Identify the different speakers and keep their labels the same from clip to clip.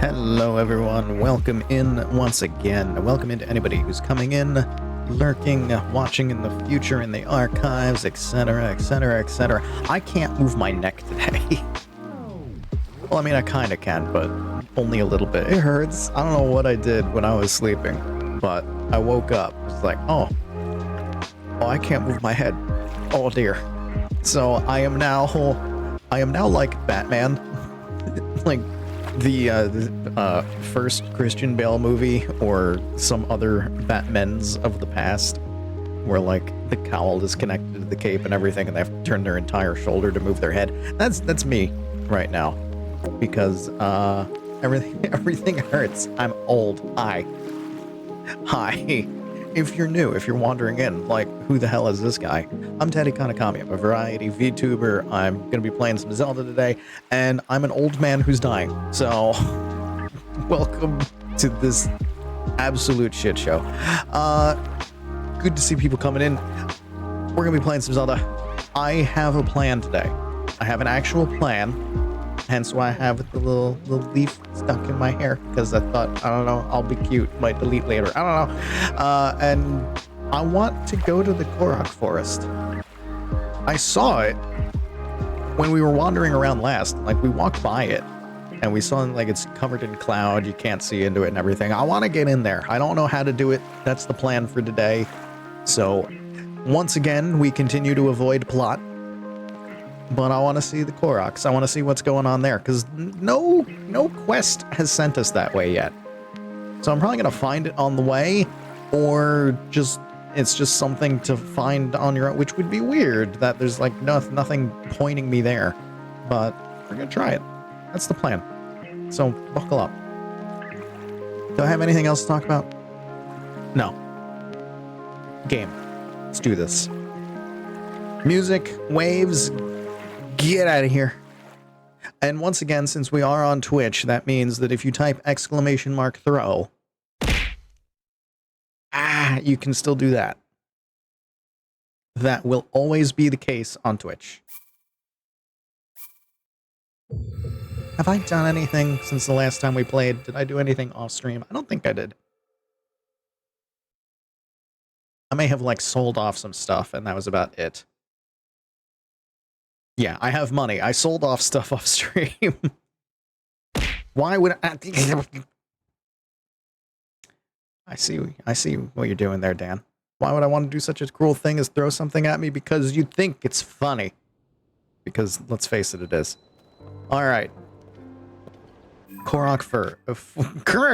Speaker 1: Hello everyone, welcome in once again. Welcome into anybody who's coming in, lurking, watching in the future, in the archives, etc, etc, etc. I can't move my neck today. Well, I mean, I kinda can, but only a little bit. It hurts. I don't know what I did when I was sleeping, but I woke up. It's like, oh, I can't move my head. Oh dear. So I am now like Batman. Like the first Christian Bale movie or some other Batmans of the past where like the cowl is connected to the cape and everything and they have to turn their entire shoulder to move their head. That's me right now because everything hurts. I'm old. Hi. If you're new, if you're wandering in, like, who the hell is this guy? I'm Kanikami. I'm a variety VTuber. I'm going to be playing some Zelda today, and I'm an old man who's dying. So, welcome to this absolute shit show. Good to see people coming in. We're going to be playing some Zelda. I have a plan today. I have an actual plan. Hence why I have the little leaf stuck in my hair, because I thought, I don't know, I'll be cute, might delete later, I don't know. And I want to go to the Korok Forest. I saw it when we were wandering around last, like we walked by it, and we saw like it's covered in cloud, you can't see into it and everything. I want to get in there. I don't know how to do it. That's the plan for today. So, once again, we continue to avoid plot. But I want to see the Koroks. I want to see what's going on there, because no quest has sent us that way yet. So I'm probably going to find it on the way, or it's just something to find on your own, which would be weird, that there's like nothing pointing me there. But we're going to try it. That's the plan. So buckle up. Do I have anything else to talk about? No. Game. Let's do this. Music, waves, get out of here. And once again, since we are on Twitch, that means that if you type !throw, you can still do that. That will always be the case on Twitch. Have I done anything since the last time we played? Did I do anything off stream? I don't think I did. I may have like sold off some stuff and that was about it. Yeah, I have money. I sold off stuff off stream. Why would I see what you're doing there, Dan. Why would I want to do such a cruel thing as throw something at me? Because you think it's funny. Because, let's face it, it is. Alright. Korok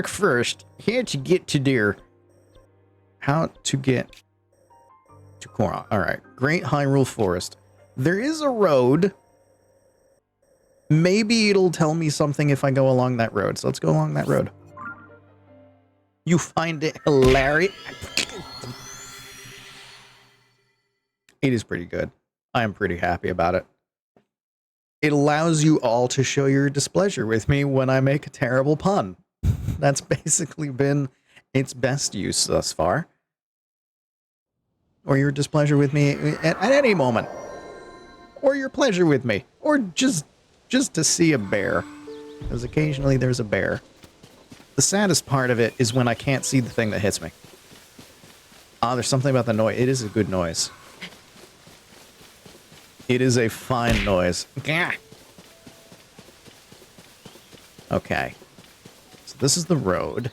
Speaker 1: first. How to get to there. How to get to Korok. Alright. Great Hyrule Forest. There is a road. Maybe it'll tell me something if I go along that road. So let's go along that road. You find it hilarious? It is pretty good. I am pretty happy about it. It allows you all to show your displeasure with me when I make a terrible pun. That's basically been its best use thus far. Or your displeasure with me at any moment. Or your pleasure with me. Or just to see a bear. Because occasionally there's a bear. The saddest part of it is when I can't see the thing that hits me. There's something about the noise. It is a good noise. It is a fine noise. Okay. So this is the road.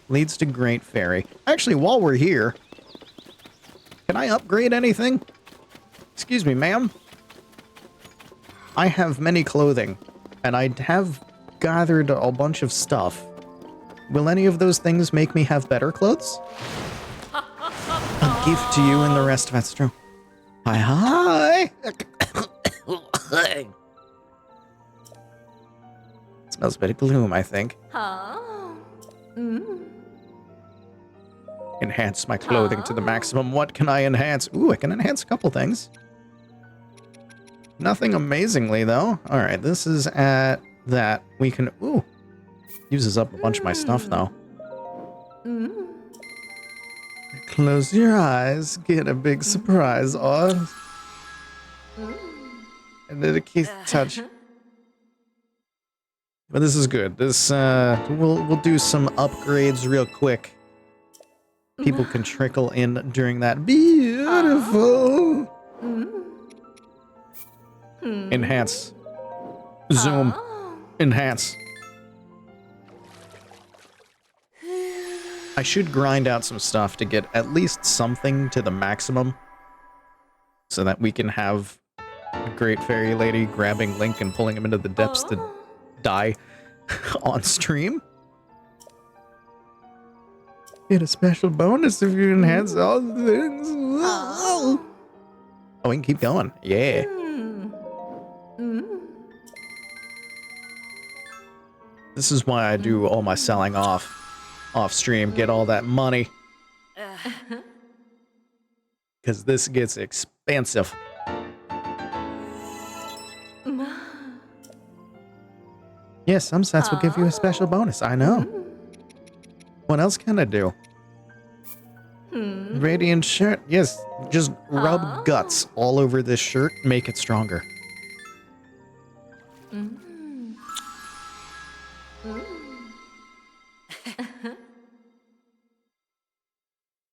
Speaker 1: Leads to Great Fairy. Actually, while we're here, can I upgrade anything? Excuse me, ma'am. I have many clothing, and I have gathered a bunch of stuff. Will any of those things make me have better clothes? A gift to you and the rest. That's true. Hi. Smells a bit of gloom, I think. Enhance my clothing to the maximum. What can I enhance? Ooh, I can enhance a couple things. Nothing amazingly, though. Alright, this is at that. We can... Ooh. Uses up a bunch of my stuff, though. Close your eyes. Get a big surprise. Oh. And then a kiss touch. But this is good. This we'll do some upgrades real quick. People can trickle in during that. Beautiful. Enhance. Zoom. Enhance. I should grind out some stuff to get at least something to the maximum so that we can have a great fairy lady grabbing Link and pulling him into the depths to die on stream. Get a special bonus if you enhance all the things. Oh, we can keep going. Yeah. This is why I do all my selling off stream, get all that money. Because this gets expensive. Yes, some sets will give you a special bonus. I know. What else can I do? Radiant shirt. Yes, just rub guts all over this shirt. Make it stronger.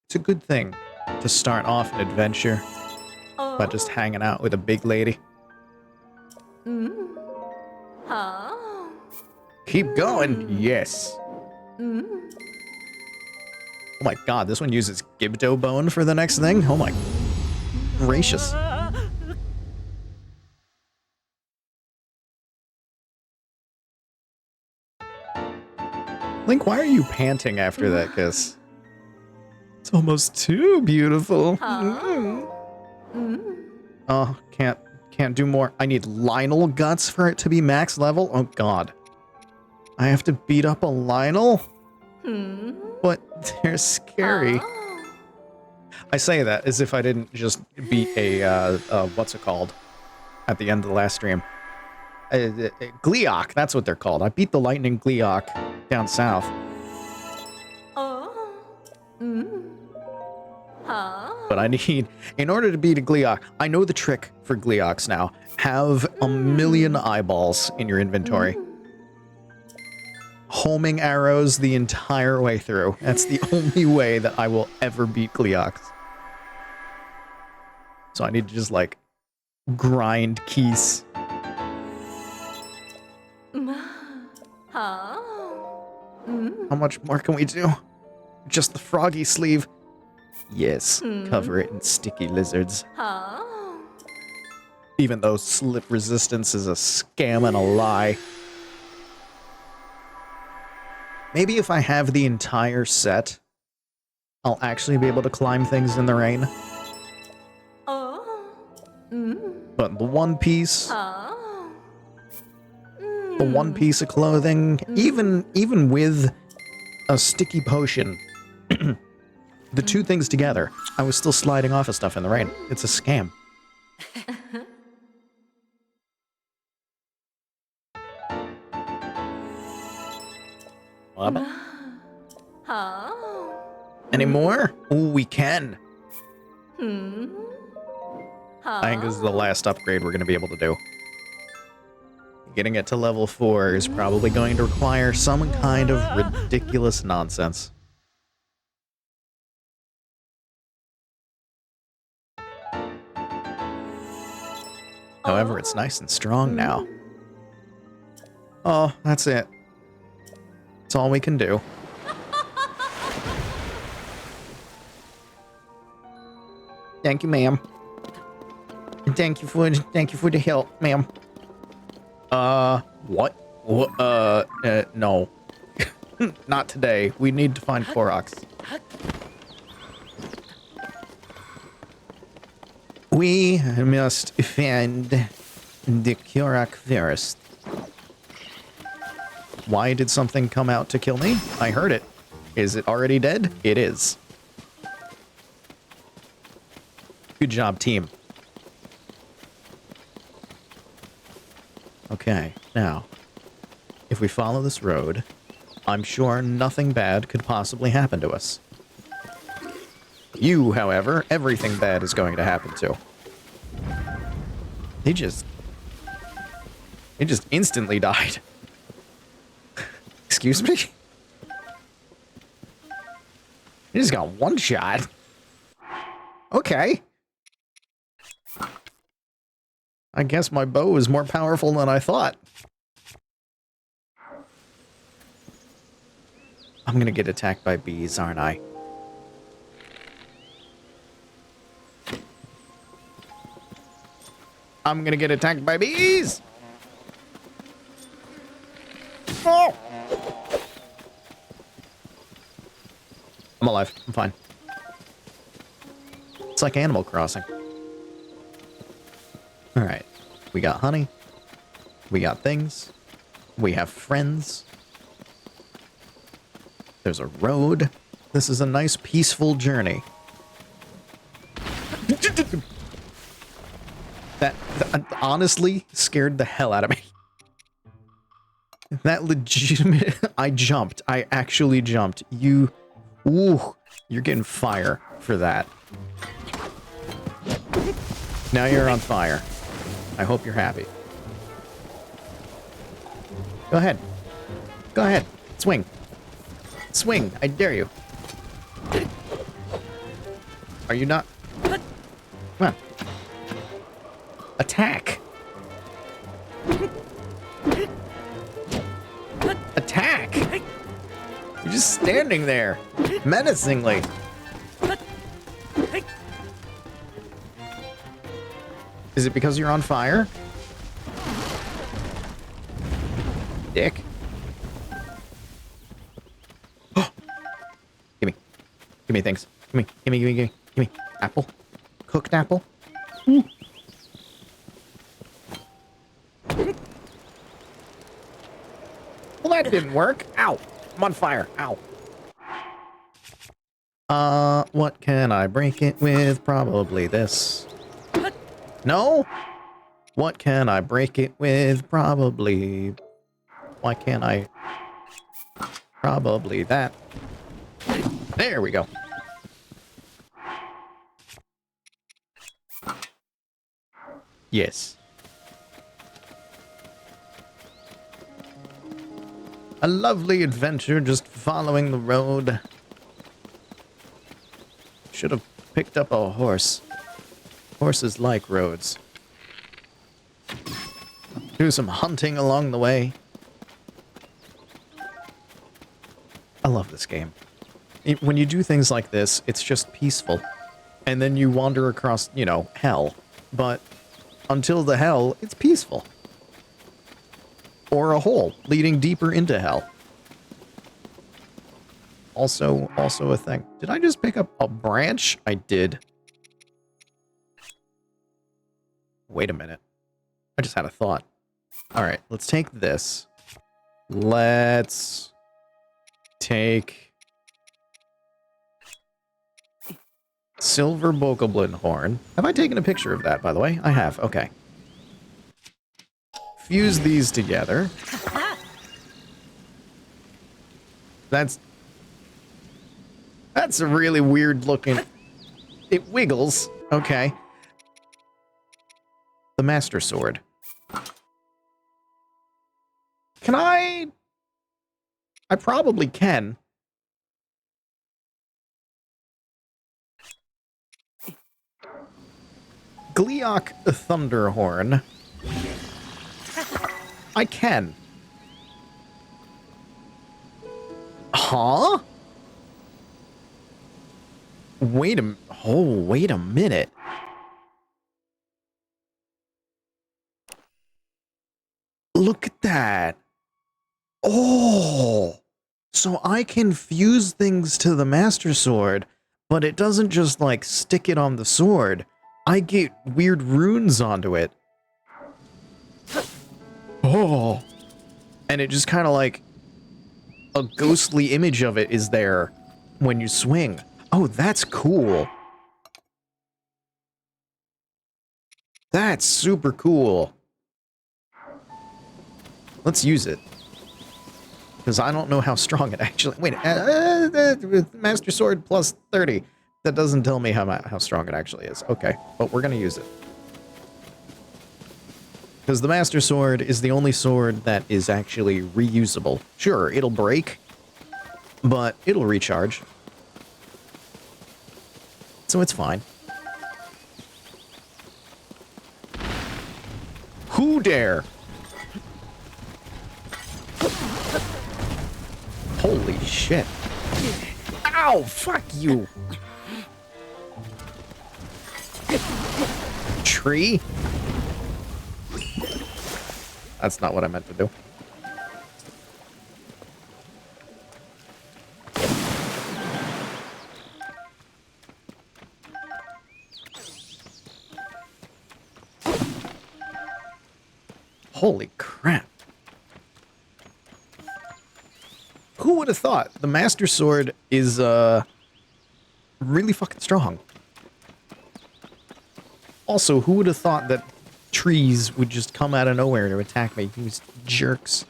Speaker 1: It's a good thing to start off an adventure by just hanging out with a big lady. Keep going. Yes. Oh my god, this one uses Gibdo bone for the next thing? Oh my gracious. Link, why are you panting after that kiss? It's almost too beautiful. Oh, can't do more. I need Lionel guts for it to be max level? Oh god. I have to beat up a Lionel? But they're scary. I say that as if I didn't just beat a, what's it called? At the end of the last stream. Gleeok, that's what they're called. I beat the Lightning Gleeok down south. But I need, in order to beat a Gleeok, I know the trick for Gleeoks now. Have a million eyeballs in your inventory. Homing arrows the entire way through. That's the only way that I will ever beat Gleeoks. So I need to just, like, grind keys. How much more can we do? Just the froggy sleeve. Yes, cover it in sticky lizards. Even though slip resistance is a scam and a lie. Maybe if I have the entire set, I'll actually be able to climb things in the rain. But the one piece of clothing, even with a sticky potion, the two things together, I was still sliding off of stuff in the rain. It's a scam. Any more? Ooh, we can. I think this is the last upgrade we're going to be able to do. Getting it to level 4 is probably going to require some kind of ridiculous nonsense. However, it's nice and strong now. Oh, that's it. That's all we can do. Thank you, ma'am. Thank you for the help, ma'am. What? No. Not today. We need to find Koroks. We must find the Korok first. Why did something come out to kill me? I heard it. Is it already dead? It is. Good job, team. Okay, now, if we follow this road, I'm sure nothing bad could possibly happen to us. You, however, everything bad is going to happen to. He just instantly died. Excuse me? You just got one shot. Okay. I guess my bow is more powerful than I thought. I'm gonna get attacked by bees, aren't I? I'm gonna get attacked by bees! Oh! I'm alive. I'm fine. It's like Animal Crossing. Alright. We got honey. We got things. We have friends. There's a road. This is a nice, peaceful journey. That honestly scared the hell out of me. That legitimate... I jumped. I actually jumped. You... Ooh. You're getting fire for that. Now you're on fire. I hope you're happy. Go ahead. Go ahead. Swing. Swing. I dare you. Are you not... Come on. Attack. Attack. You're just standing there. Menacingly. Is it because you're on fire? Dick. Gimme. Gimme things. Gimme. Gimme, gimme, gimme. Gimme. Apple. Cooked apple. Mm. Well, that didn't work. Ow. I'm on fire. Ow. What can I break it with? Probably this. No? What can I break it with? Probably... Why can't I... Probably that. There we go. Yes. A lovely adventure just following the road. Should have picked up a horse. Horses like roads. Do some hunting along the way. I love this game. When you do things like this, it's just peaceful. And then you wander across, you know, hell. But until the hell, it's peaceful. Or a hole leading deeper into hell. Also a thing. Did I just pick up a branch? I did. Wait a minute. I just had a thought. Alright, let's take this. Let's take silver bokoblin horn. Have I taken a picture of that, by the way? I have. Okay. Fuse these together. That's a really weird looking... It wiggles. Okay. The Master Sword. Can I probably can. Gleeok Thunderhorn. I can. Huh? Wait a minute. Look at that. Oh. So I can fuse things to the Master Sword, but it doesn't just like stick it on the sword. I get weird runes onto it. Oh. And it just kind of like a ghostly image of it is there when you swing. Oh, that's cool. That's super cool. Let's use it. Because I don't know how strong it actually... Wait, Master Sword plus 30. That doesn't tell me how strong it actually is. Okay, but we're going to use it. Because the Master Sword is the only sword that is actually reusable. Sure, it'll break, but it'll recharge. So it's fine. Who dare? Holy shit. Ow, fuck you. Tree? That's not what I meant to do. Holy crap. Who would have thought the Master Sword is, really fucking strong? Also, who would have thought that trees would just come out of nowhere to attack me? These jerks.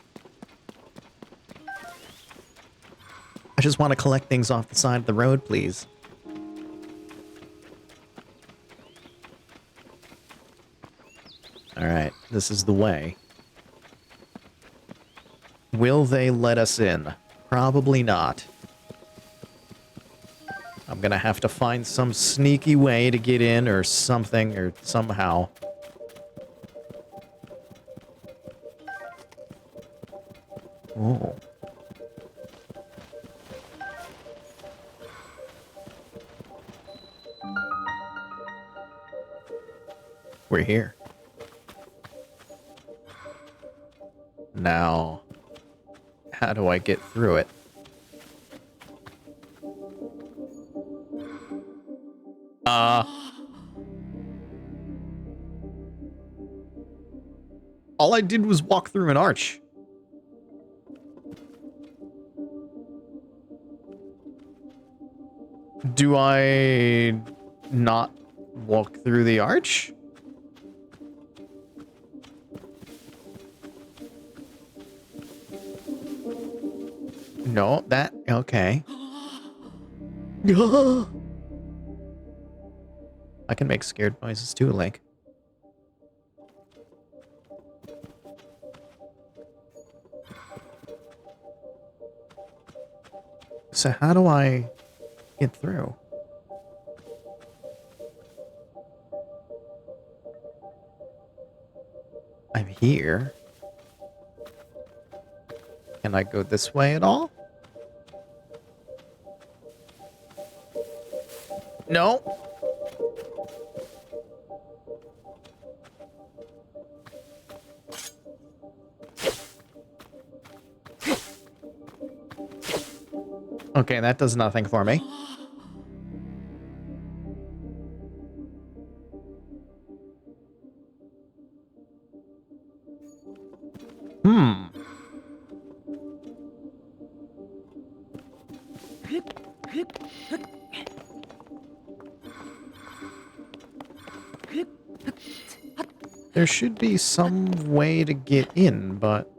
Speaker 1: I just want to collect things off the side of the road, please. Alright, this is the way. Will they let us in? Probably not. I'm gonna have to find some sneaky way to get in or something or somehow. Oh. We're here. Now, how do I get through it? All I did was walk through an arch. Do I not walk through the arch? No, that... okay. I can make scared noises too, Link. So how do I get through? I'm here. Can I go this way at all? No. Okay, that does nothing for me. There should be some way to get in, but...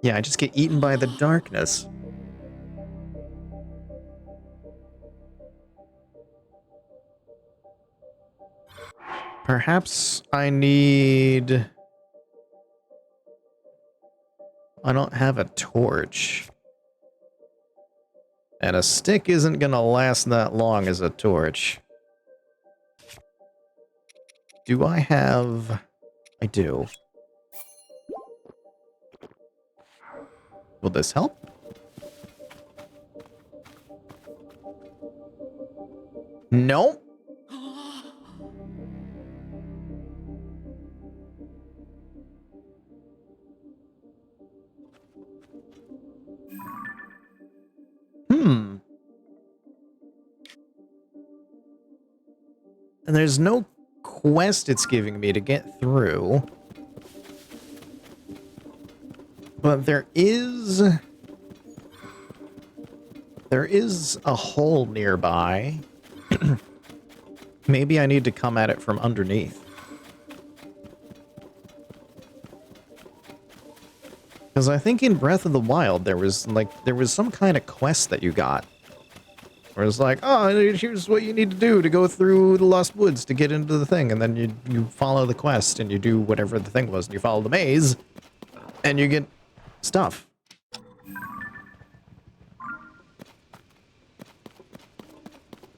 Speaker 1: yeah, I just get eaten by the darkness. Perhaps I need... I don't have a torch. And a stick isn't gonna last that long as a torch. Do I have... I do. Will this help? No. And there's no quest it's giving me to get through. But there is a hole nearby. Maybe I need to come at it from underneath. Because I think in Breath of the Wild there was some kind of quest that you got Where it's like, oh, here's what you need to do to go through the Lost Woods to get into the thing. And then you follow the quest and you do whatever the thing was. And you follow the maze and you get stuff.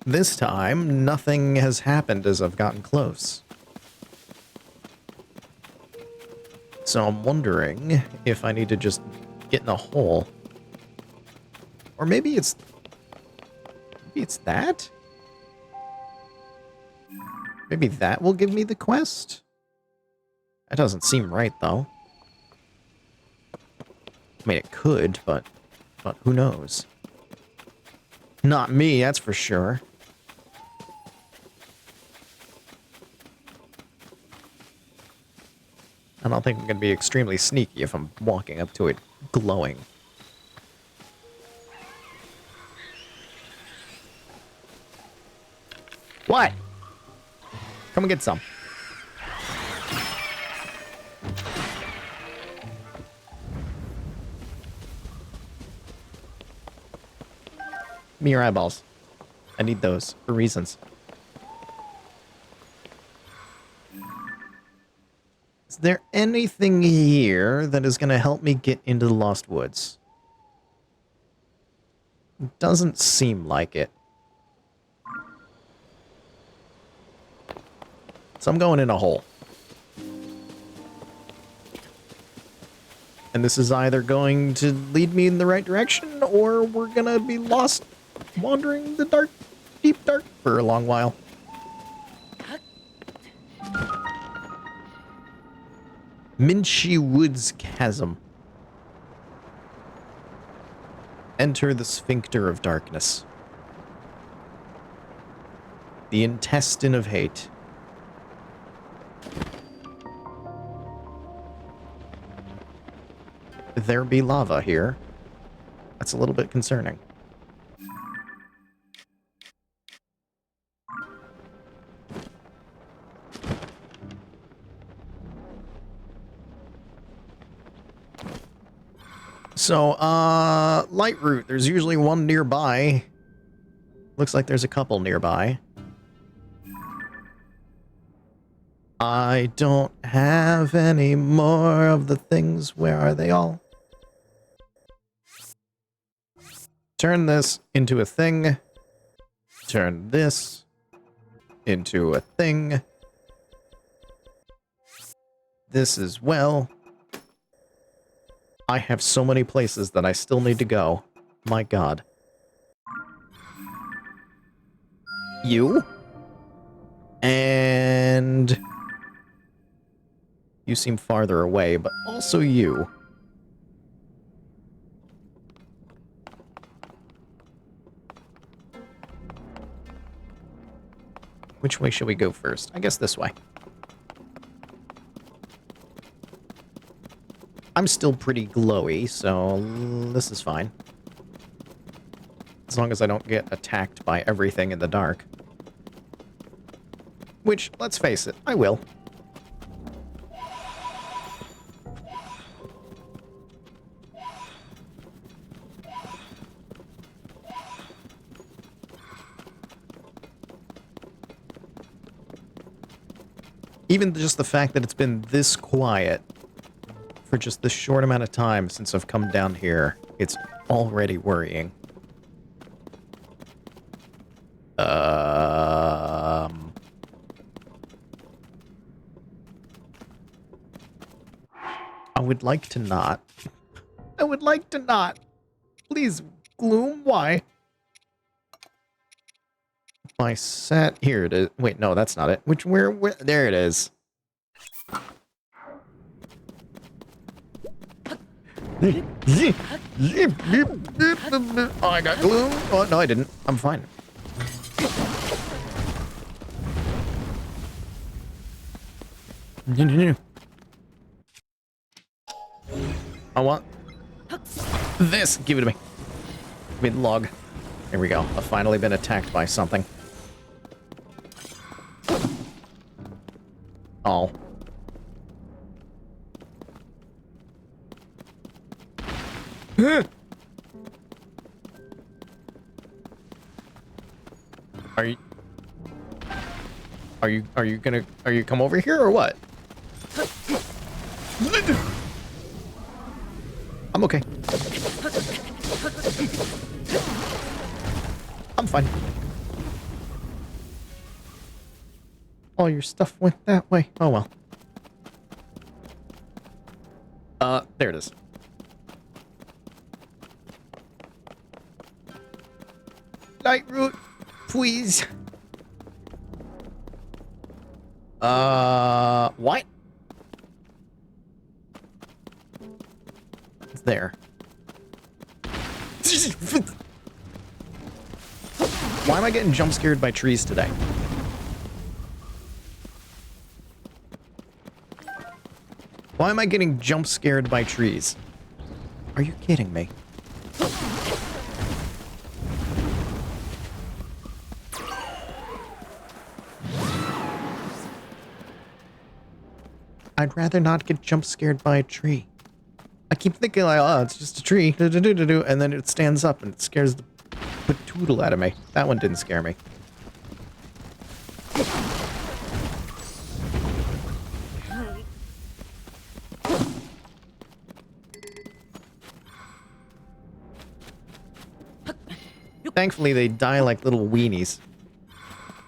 Speaker 1: This time, nothing has happened as I've gotten close. So I'm wondering if I need to just get in a hole. Or maybe it's that? Maybe that will give me the quest? That doesn't seem right, though. I mean, it could, but who knows? Not me, that's for sure. I don't think I'm going to be extremely sneaky if I'm walking up to it glowing. What? Come and get some. Give me your eyeballs. I need those for reasons. Is there anything here that is going to help me get into the Lost Woods? Doesn't seem like it. So I'm going in a hole. And this is either going to lead me in the right direction, or we're gonna be lost wandering the dark, deep dark for a long while. Minchie Woods Chasm. Enter the Sphincter of Darkness. The Intestine of Hate. There be lava here. That's a little bit concerning. So, light route. There's usually one nearby. Looks like there's a couple nearby. I don't have any more of the things. Where are they all? Turn this into a thing. Turn this into a thing. This as well. I have so many places that I still need to go. My God. You. And you seem farther away, but also you. Which way should we go first? I guess this way. I'm still pretty glowy, so this is fine. As long as I don't get attacked by everything in the dark. Which, let's face it, I will. Even just the fact that it's been this quiet for just this short amount of time since I've come down here, it's already worrying. I would like to not. I would like to not. Please, Gloom, why? My set, here it is. Wait, no, that's not it. Where, there it is. Oh, I got Gloom. Oh, no, I didn't. I'm fine. I want this. Give it to me. Give me the log. There we go. I've finally been attacked by something. Oh. Are you... Are you gonna... Are you come over here or what? I'm okay. I'm fine. All your stuff went that way. Oh well. There it is. Light route, please. What? It's there. Why am I getting jump scared by trees today? Why am I getting jump scared by trees? Are you kidding me? I'd rather not get jump scared by a tree. I keep thinking like, oh, it's just a tree, and then it stands up and it scares the patoodle out of me. That one didn't scare me. Thankfully, they die like little weenies.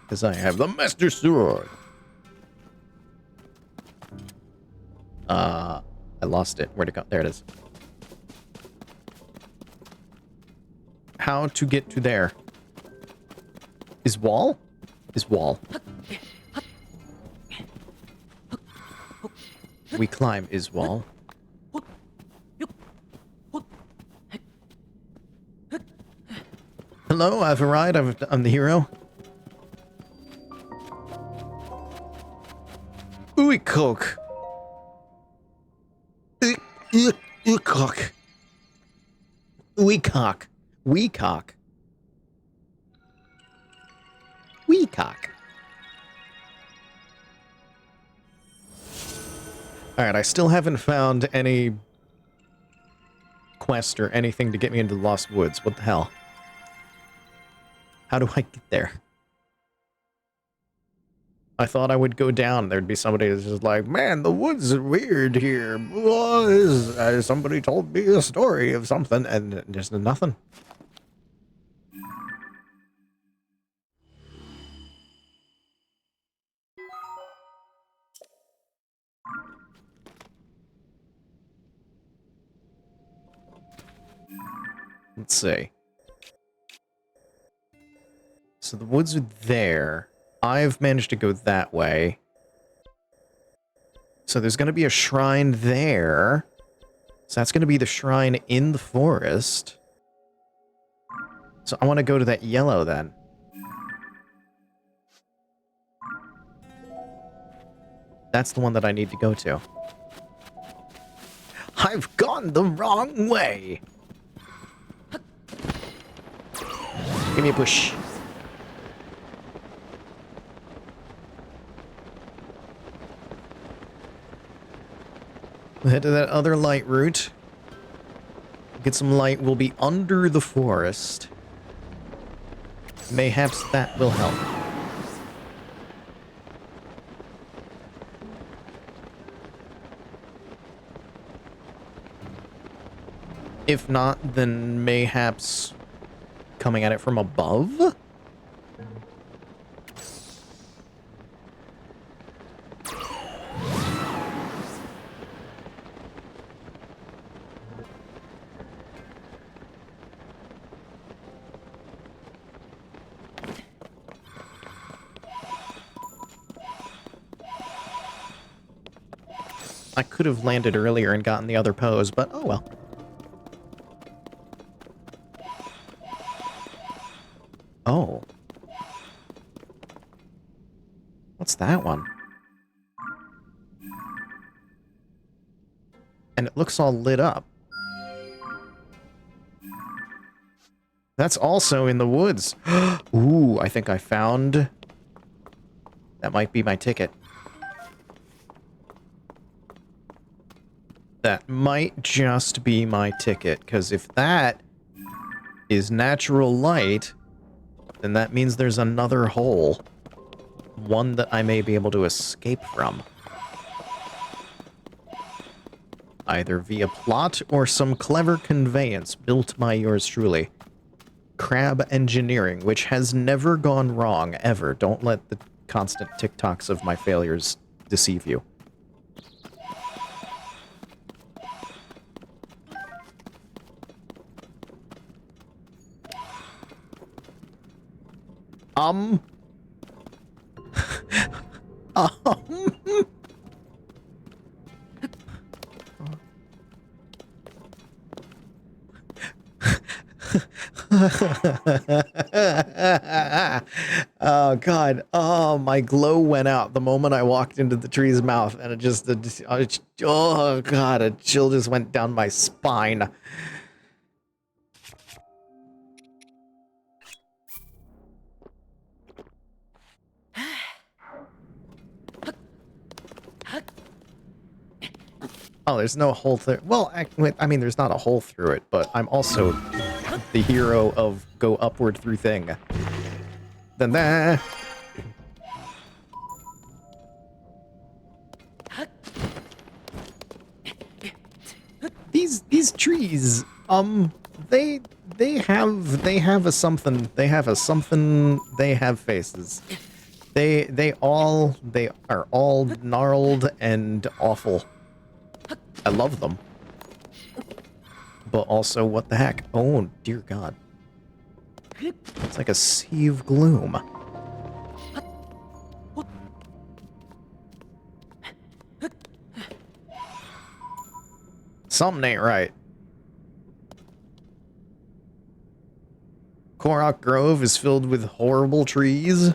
Speaker 1: Because I have the Master Sword. I lost it. Where'd it go? There it is. How to get to there? Is wall? Is wall. We climb is wall. Hello, I've arrived. I'm the hero. Ooey coke. Cock. Wee cock. Wee cock. Wee cock. Alright, I still haven't found any quest or anything to get me into the Lost Woods. What the hell? How do I get there? I thought I would go down. There'd be somebody that's just like, man, the woods are weird here. Somebody told me a story of something, and there's nothing. Let's see. So the woods are there. I've managed to go that way. So there's going to be a shrine there. So that's going to be the shrine in the forest. So I want to go to that yellow then. That's the one that I need to go to. I've gone the wrong way. Give me a push. We'll head to that other light route. Get some light. We'll be under the forest. Mayhaps that will help. If not, then mayhaps coming at it from above? I could have landed earlier and gotten the other pose, but oh well. Oh. What's that one? And it looks all lit up. That's also in the woods. Ooh, I think I found... That might be my ticket. That might just be my ticket, because if that is natural light, then that means there's another hole. One that I may be able to escape from. Either via plot or some clever conveyance built by yours truly. Crab engineering, which has never gone wrong, ever. Don't let the constant TikToks of my failures deceive you. um... Oh god. Oh, my glow went out the moment I walked into the tree's mouth, and it just, oh god, a chill just went down my spine. Oh, there's no hole through. Well, I mean, there's not a hole through it, but I'm also the hero of go upward through thing. Then that. These trees, they have a something. They have a something. They have faces. They are all gnarled and awful. I love them. But also, what the heck? Oh, dear God. It's like a sea of gloom. Something ain't right. Korok Grove is filled with horrible trees.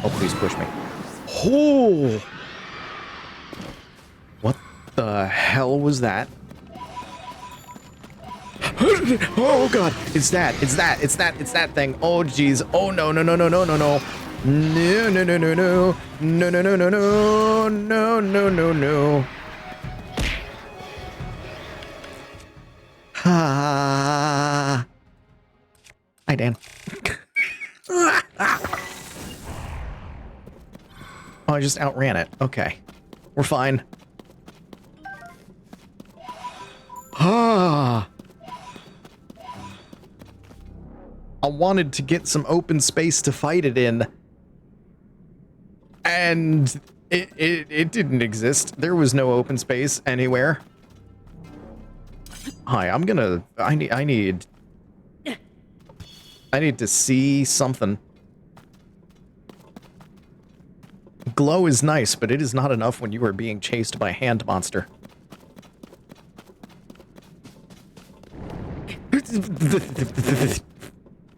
Speaker 1: Oh, please push me. Oh! What the hell was that? Oh god, it's that thing. Oh jeez. Oh no. No. Ah. Hi, Dan. Oh, I just outran it. Okay. We're fine. Ah. I wanted to get some open space to fight it in. And it didn't exist. There was no open space anywhere. Hi, I need to see something. Glow is nice, but it is not enough when you are being chased by a hand monster.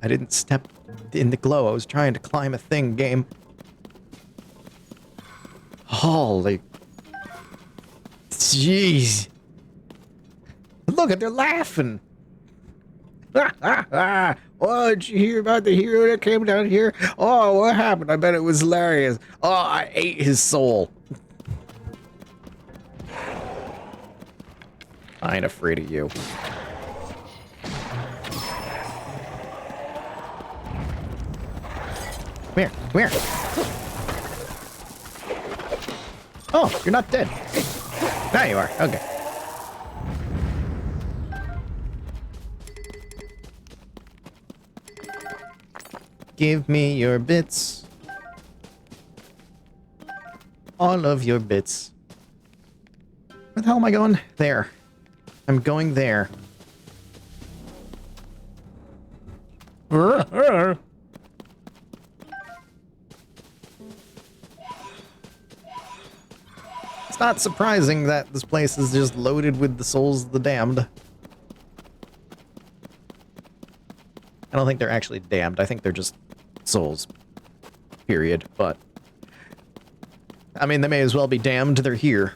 Speaker 1: I didn't step in the glow. I was trying to climb a thing, game. Holy. Jeez. Look at, they're laughing. Oh, did you hear about the hero that came down here? Oh, what happened? I bet it was hilarious. Oh, I ate his soul. I ain't afraid of you. Come here. Oh, you're not dead. Now you are. Okay. Give me your bits. All of your bits. Where the hell am I going? There. I'm going there. It's not surprising that this place is just loaded with the souls of the damned. I don't think they're actually damned. I think they're just souls. Period. But I mean, they may as well be damned. They're here.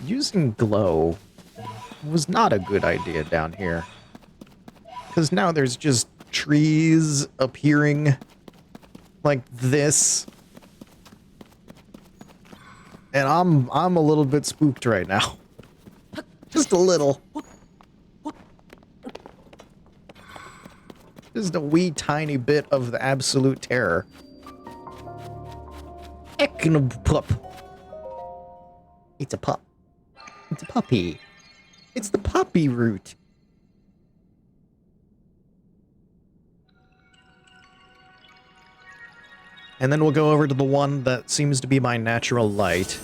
Speaker 1: Using glow was not a good idea down here. Because now there's just trees appearing like this. And I'm a little bit spooked right now. Just a little. Just a wee tiny bit of the absolute terror. Pup. It's a pup. It's a puppy. It's the poppy root. And then we'll go over to the one that seems to be my natural light.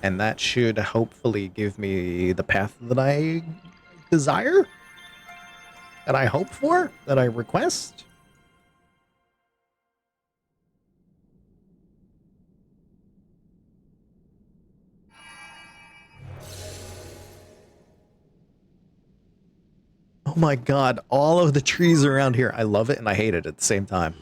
Speaker 1: And that should hopefully give me the path that I desire? That I hope for? That I request? Oh my god, all of the trees around here. I love it and I hate it at the same time.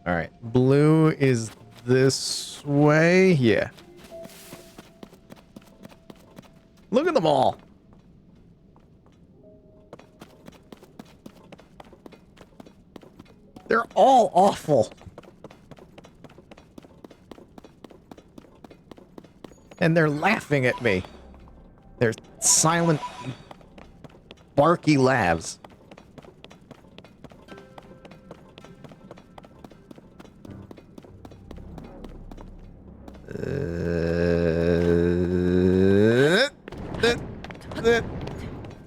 Speaker 1: Alright, blue is this way? Yeah. Look at them all! They're all awful. And they're laughing at me. They're silent, barky laughs.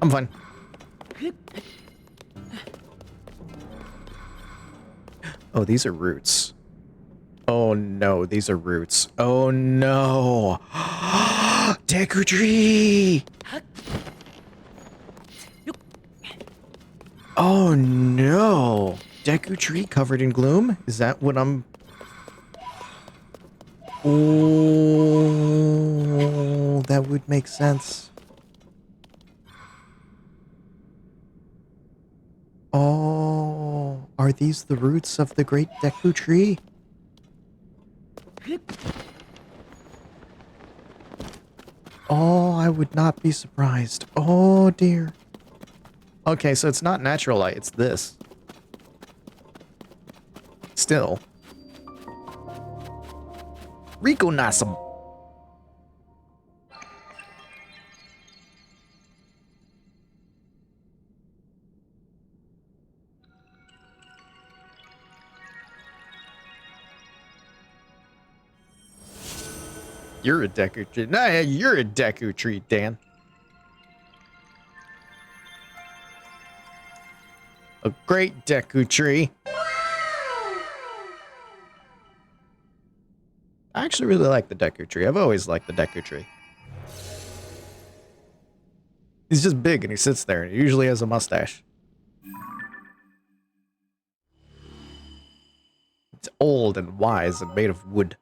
Speaker 1: I'm fine. Oh, these are roots. Oh no, these are roots. Oh no! Deku tree! Oh no! Deku tree covered in gloom? Is that what I'm... Oh, that would make sense. Oh, are these the roots of the great Deku tree? Oh, I would not be surprised. Oh dear. Okay, so it's not natural light, it's this. Still. Rico Nasum. You're a Deku tree. Nah, you're a Deku tree, Dan. A great Deku tree. I actually really like the Deku tree. I've always liked the Deku tree. He's just big and he sits there and he usually has a mustache. It's old and wise and made of wood.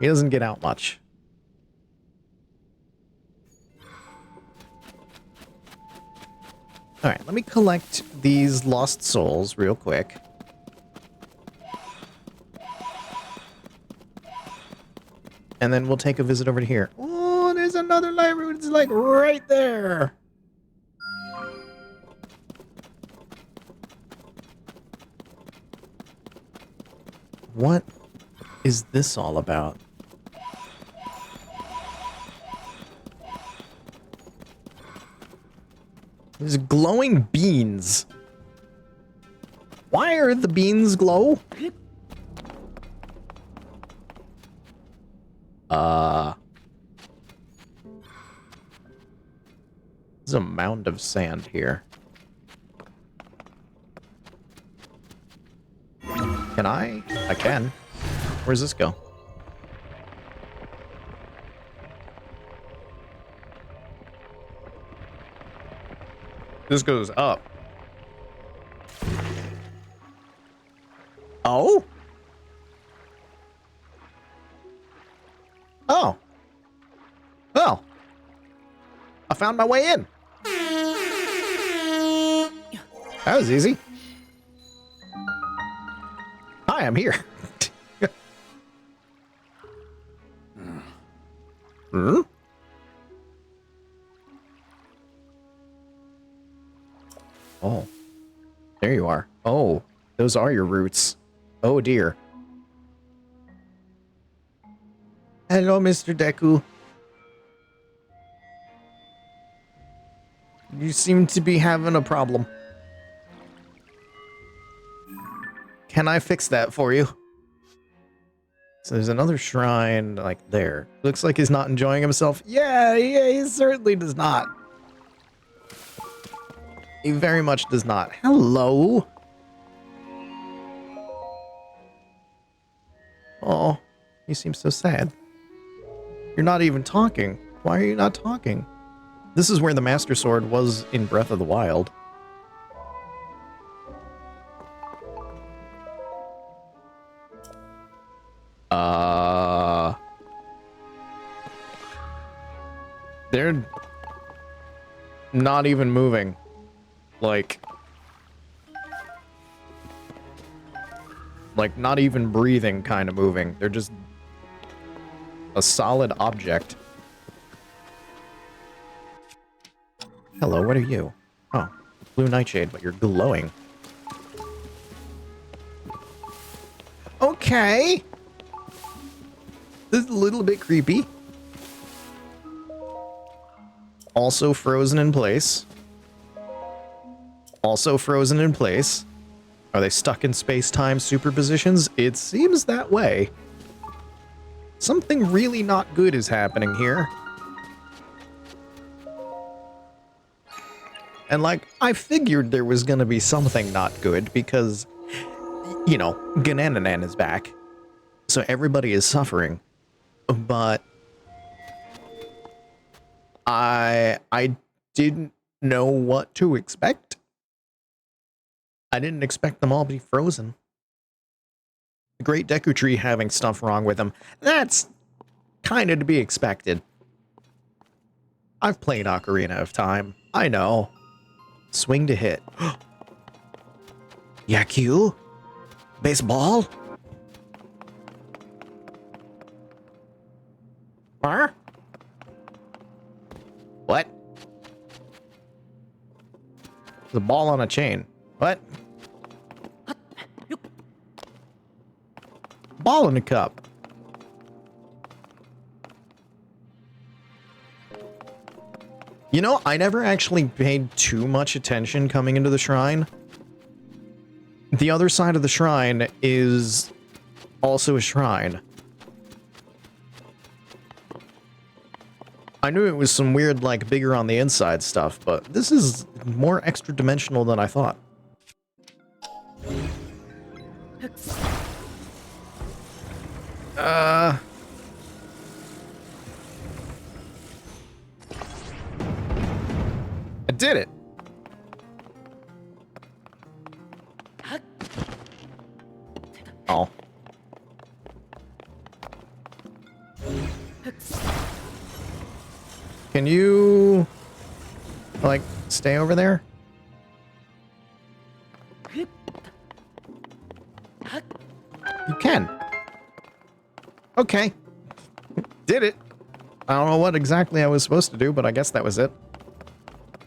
Speaker 1: He doesn't get out much. Alright, let me collect these lost souls real quick. And then we'll take a visit over to here. Oh, there's another light route. It's like right there. What is this all about? There's glowing beans. Why are the beans glow? There's a mound of sand here. Can I? I can. Where's this go? This goes up. Oh? Oh. Well. I found my way in. That was easy. Hi, I'm here. Hmm? Oh. there you are. Oh, those are your roots. Oh dear. Hello, Mr. Deku. You seem to be having a problem. Can I fix that for you? So there's another shrine, like, there. Looks like he's not enjoying himself. Yeah, he certainly does not. He very much does not. Hello? Oh, you seem so sad. You're not even talking. Why are you not talking? This is where the Master Sword was in Breath of the Wild. They're not even moving. Like not even breathing kind of moving. They're just a solid object. Hello, what are you? Oh, blue nightshade, but you're glowing. Okay. This is a little bit creepy. Also frozen in place. Also frozen in place. Are they stuck in space-time superpositions? It seems that way. Something really not good is happening here. And like, I figured there was gonna be something not good because, you know, Ganananan is back. So everybody is suffering. But I didn't know what to expect. I didn't expect them all to be frozen. The Great Deku Tree having stuff wrong with them. That's kind of to be expected. I've played Ocarina of Time. I know. Swing to hit. Yaku? Baseball? Huh? What? The ball on a chain. What? Ball in a cup. You know, I never actually paid too much attention coming into the shrine. The other side of the shrine is also a shrine. I knew it was some weird, like, bigger on the inside stuff, but this is more extra dimensional than I thought. I did it. Oh. Can you, like, stay over there? You can. Okay. Did it. I don't know what exactly I was supposed to do, but I guess that was it.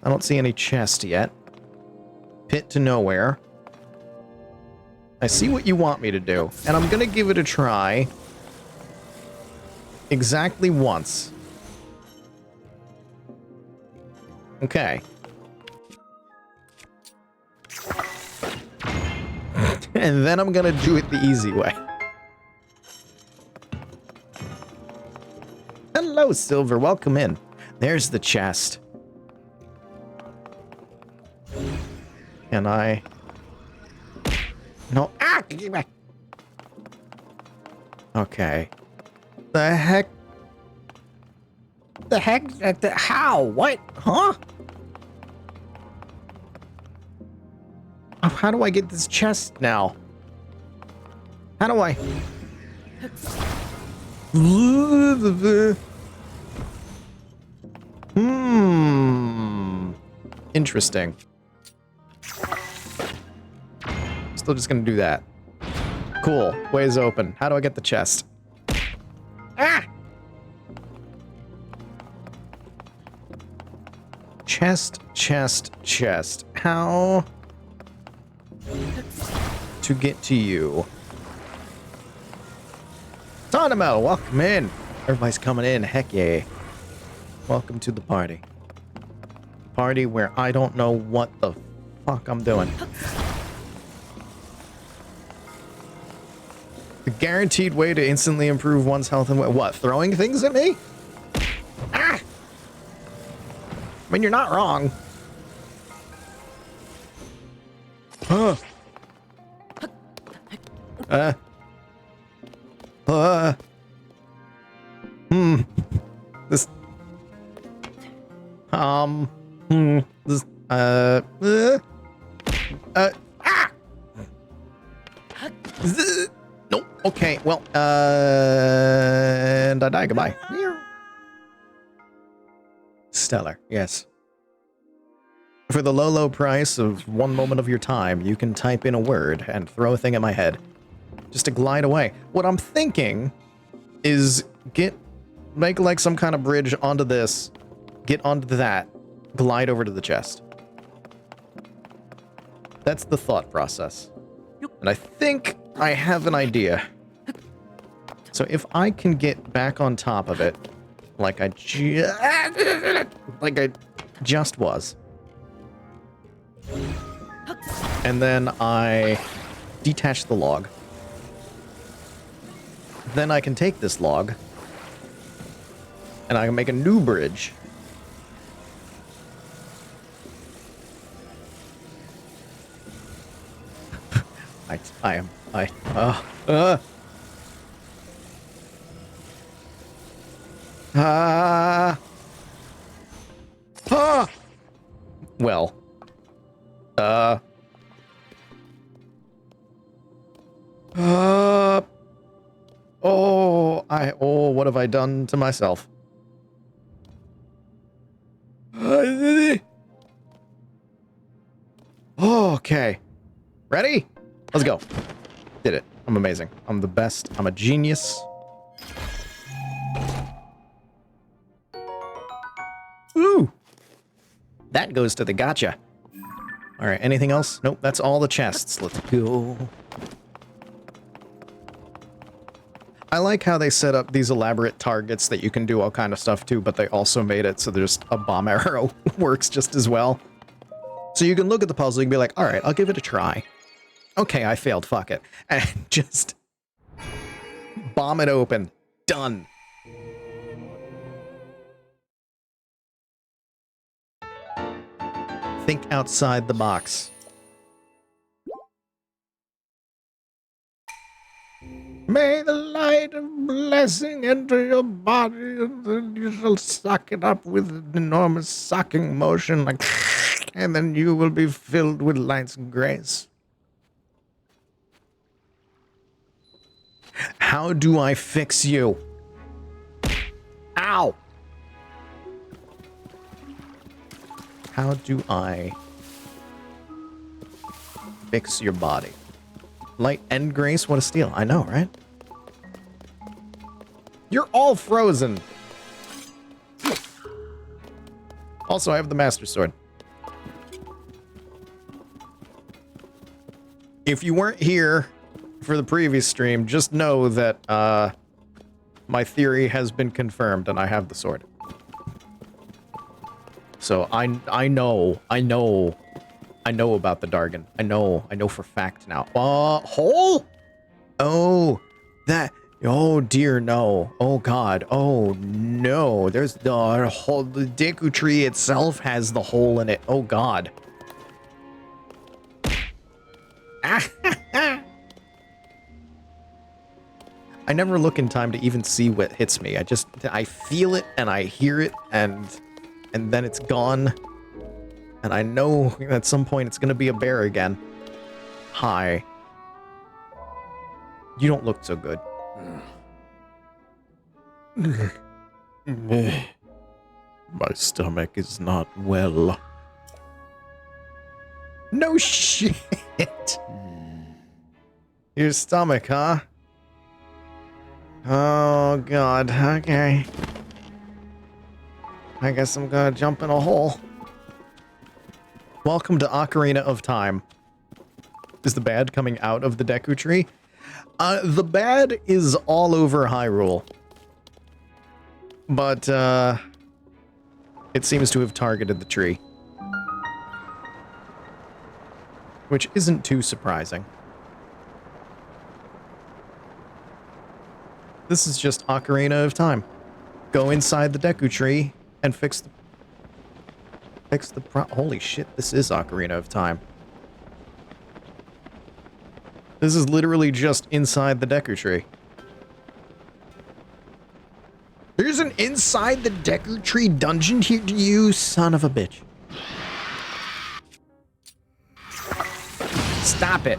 Speaker 1: I don't see any chest yet. Pit to nowhere. I see what you want me to do, and I'm gonna give it a try. Exactly once. Okay. And then I'm gonna do it the easy way. Hello, Silver. Welcome in. There's the chest. Can I... No. Ah! Get back. Okay. The heck? The heck? How? What? Huh? How do I get this chest now? How do I... Interesting. Still just gonna do that. Cool. Way's open. How do I get the chest? Ah! Chest, chest, chest. How? to get to you. Tonamel, welcome in. Everybody's coming in. Heck yeah. Welcome to the party. Party where I don't know what the fuck I'm doing. The guaranteed way to instantly improve one's health and what? Throwing things at me? Ah! I mean, you're not wrong. Huh. This. This. Ah! Nope. Okay. Well. And I die. Goodbye. Stellar. Yes. For the low, low price of one moment of your time, you can type in a word and throw a thing at my head. Just to glide away. What I'm thinking is make like some kind of bridge onto this, get onto that, glide over to the chest. That's the thought process. And I think I have an idea. So if I can get back on top of it, like I just was. And then I detach the log. Then I can take this log and I can make a new bridge. Well. What have I done to myself? Okay. Ready? Let's go. Did it. I'm amazing. I'm the best. I'm a genius. Ooh. That goes to the gotcha. All right, anything else? Nope, that's all the chests. Let's go. I like how they set up these elaborate targets that you can do all kind of stuff to, but they also made it so there's a bomb arrow works just as well. So you can look at the puzzle and be like, all right, I'll give it a try. Okay, I failed, fuck it. And just bomb it open. Done. Think outside the box. May the light of blessing enter your body, and then you shall suck it up with an enormous sucking motion, like, and then you will be filled with light's grace. How do I fix you? Ow! How do I fix your body? Light and grace, what a steal. I know, right? You're all frozen. Also, I have the Master Sword. If you weren't here for the previous stream, just know that my theory has been confirmed and I have the sword. So I know about the Dargon. I know for fact now. Hole? Oh, that, oh dear, no. Oh God, oh no. There's the hole, the Deku tree itself has the hole in it. Oh God. I never look in time to even see what hits me. I feel it and I hear it and then it's gone. And I know at some point it's gonna be a bear again. Hi. You don't look so good. My stomach is not well. No shit. Your stomach, huh? Oh God, okay. I guess I'm gonna jump in a hole. Welcome to Ocarina of Time. Is the bad coming out of the Deku tree? The bad is all over Hyrule. But, it seems to have targeted the tree. Which isn't too surprising. This is just Ocarina of Time. Go inside the Deku tree and fix the... Holy shit, this is Ocarina of Time. This is literally just inside the Deku tree. There's an inside the Deku tree dungeon here, you son of a bitch. Stop it.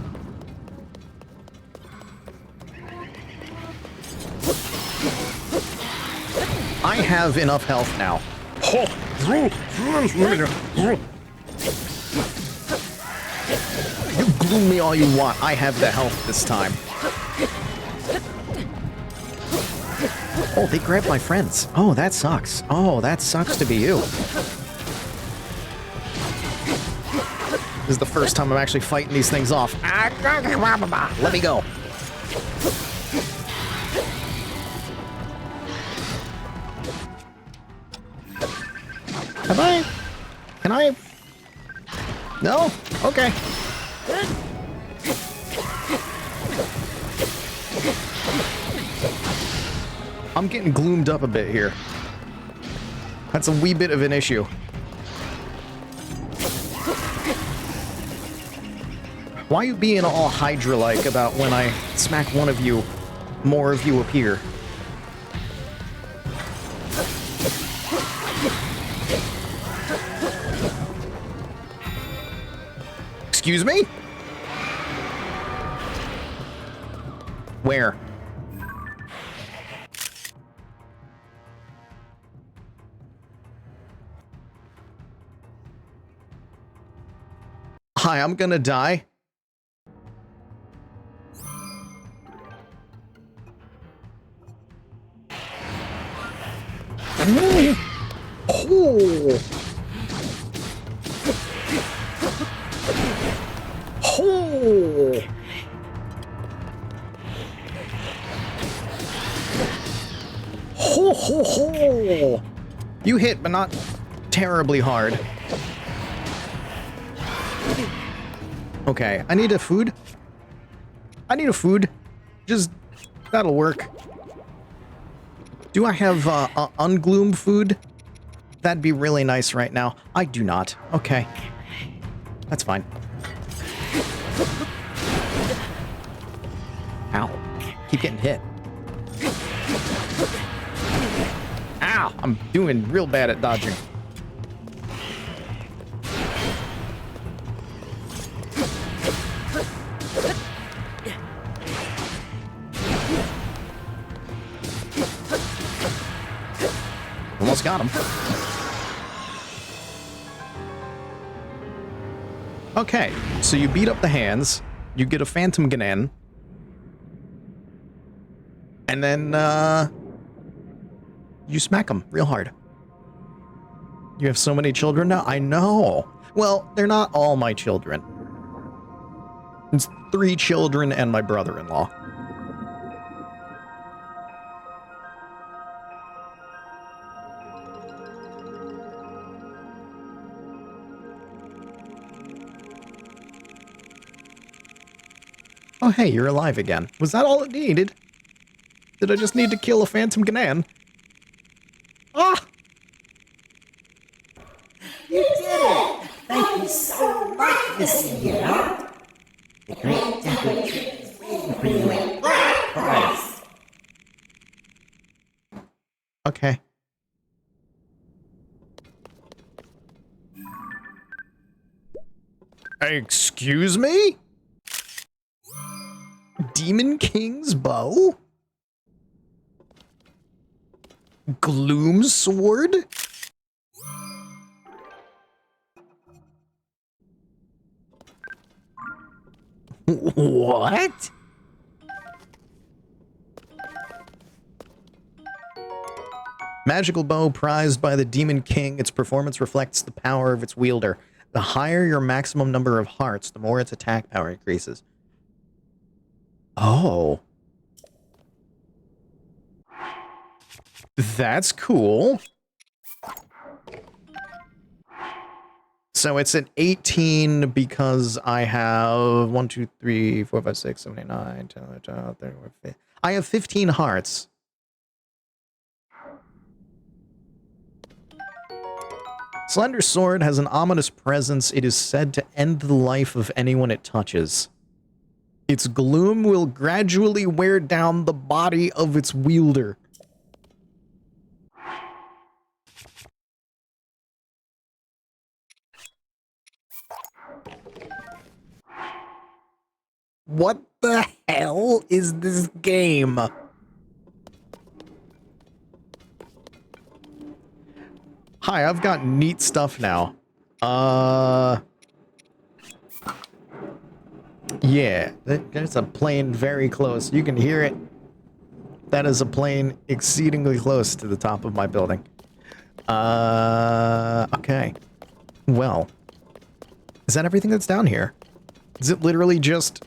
Speaker 1: I have enough health now. You gloom me all you want. I have the health this time. Oh, they grabbed my friends. Oh, that sucks. Oh, that sucks to be you. This is the first time I'm actually fighting these things off. Let me go. Have I? Can I? No? Okay. I'm getting gloomed up a bit here. That's a wee bit of an issue. Why are you being all Hydra-like about when I smack one of you, more of you appear? Excuse me? Where? Hi, I'm gonna die. Oh. Oh. Ho ho ho. You hit, but not terribly hard. Okay, I need a food. I need a food. Just, that'll work. Do I have ungloom food? That'd be really nice right now. I do not. Okay. That's fine. Ow. Keep getting hit. Ow! I'm doing real bad at dodging. Almost got him. Okay, so you beat up the hands, you get a Phantom Ganon, and then, you smack them real hard. You have so many children now? I know. Well, they're not all my children. It's 3 children and my brother-in-law. Oh, hey, you're alive again. Was that all it needed? Did I just need to kill a Phantom Ganon? Ah!
Speaker 2: You did it! Thank you so much, Mr. Hero. The great Deku Tree is waiting for you in Black Forest.
Speaker 1: Okay. Excuse me? Demon King's bow? Gloom sword? What? Magical bow prized by the Demon King. Its performance reflects the power of its wielder. The higher your maximum number of hearts, the more its attack power increases. Oh. That's cool. So it's an 18 because I have 1, 2, 3, 4, 5, 6, 7, 8, 9, 10, 11, 12, 13, 14, 15. I have 15 hearts. Slender Sword has an ominous presence. It is said to end the life of anyone it touches. Its gloom will gradually wear down the body of its wielder. What the hell is this game? Hi, I've got neat stuff now. Yeah, there's a plane very close. You can hear it. That is a plane exceedingly close to the top of my building. Okay. Well, is that everything that's down here? Is it literally just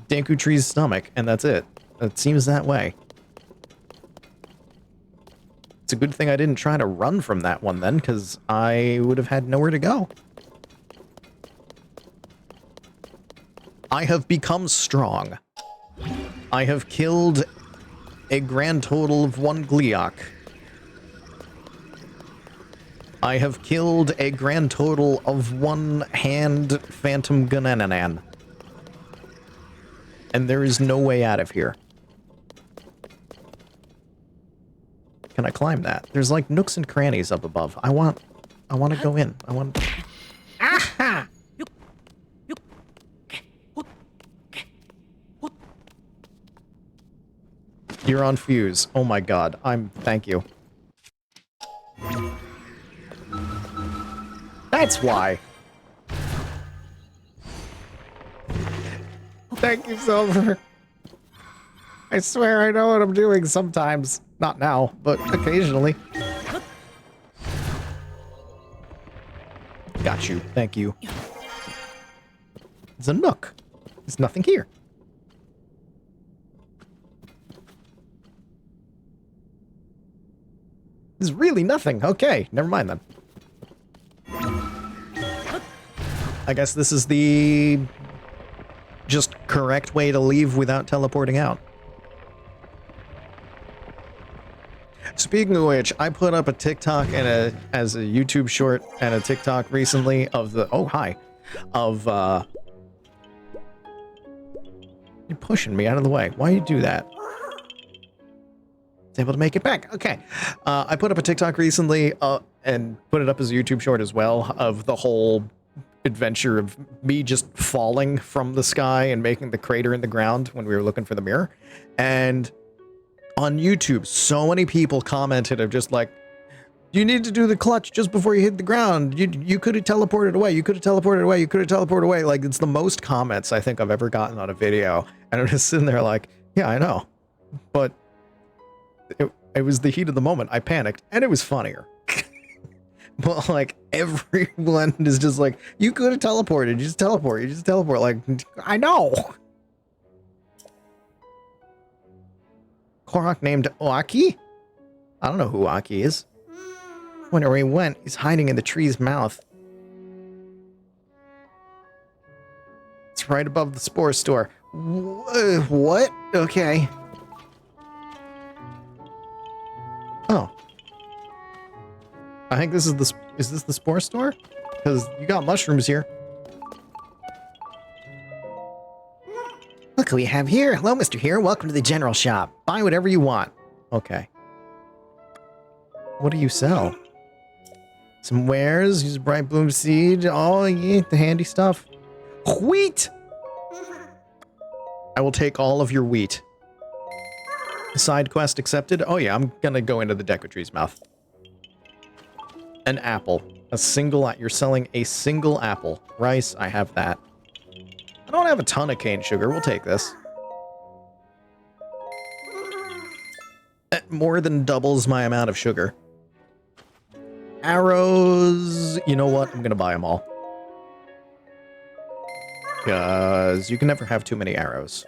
Speaker 1: Danku Tree's stomach, and that's it? It seems that way. It's a good thing I didn't try to run from that one then, because I would have had nowhere to go. I have become strong. I have killed a grand total of 1 Gleeok. I have killed a grand total of 1 hand Phantom Gunananan. And there is no way out of here. Can I climb that? There's like nooks and crannies up above. I want to go in. I want. Aha! You're on fuse. Oh my god. Thank you. That's why. Thank you, Silver. I swear I know what I'm doing sometimes. Not now, but occasionally. Got you. Thank you. It's a nook. There's nothing here. There's really nothing. Okay, never mind then. I guess this is the just correct way to leave without teleporting out. Speaking of which, I put up a TikTok and as a YouTube short and a TikTok recently of the you're pushing me out of the way. Why you do that? It's able to make it back. Okay. I put up a TikTok recently and put it up as a YouTube short as well of the whole adventure of me just falling from the sky and making the crater in the ground when we were looking for the mirror. And on YouTube, so many people commented of just like, you need to do the clutch just before you hit the ground. You could have teleported away. You could have teleported away. You could have teleported away. Like, it's the most comments I think I've ever gotten on a video. And I'm just sitting there like, yeah, I know. But it was the heat of the moment. I panicked, and it was funnier. But, like, everyone is just like, you could have teleported. You just teleport. You just teleport. Like, I know. Korok named Oaki? I don't know who Oaki is. Wonder where he went. He's hiding in the tree's mouth. It's right above the spore store. What? Okay. Oh. I think this is the... Is this the spore store? Because you got mushrooms here. Look who we have here. Hello, Mr. Here. Welcome to the general shop. Buy whatever you want. Okay. What do you sell? Some wares. Use bright bloom seed. Oh, yeah, the handy stuff. Wheat! I will take all of your wheat. Side quest accepted. Oh yeah, I'm gonna go into the Deku Tree's mouth. An apple. A single... You're selling a single apple. Rice, I have that. I don't have a ton of cane sugar. We'll take this. That more than doubles my amount of sugar. Arrows... you know what? I'm gonna buy them all. Because you can never have too many arrows.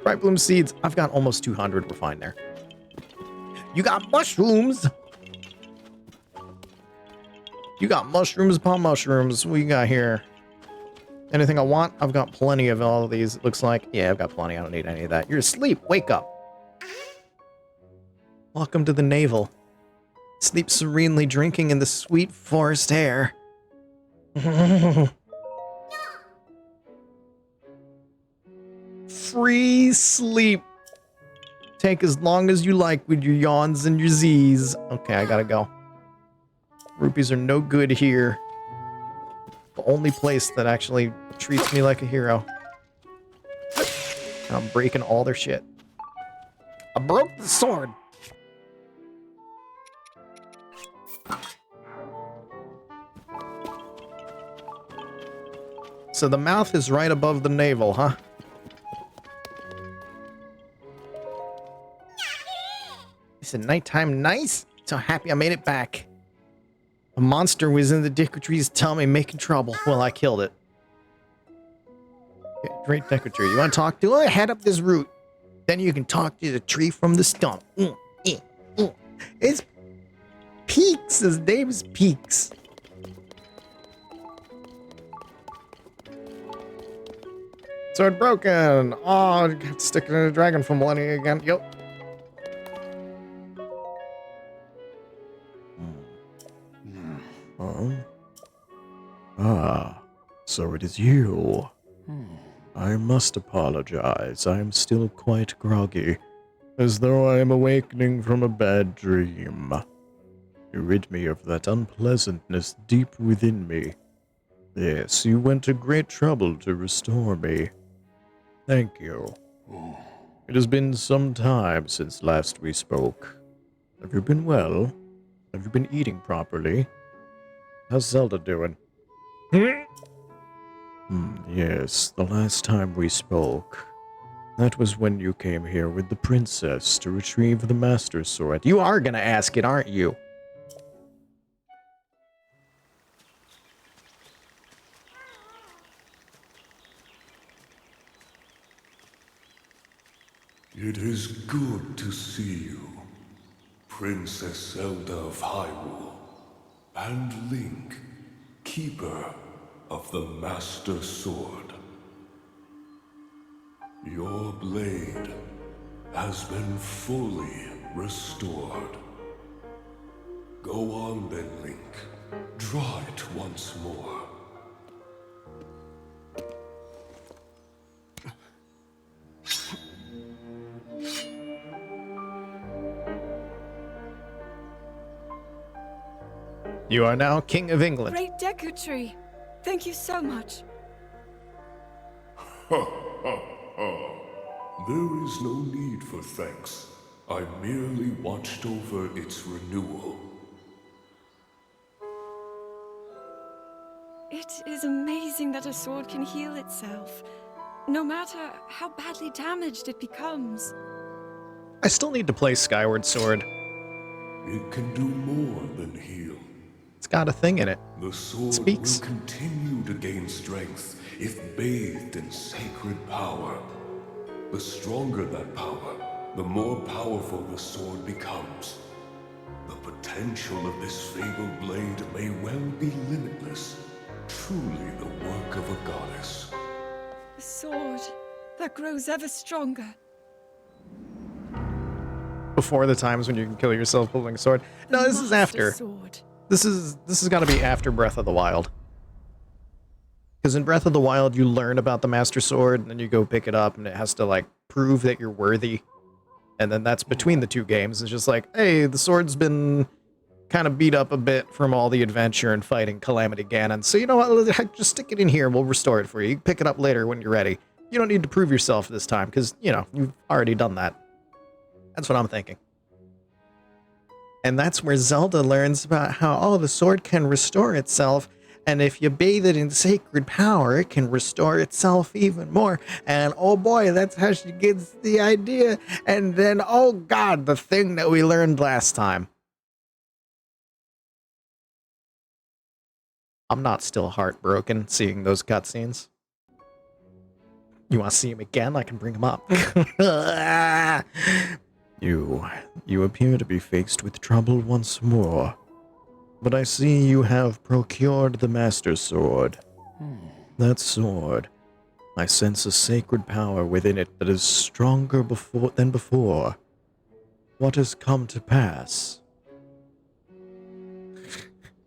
Speaker 1: Bright bloom seeds. I've got almost 200. We're fine there. You got mushrooms. You got mushrooms upon mushrooms. What you got here? Anything I want? I've got plenty of all of these, it looks like. Yeah, I've got plenty. I don't need any of that. You're asleep. Wake up. Welcome to the navel. Sleep serenely, drinking in the sweet forest air. Free sleep. Take as long as you like with your yawns and your Z's. Okay, I gotta go. Rupees are no good here. The only place that actually treats me like a hero. I'm breaking all their shit. I broke the sword. So the mouth is right above the navel, huh? It's a nighttime nice. So happy I made it back. A monster was in the Deku Tree's tummy making trouble. Well, I killed it. Okay, great Deku Tree. You want to talk to it? Head up this route. Then you can talk to the tree from the stump. It's Peaks. His name is Peaks. Sword broken. Oh, I have to stick it in a dragon for millennia again. Yep. Ah, so it is you. I must apologize. I am still quite groggy, as though I am awakening from a bad dream. You rid me of that unpleasantness deep within me. Yes, you went to great trouble to restore me. Thank you. It has been some time since last we spoke. Have you been well? Have you been eating properly? How's Zelda doing? Yes, the last time we spoke. That was when you came here with the princess to retrieve the Master Sword. You are gonna ask it, aren't you?
Speaker 3: It is good to see you, Princess Zelda of Hyrule, and Link, Keeper of the Master Sword. Your blade has been fully restored. Go on then, Link. Draw it once more.
Speaker 1: You are now King of England.
Speaker 4: Great Deku Tree. Thank you so much.
Speaker 3: There is no need for thanks. I merely watched over its renewal.
Speaker 4: It is amazing that a sword can heal itself, no matter how badly damaged it becomes.
Speaker 1: I still need to play Skyward Sword.
Speaker 3: It can do more than heal.
Speaker 1: It's got a thing in it.
Speaker 3: The sword
Speaker 1: Speaks.
Speaker 3: will continue to gain strength if bathed in sacred power. The stronger that power, the more powerful the sword becomes. The potential of this fabled blade may well be limitless. Truly the work of a goddess.
Speaker 4: A sword that grows ever stronger.
Speaker 1: Before the times when you can kill yourself holding a sword. No, this is
Speaker 4: Master
Speaker 1: after.
Speaker 4: Sword.
Speaker 1: This has got to be after Breath of the Wild. Because in Breath of the Wild, you learn about the Master Sword, and then you go pick it up, and it has to, like, prove that you're worthy. And then that's between the two games. It's just like, hey, the sword's been kind of beat up a bit from all the adventure and fighting Calamity Ganon. So you know what? Just stick it in here, and we'll restore it for you. You can pick it up later when you're ready. You don't need to prove yourself this time, because, you know, you've already done that. That's what I'm thinking. And that's where Zelda learns about how, oh, the sword can restore itself, and if you bathe it in sacred power, it can restore itself even more. And oh boy, that's how she gets the idea. And then, oh god, the thing that we learned last time. I'm not still heartbroken seeing those cutscenes. You want to see him again? I can bring him up. You appear to be faced with trouble once more. But I see you have procured the Master Sword. That sword, I sense a sacred power within it that is stronger than before. What has come to pass?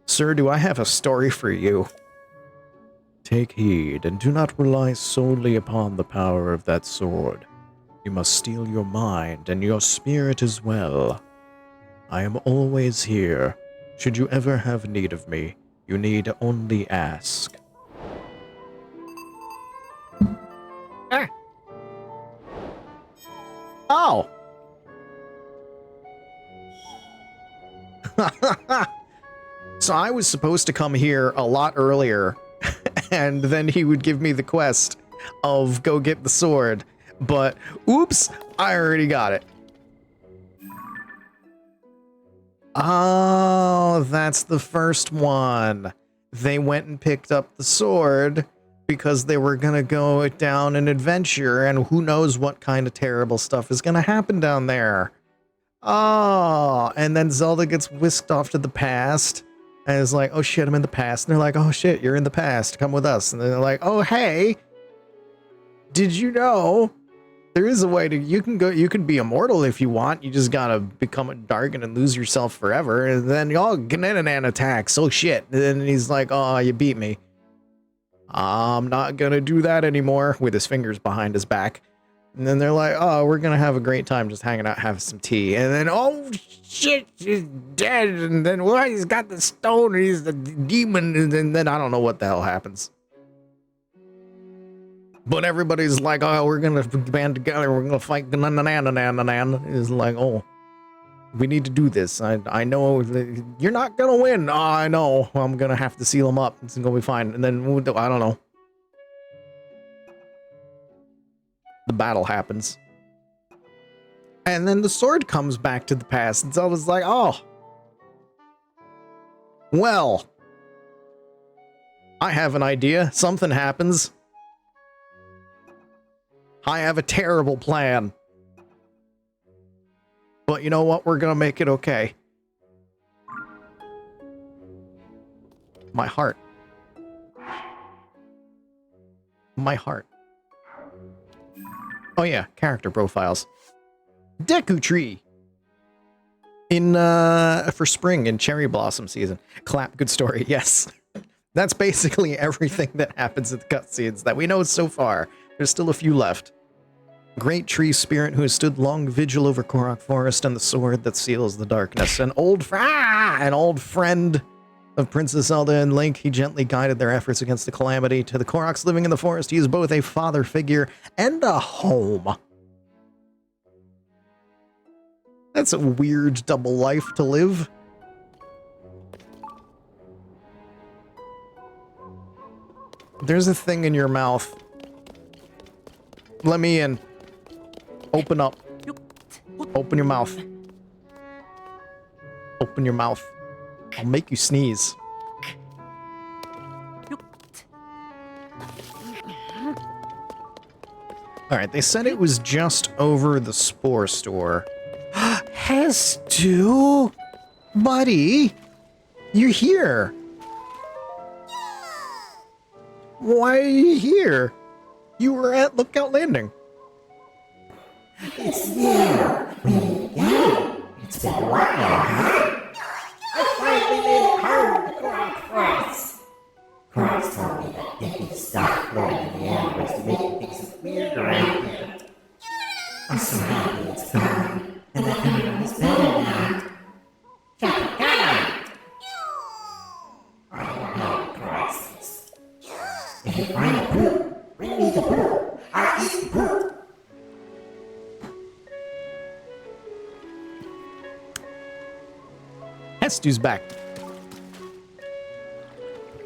Speaker 1: Sir, do I have a story for you? Take heed, and do not rely solely upon the power of that sword. You must steel your mind and your spirit as well. I am always here. Should you ever have need of me, you need only ask. Oh! So I was supposed to come here a lot earlier, and then he would give me the quest of go get the sword, but oops, I already got it. Oh, that's the first one. They went and picked up the sword because they were gonna go down an adventure, and who knows what kind of terrible stuff is gonna happen down there. Oh, and then Zelda gets whisked off to the past, and is like, oh shit, I'm in the past. And they're like, oh shit, you're in the past, come with us. And they're like, oh hey, did you know there is a way to, you can be immortal if you want, you just gotta become a Dargon and lose yourself forever, and then y'all Gananan attacks, oh shit. And then he's like, oh, you beat me. I'm not gonna do that anymore, with his fingers behind his back. And then they're like, oh, we're gonna have a great time just hanging out, having some tea. And then, oh shit, he's dead. And then, well, he's got the stone, and he's the demon. And then I don't know what the hell happens. But everybody's like, oh, we're gonna band together, we're gonna fight. It's like, oh, we need to do this. I know you're not gonna win. Oh, I know. I'm gonna have to seal him up. It's gonna be fine. And then, I don't know. The battle happens. And then the sword comes back to the past, and Zelda's like, oh. Well. I have an idea. Something happens. I have a terrible plan. But you know what? We're gonna make it okay. My heart. My heart. Oh yeah, character profiles. Deku Tree. For spring in cherry blossom season. Clap, good story, yes. That's basically everything that happens in the cutscenes that we know so far. There's still a few left. Great tree spirit who has stood long vigil over Korok Forest and the sword that seals the darkness. An old friend of Princess Zelda and Link, he gently guided their efforts against the calamity. To the Koroks living in the forest, he is both a father figure and a home. That's a weird double life to live. There's a thing in your mouth. Let me in. Open up. Open your mouth. Open your mouth. I'll make you sneeze. Alright, they said it was just over the Spore Store. Hestu! Buddy! You're here! Why are you here? You were at Lookout Landing.
Speaker 2: It's you. We need to go. It's been a while, huh? I finally made it home to Korok Forest. Koroks told me that they could stop floating in the air was making things weird around here. I'm so happy it's gone, and that everyone is better now. TotK! I don't know how Koroks is. If you find a poop, bring me the poop. I'll eat the poop.
Speaker 1: Hestu's back.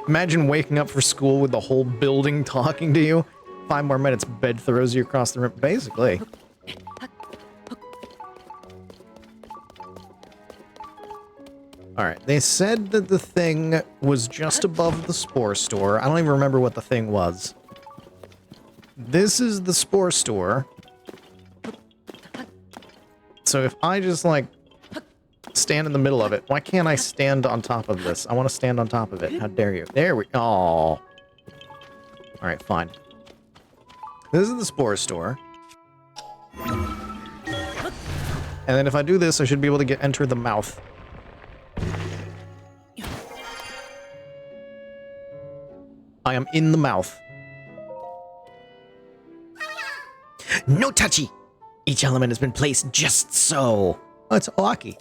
Speaker 1: Imagine waking up for school with the whole building talking to you. 5 more minutes, bed throws you across the room. Basically. Alright, they said that the thing was just above the spore store. I don't even remember what the thing was. This is the spore store. So if I just, like, stand in the middle of it, why can't I stand on top of this? I want to stand on top of it. How dare you? There we... Oh. Alright, fine. This is the spore store. And then if I do this, I should be able to enter the mouth. I am in the mouth. No touchy! Each element has been placed just so. Oh, it's lucky.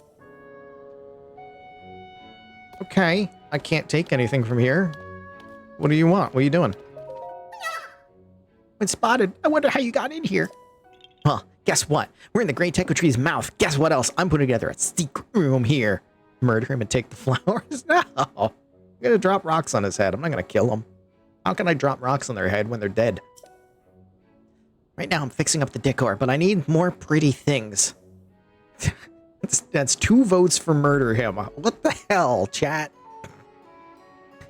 Speaker 1: Okay, I can't take anything from here. What do you want? What are you doing? Been spotted. I wonder how you got in here. Huh, guess what? We're in the Great Teku Tree's mouth. Guess what else? I'm putting together a secret room here. Murder him and take the flowers? No. I'm gonna drop rocks on his head. I'm not gonna kill him. How can I drop rocks on their head when they're dead? Right now I'm fixing up the decor, but I need more pretty things. That's 2 votes for murder him. What the hell, chat?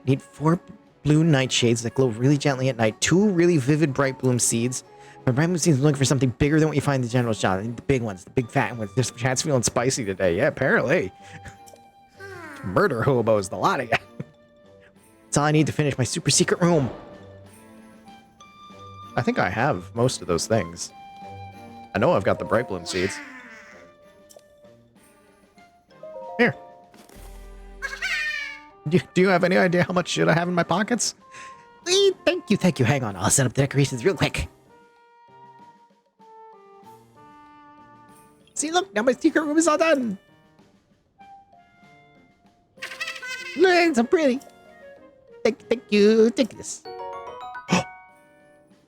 Speaker 1: Need 4 blue nightshades that glow really gently at night. 2 really vivid bright bloom seeds. My bright bloom seeds are looking for something bigger than what you find in the general shop. I need the big ones, the big fat ones. This chat's feeling spicy today. Yeah, apparently. Murder hobos, the lot of you. That's all I need to finish my super secret room. I think I have most of those things. I know I've got the bright bloom seeds. Here. Do you have any idea how much shit I have in my pockets? Thank you. Hang on, I'll set up the decorations real quick. See, look, now my secret room is all done. Look, it's so pretty. Thank you. Take this.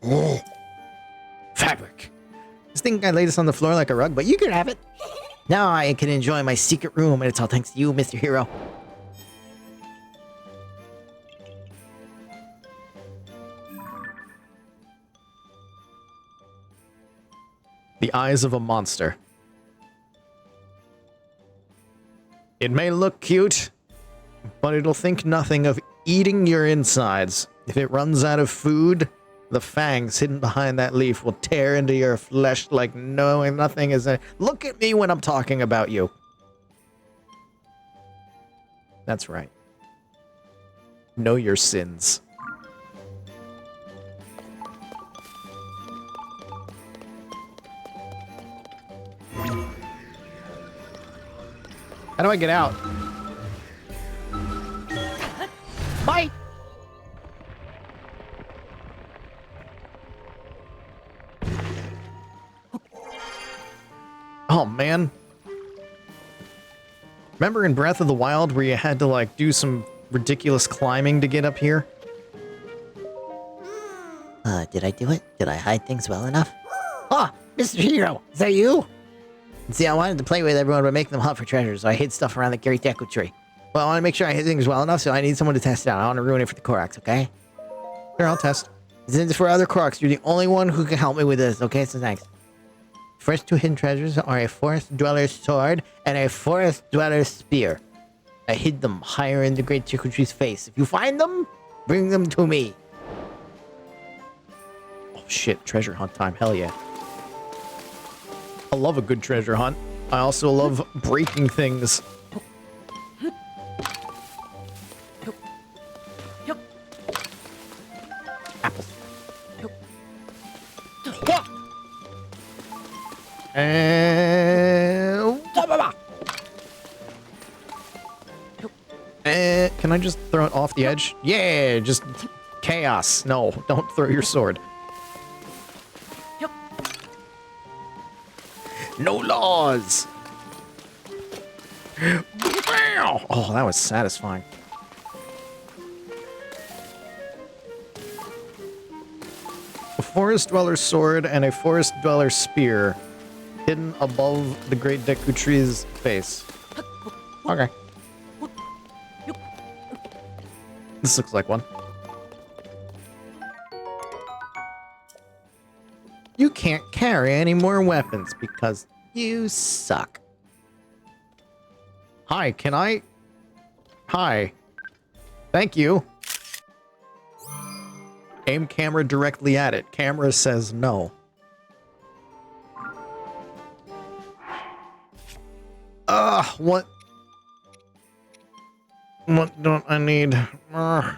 Speaker 1: Oh. Fabric. This thing I laid this on the floor like a rug, but you can have it. Now I can enjoy my secret room, and it's all thanks to you, Mr. Hero. The eyes of a monster. It may look cute, but it'll think nothing of eating your insides. If it runs out of food, the fangs hidden behind that leaf will tear into your flesh like knowing nothing is... Look at me when I'm talking about you. That's right. Know your sins. How do I get out? Bye! Oh, man. Remember in Breath of the Wild where you had to, like, do some ridiculous climbing to get up here?
Speaker 2: Did I do it? Did I hide things well enough? Ah, Mr. Hero, is that you? See, I wanted to play with everyone but make them hunt for treasures, so I hid stuff around the Great Teku Tree. Well, I want to make sure I hid things well enough, so I need someone to test it out. I want to ruin it for the Koroks, okay?
Speaker 1: Here, I'll test.
Speaker 2: Since for other Koroks, you're the only one who can help me with this, okay? So thanks. First 2 hidden treasures are a forest dweller's sword and a forest dweller's spear. I hid them higher in the Great Teku Tree's face. If you find them, bring them to me.
Speaker 1: Oh shit, treasure hunt time, hell yeah. I love a good treasure hunt. I also love breaking things. Apples. Can I just throw it off the edge? Yeah, just chaos. No, don't throw your sword. No laws. Oh, that was satisfying. A forest dweller's sword and a forest dweller's spear hidden above the Great Deku Tree's face. Okay. This looks like one. You can't carry any more weapons because you suck. Hi, can I Hi. Thank you. Aim camera directly at it. Camera says no. What? What don't I need? I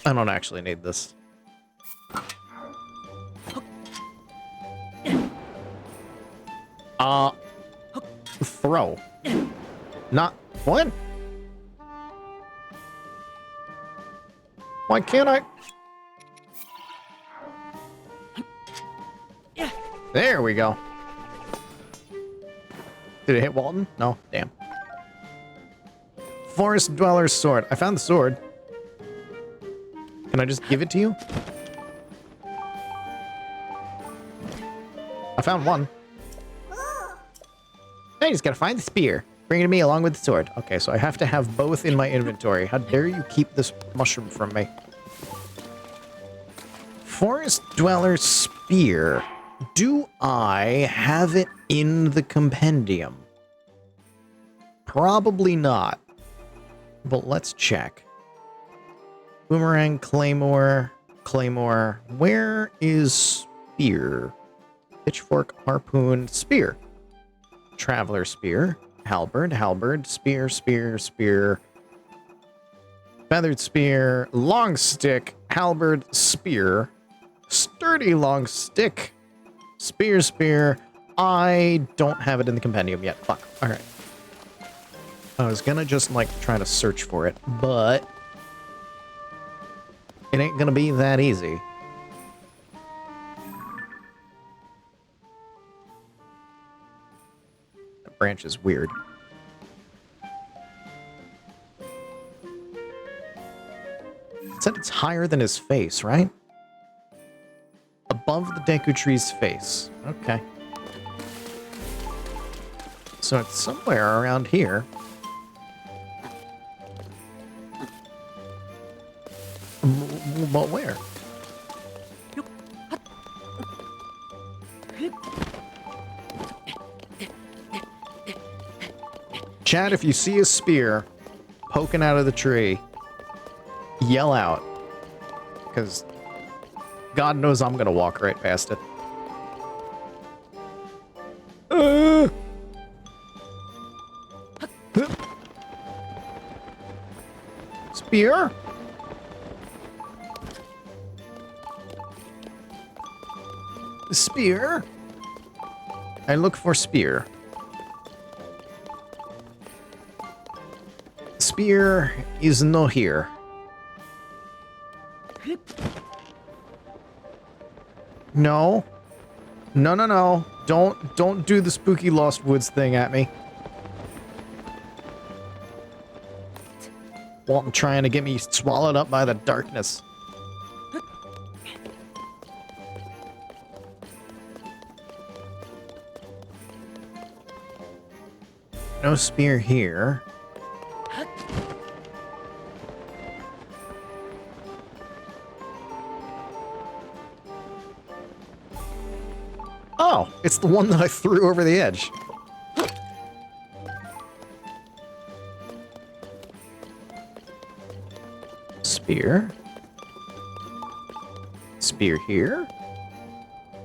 Speaker 1: don't actually need this. Throw. Not... What? Why can't I? There we go. Did it hit Walton? No? Damn. Forest Dweller's Sword. I found the sword. Can I just give it to you? I found one. I just gotta find the spear. Bring it to me along with the sword. Okay, so I have to have both in my inventory. How dare you keep this mushroom from me? Forest Dweller's Spear. Do I have it in the compendium? Probably not. But let's check. Boomerang, Claymore, Claymore. Where is Spear? Pitchfork, Harpoon, Spear. Traveler Spear. Halberd, Halberd, Spear, Spear, Spear. Feathered Spear, Long Stick, Halberd, Spear. Sturdy Long Stick. Spear, Spear. I don't have it in the compendium yet. Fuck. Alright. I was gonna just, like, try to search for it, but it ain't gonna be that easy. That branch is weird. It said it's higher than his face, right? Above the Deku Tree's face. Okay. So it's somewhere around here. But where? Chat, if you see a spear poking out of the tree, yell out. Because God knows I'm going to walk right past it. Spear? Spear? I look for spear. Spear is no here. No. No, no, no. Don't do the spooky Lost Woods thing at me. Walton trying to get me swallowed up by the darkness. No spear here. Oh, it's the one that I threw over the edge. Spear. Spear here.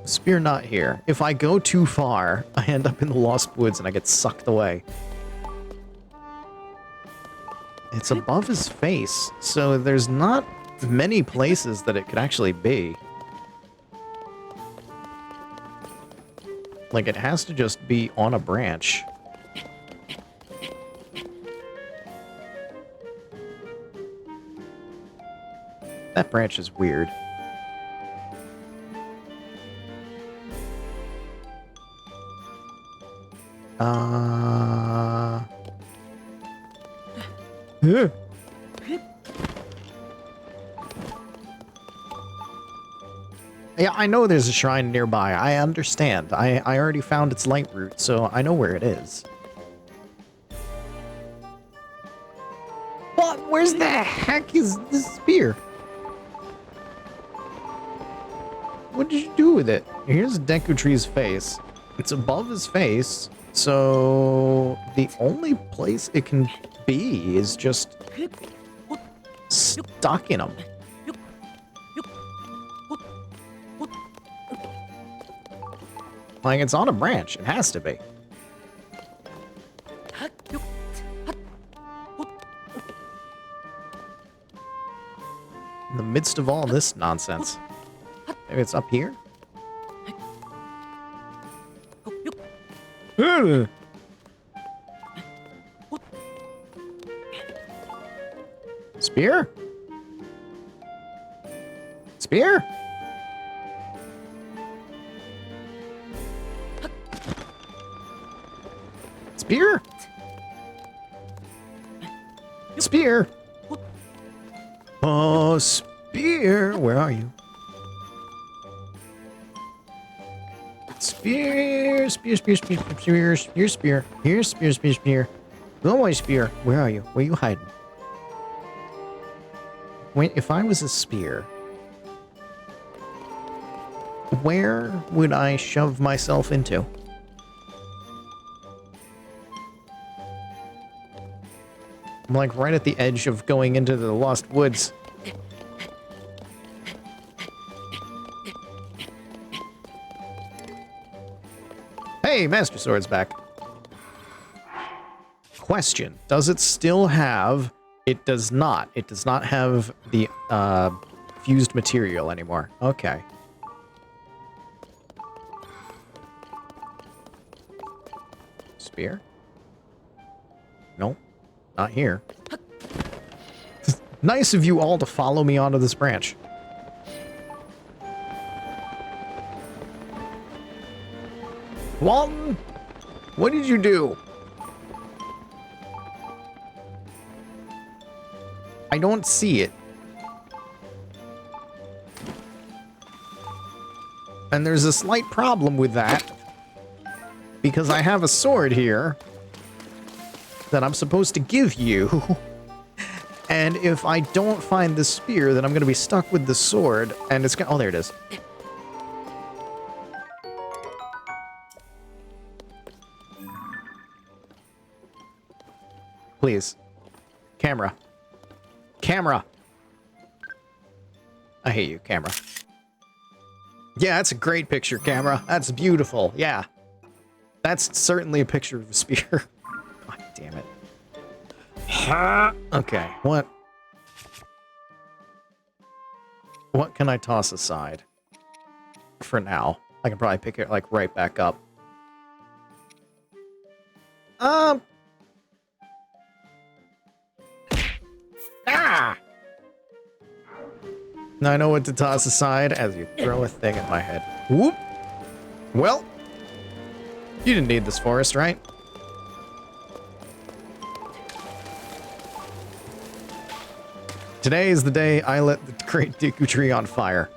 Speaker 1: Spear not here. If I go too far, I end up in the Lost Woods and I get sucked away. It's above his face, so there's not many places that it could actually be. Like, it has to just be on a branch. That branch is weird. Yeah, I know there's a shrine nearby. I understand. I already found its light root, so I know where it is. What? Where's the heck is this spear? What did you do with it? Here's Deku Tree's face. It's above his face, So the only place it can be is just stuck in them. Like, it's on a branch. It has to be. In the midst of all this nonsense. Maybe it's up here? Spear? Spear? Spear? Spear? Oh, spear. Where are you? Spear, spear, spear, spear, spear, spear, spear. Here's spear, spear, spear. Go away, spear. Where are you? Where are you hiding? Wait, if I was a spear, where would I shove myself into? I'm like right at the edge of going into the Lost Woods. Hey, Master Sword's back. Question. Does it still have... It does not. It does not have the fused material anymore. Okay. Spear? Nope. Not here. Nice of you all to follow me onto this branch. Walton, what did you do? I don't see it. And there's a slight problem with that. Because I have a sword here that I'm supposed to give you. And if I don't find the spear, then I'm going to be stuck with the sword. And it's going to... Oh, there it is. Please. Camera. Camera. I hate you, camera. Yeah, that's a great picture, camera. That's beautiful. Yeah. That's certainly a picture of a spear. God damn it. Okay, what? What can I toss aside? For now. I can probably pick it, like, right back up. Ah! Now I know what to toss aside as you throw a thing at my head. Whoop! Well, you didn't need this forest, right? Today is the day I let the great Deku tree on fire.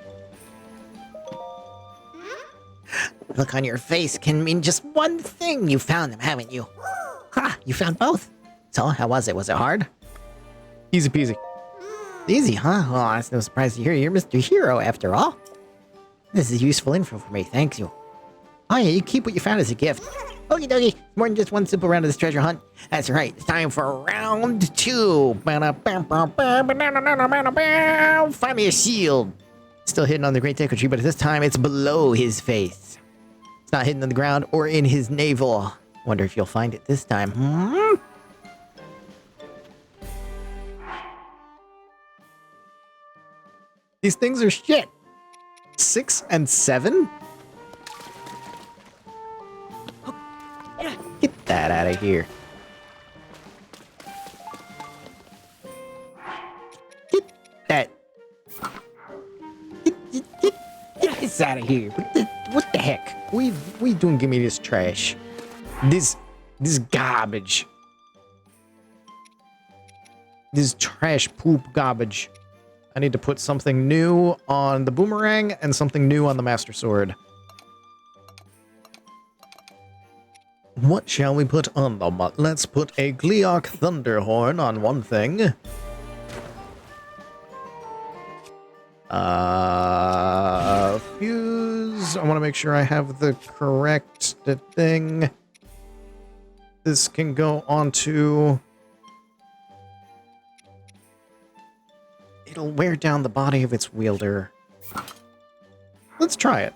Speaker 2: Look on your face can mean just one thing. You found them, haven't you? Ha! You found both. So, how was it? Was it hard?
Speaker 1: Easy peasy.
Speaker 2: Easy, huh? Oh, it's no surprise to hear you're Mr. Hero, after all. This is useful info for me, thank you. Oh yeah, you keep what you found as a gift. Okie dokie, more than just one simple round of this treasure hunt. That's right, it's time for round 2. Find me a shield. Still hidden on the Great Deku Tree, but this time it's below his face. It's not hidden on the ground or in his navel. Wonder if you'll find it this time, hmm?
Speaker 1: These things are shit. 6 and 7?
Speaker 2: Get that out of here. Get that. Get this out of here. What the heck?
Speaker 1: What you doing? Give me this trash. This garbage. This trash poop garbage. I need to put something new on the boomerang and something new on the Master Sword. What shall we put on them? Let's put a Gleok Thunderhorn on one thing. Fuse. I want to make sure I have the correct thing. this can go onto... It'll wear down the body of its wielder. Let's try it.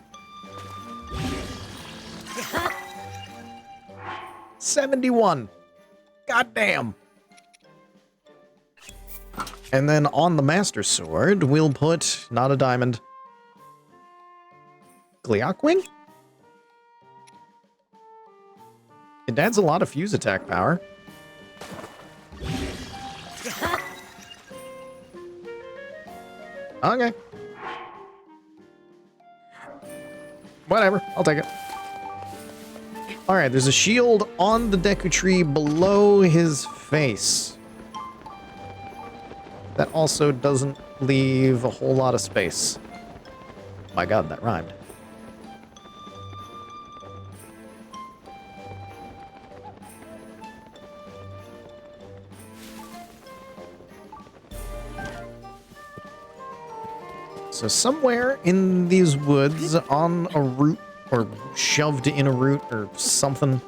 Speaker 1: 71. Goddamn. And then on the Master Sword, we'll put, not a diamond, Gleockwing? It adds a lot of fuse attack power. Okay. Whatever, I'll take it. Alright, there's a shield on the Deku Tree below his face. That also doesn't leave a whole lot of space. My god, that rhymed. So somewhere in these woods, on a root, or shoved in a root, or something,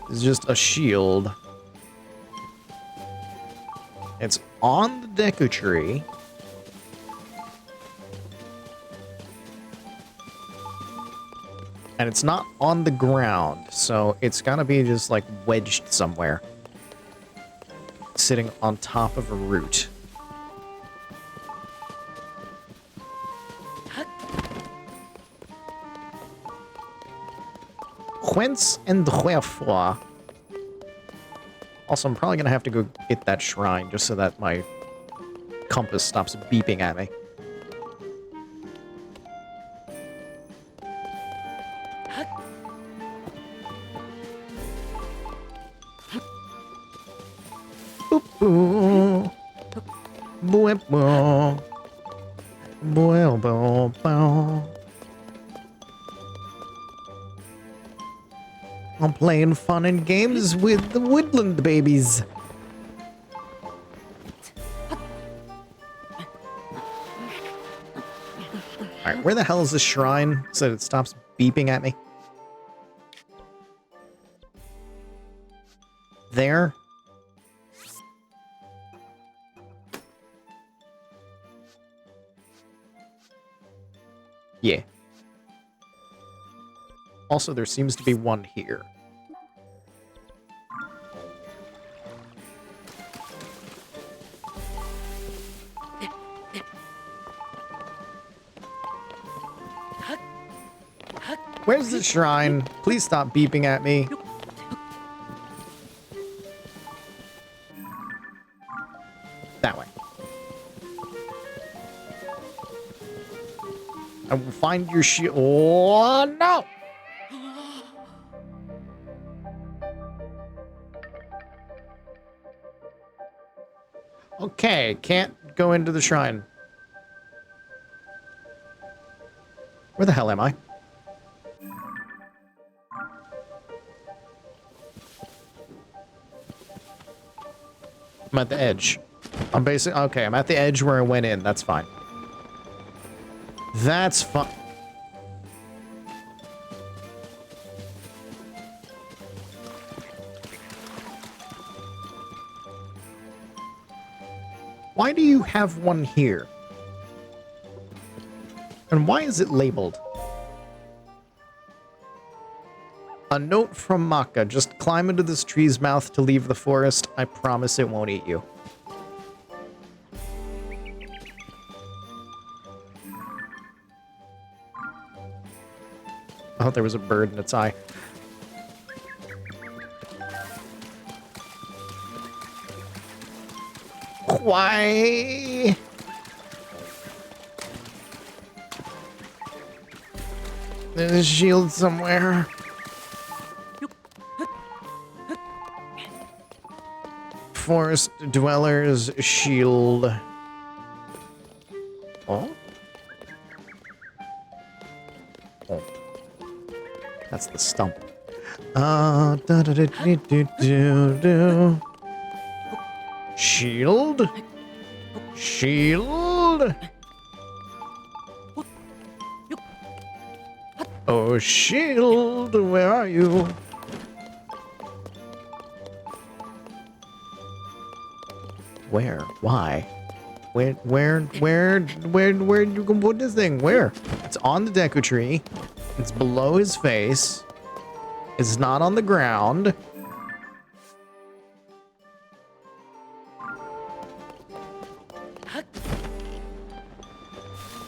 Speaker 1: is just a shield. It's on the Deku Tree. And it's not on the ground, so it's gotta be just like wedged somewhere. Sitting on top of a root. Whence and wherefore? Also, I'm probably gonna have to go get that shrine just so that my compass stops beeping at me. Boop, boop, boop, boop, boop, boop. I'm playing fun and games with the woodland babies. Alright, where the hell is this shrine so that it stops beeping at me? There. Yeah. Also, there seems to be one here. Where's the shrine? Please stop beeping at me. That way. I will find your shield. Oh, no! Okay, can't go into the shrine. Where the hell am I? I'm at the edge. I'm basically... Okay, I'm at the edge where I went in. That's fine. That's fine. Why do you have one here? And why is it labeled? A note from Maka. Just climb into this tree's mouth to leave the forest. I promise it won't eat you. I thought there was a bird in its eye. Why? There's a shield somewhere. Forest dwellers shield. Oh? Oh. That's the stump. Shield? Shield? Oh, shield, where are you? Where? Why? Where you can put this thing? Where? It's on the Deku tree. It's below his face. It's not on the ground.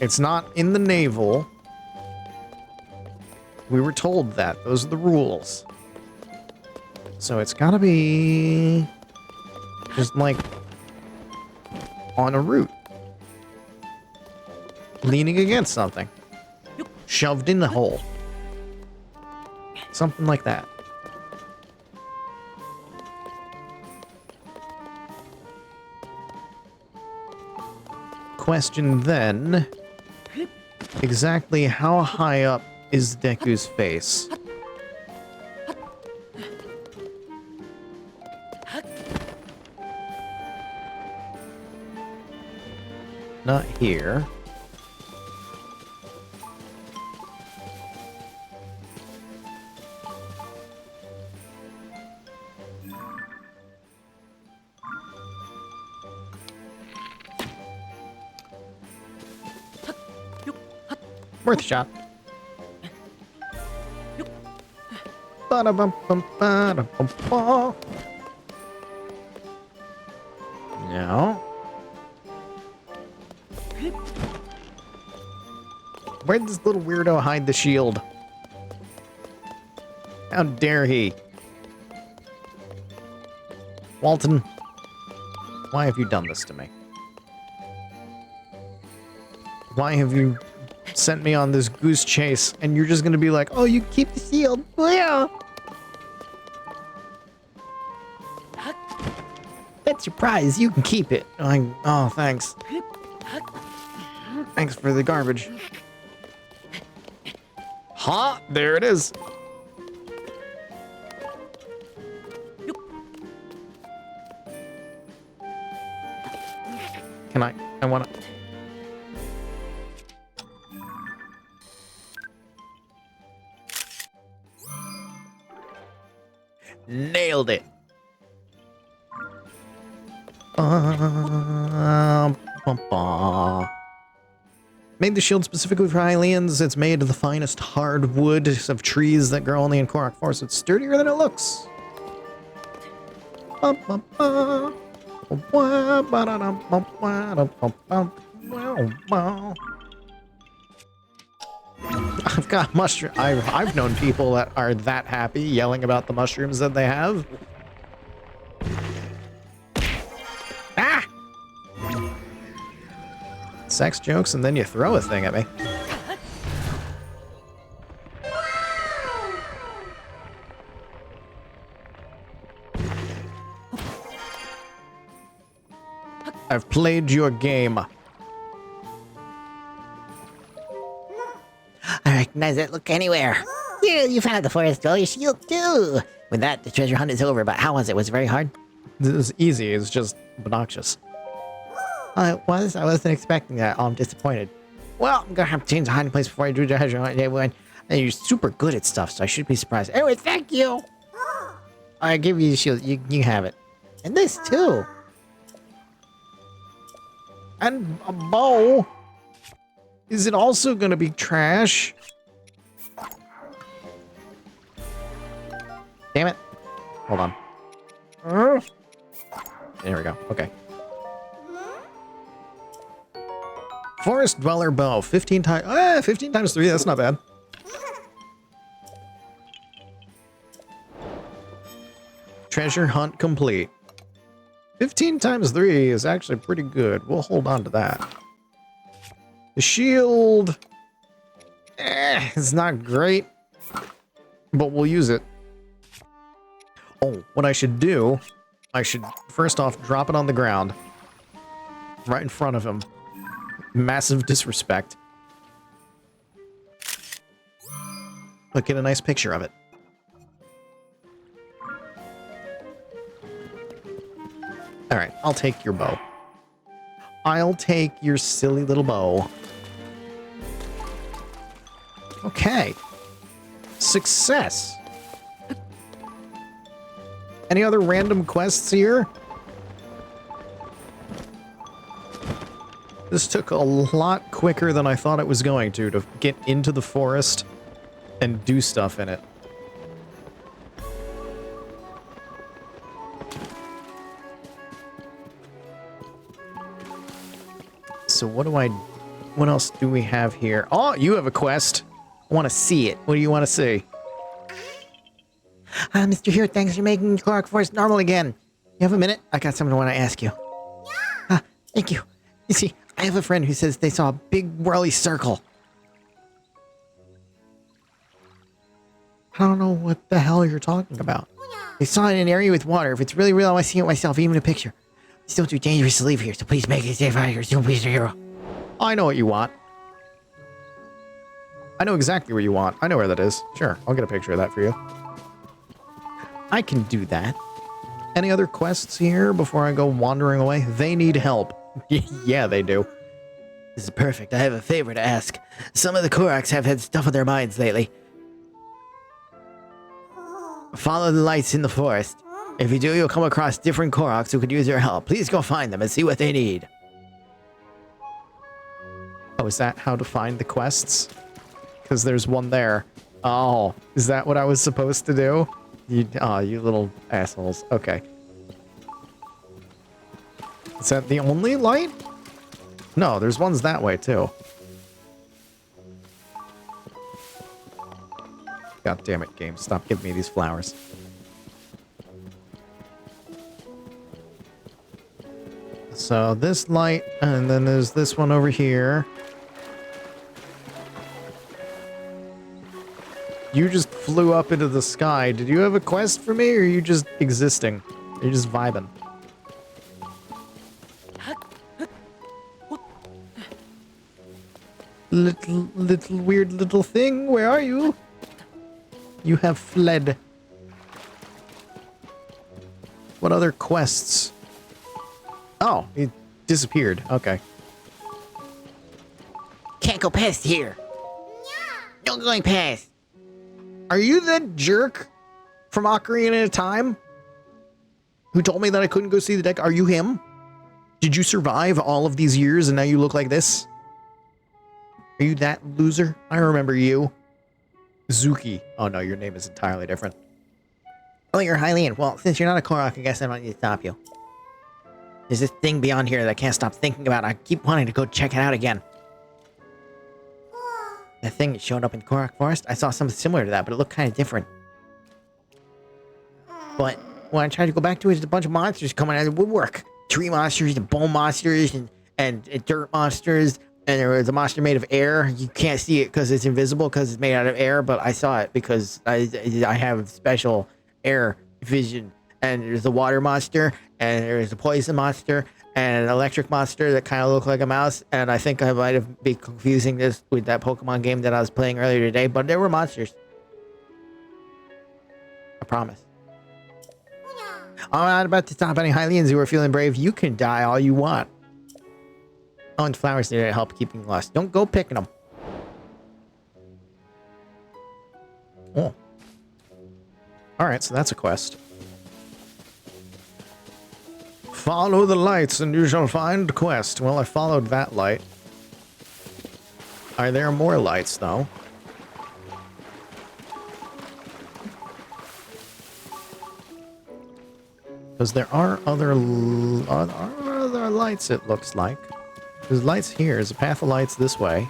Speaker 1: It's not in the navel. We were told that. Those are the rules. So it's gotta be just like on a root. Leaning against something. Shoved in the hole. Something like that. Question then, exactly how high up is Deku's face? Not here. Worth a shot. Ba-da-bum-bum-ba-da-bum-ba. No. Where'd this little weirdo hide the shield? How dare he? Walton, why have you done this to me? Why have you sent me on this goose chase and you're just gonna be like, oh, you keep the shield? Yeah. That's your prize. You can keep it. Oh, thanks. Thanks for the garbage. Ha! There it is. Can I wanna... Nailed it. Made the shield specifically for Hylians. It's made of the finest hardwood of trees that grow only in Korok Forest. It's sturdier than it looks. I've got mushroom. I've known people that are that happy yelling about the mushrooms that they have. Ah! Sex jokes and then you throw a thing at me. I've played your game.
Speaker 2: I recognize that look anywhere. Yeah, you found the forest dweller shield too. With that, the treasure hunt is over, but how was it? Was it very hard?
Speaker 1: This is easy. It's just obnoxious.
Speaker 2: I wasn't expecting that. Oh, I'm disappointed. Well, I'm gonna have to change the hiding place before I do the treasure hunt, everyone. And you're super good at stuff, so I should be surprised. Anyway, thank you. I give you the shield. You have it. And this too.
Speaker 1: And a bow. Is it also gonna be trash?
Speaker 2: Damn it.
Speaker 1: Hold on. There we go. Okay. Forest Dweller Bow. 15 times. 15 times 3. That's not bad. Treasure hunt complete. 15 times 3 is actually pretty good. We'll hold on to that. The shield. It's not great. But we'll use it. Oh, what I should do, I should first off drop it on the ground. Right in front of him. Massive disrespect. Look, get a nice picture of it. Alright, I'll take your bow. I'll take your silly little bow. Okay. Success. Any other random quests here? This took a lot quicker than I thought it was going to get into the forest and do stuff in it. So what else do we have here? Oh, you have a quest. I want to see it. What do you want to see?
Speaker 2: Mr. Hero, thanks for making Korok Forest normal again. You have a minute? I got something I want to ask you. Yeah. Thank you. You see, I have a friend who says they saw a big whirly circle.
Speaker 1: I don't know what the hell you're talking about.
Speaker 2: They saw it in an area with water. If it's really real, I want to see it myself, even a picture. It's still too dangerous to leave here, so please make it safe out of here soon, Mr. Hero.
Speaker 1: I know what you want. I know exactly what you want. I know where that is. Sure, I'll get a picture of that for you. I can do that. Any other quests here before I go wandering away? They need help. Yeah, they do.
Speaker 2: This is perfect. I have a favor to ask. Some of the Koroks have had stuff on their minds lately. Follow the lights in the forest. If you do, you'll come across different Koroks who could use your help. Please go find them and see what they need.
Speaker 1: Oh, is that how to find the quests? Because there's one there. Oh, is that what I was supposed to do? You little assholes. Okay. Is that the only light? No, there's ones that way too. God damn it, game. Stop giving me these flowers. So this light, and then there's this one over here. You just flew up into the sky. Did you have a quest for me, or are you just existing? Are you just vibing? Little weird little thing, where are you? You have fled. What other quests? Oh, he disappeared. Okay.
Speaker 2: Can't go past here. No going past.
Speaker 1: Are you that jerk from Ocarina of Time who told me that I couldn't go see the deck? Are you him? Did you survive all of these years and now you look like this? Are you that loser? I remember you. Zuki. Oh no, your name is entirely different.
Speaker 2: Oh, you're Hylian. Well, since you're not a Korok, I guess I don't need to stop you. There's this thing beyond here that I can't stop thinking about. I keep wanting to go check it out again. That thing that showed up in Korok Forest, I saw something similar to that, but it looked kind of different. But when I tried to go back to it, there's a bunch of monsters coming out of the woodwork. Tree monsters and bone monsters and dirt monsters. And there was a monster made of air. You can't see it because it's invisible because it's made out of air, but I saw it because I have special air vision. And there's a water monster, and there's a poison monster, and an electric monster that kind of look like a mouse. And I think I might have been confusing this with that Pokemon game that I was playing earlier today, but there were monsters. I promise. I'm not about to stop any Hylians who are feeling brave. You can die all you want. Oh, and flowers there to help keeping lost. Don't go picking them.
Speaker 1: Oh. Alright, so that's a quest. Follow the lights and you shall find quest. Well, I followed that light. Are there more lights, though? Because there are other lights, it looks like. There's lights here. There's a path of lights this way.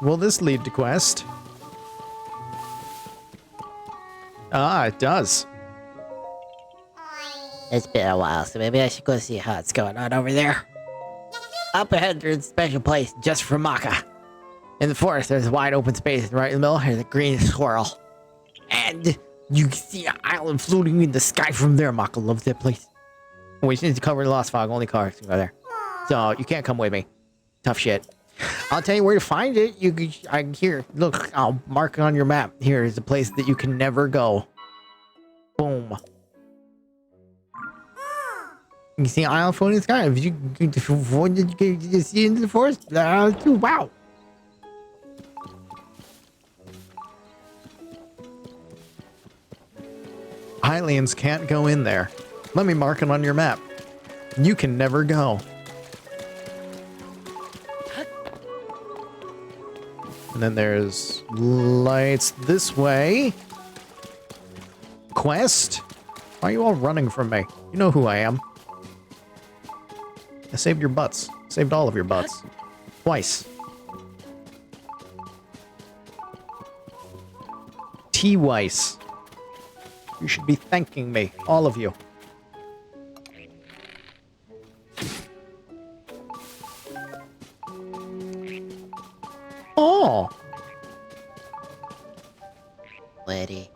Speaker 1: Will this lead to quest? Ah, it does.
Speaker 2: It's been a while, so maybe I should go see what's going on over there. Up ahead, there's a special place just for Maka. In the forest, there's a wide open space, and right in the middle, there's a green swirl. And you can see an island floating in the sky from there. Maka loves that place. We need to cover the Lost Fog. Only cars can go there. So, you can't come with me. Tough shit. I'll tell you where to find it. Here, look, I'll mark it on your map. Here is a place that you can never go. Boom. You can see an island floating in the sky. If you see it into the forest, wow.
Speaker 1: Hylians can't go in there. Let me mark it on your map. You can never go. And then there's lights this way. Quest? Why are you all running from me? You know who I am. I saved your butts. Saved all of your butts. Twice. T-Weiss. You should be thanking me. All of you. Oh! Letty.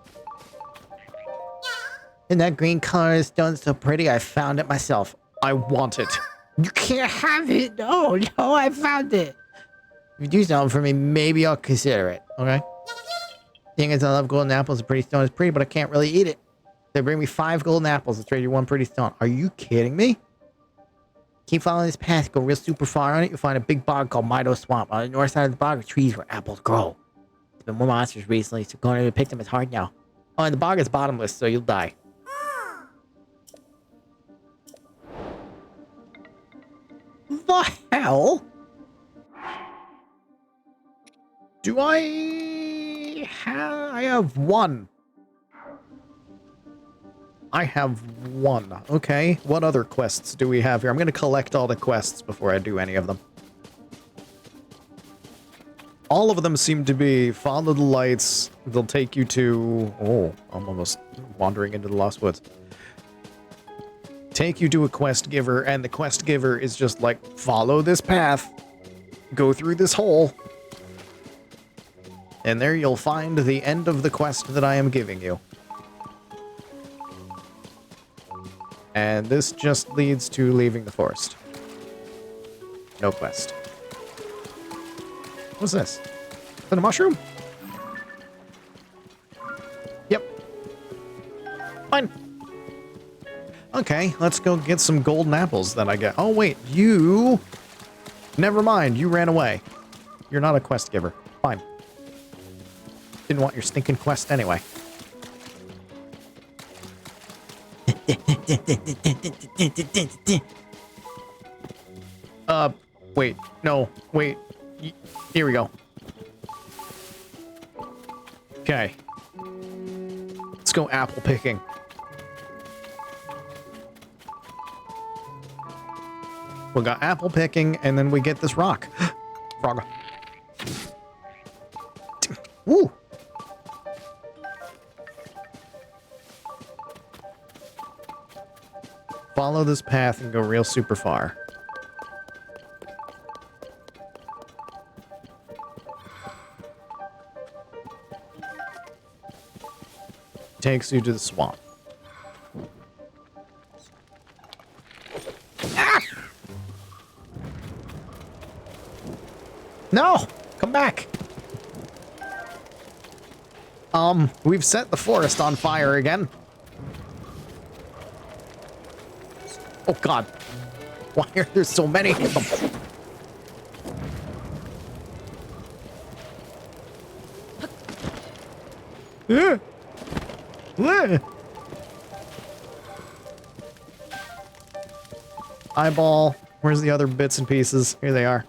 Speaker 1: And that green color is done so pretty, I found it myself. I want it.
Speaker 2: You can't have it. No, I found it.
Speaker 1: If you do something for me, maybe I'll consider it. Okay? Thing is, I love golden apples. A pretty stone is pretty, but I can't really eat it. They bring me 5 golden apples to trade you 1 pretty stone. Are you kidding me? Keep following this path. Go real super far on it. You'll find a big bog called Mido Swamp. On the north side of the bog are trees where apples grow. There's been more monsters recently, so going to pick them is hard now. Oh, and the bog is bottomless, so you'll die. The hell? Do I have 1. I have 1. Okay, what other quests do we have here? I'm going to collect all the quests before I do any of them. All of them seem to be follow the lights. They'll take you to... Oh, I'm almost wandering into the Lost Woods. Take you to a quest giver, and the quest giver is just like, follow this path. Go through this hole. And there you'll find the end of the quest that I am giving you. And this just leads to leaving the forest. No quest. What's this? Is that a mushroom? Yep. Fine. Okay, let's go get some golden apples that I get. Oh, wait, you... Never mind, you ran away. You're not a quest giver. Fine. Didn't want your stinking quest anyway. Wait. No, wait. Here we go. Okay. Let's go apple picking. We got apple picking, and then we get this rock. Frog. Woo! Follow this path and go real super far. Takes you to the swamp. Ah! No! Come back! We've set the forest on fire again. Oh god. Why are there so many of them? Eyeball. Where's the other bits and pieces? Here they are.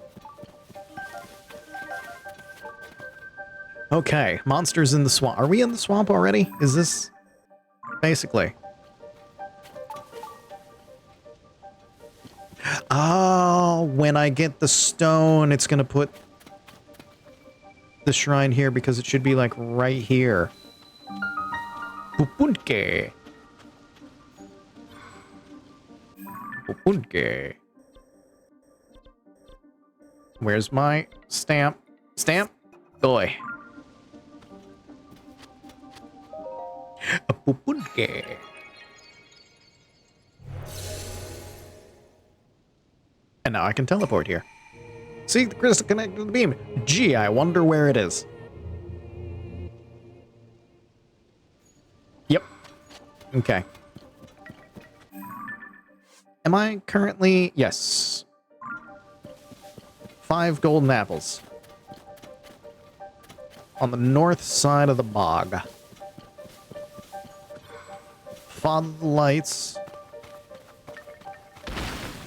Speaker 1: Okay, monsters in the swamp. Are we in the swamp already? Is this... Basically. Oh, when I get the stone, it's gonna put the shrine here because it should be like right here. Pupunke. Pupunke. Where's my stamp? Stamp? Boy. A pupunke. And now I can teleport here. See, the crystal connected to the beam. Gee, I wonder where it is. Yep. Okay. Am I currently... Yes. 5 golden apples. On the north side of the bog. Follow the lights.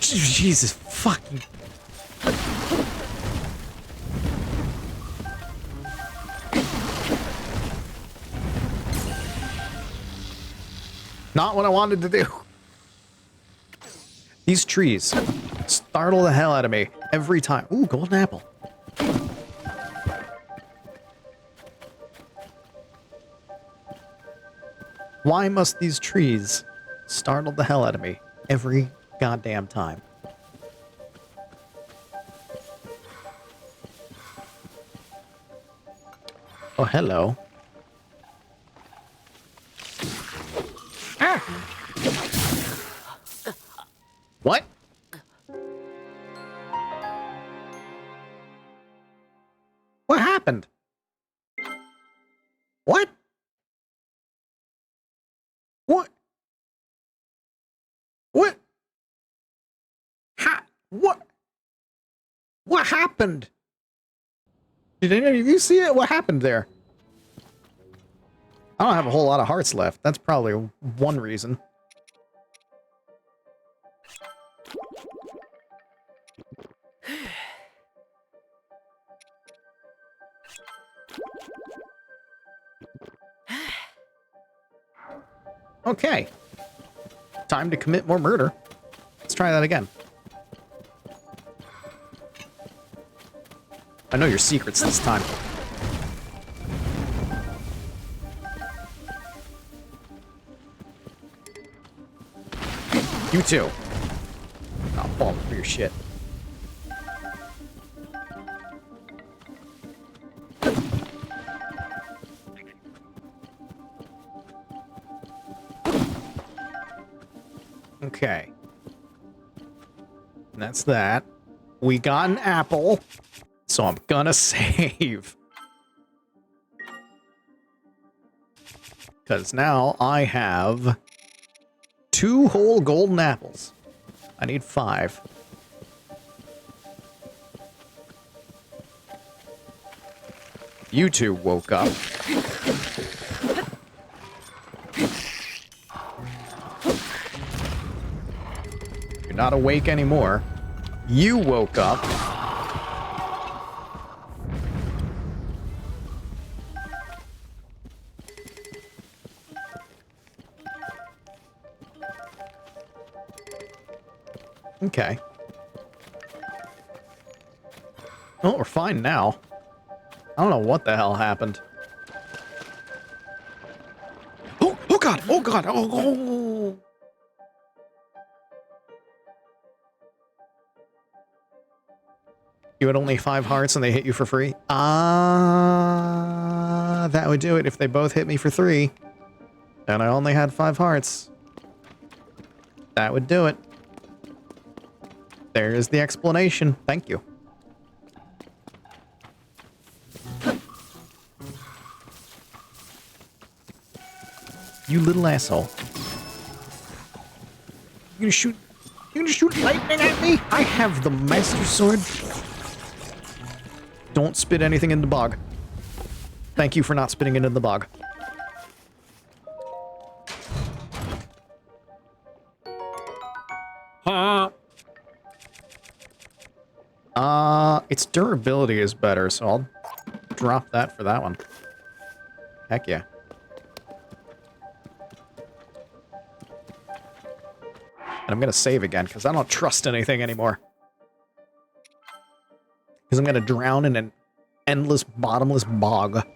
Speaker 1: Jesus fucking... Not what I wanted to do. These trees startle the hell out of me every time. Ooh, golden apple. Why must these trees startle the hell out of me every goddamn time? Oh, hello. Ah! What? What happened? What? What? What? What? What happened? Did any of you see it? What happened there? I don't have a whole lot of hearts left. That's probably one reason. Okay. Time to commit more murder. Let's try that again. I know your secrets this time. You too. I'll fall for your shit. Okay. And that's that. We got an apple, so I'm gonna save. Because now I have 2 whole golden apples. I need 5. You two woke up. You're not awake anymore. You woke up. Okay. Well, we're fine now. I don't know what the hell happened. Oh, oh god, oh god, oh. You had only 5 hearts and they hit you for free? That would do it if they both hit me for 3. And I only had 5 hearts. That would do it. There is the explanation. Thank you. You little asshole. You gonna shoot lightning at me? I have the Master Sword. Don't spit anything in the bog. Thank you for not spitting it in the bog. Its durability is better, so I'll drop that for that one. Heck yeah. And I'm gonna save again, because I don't trust anything anymore. Because I'm gonna drown in an endless, bottomless bog.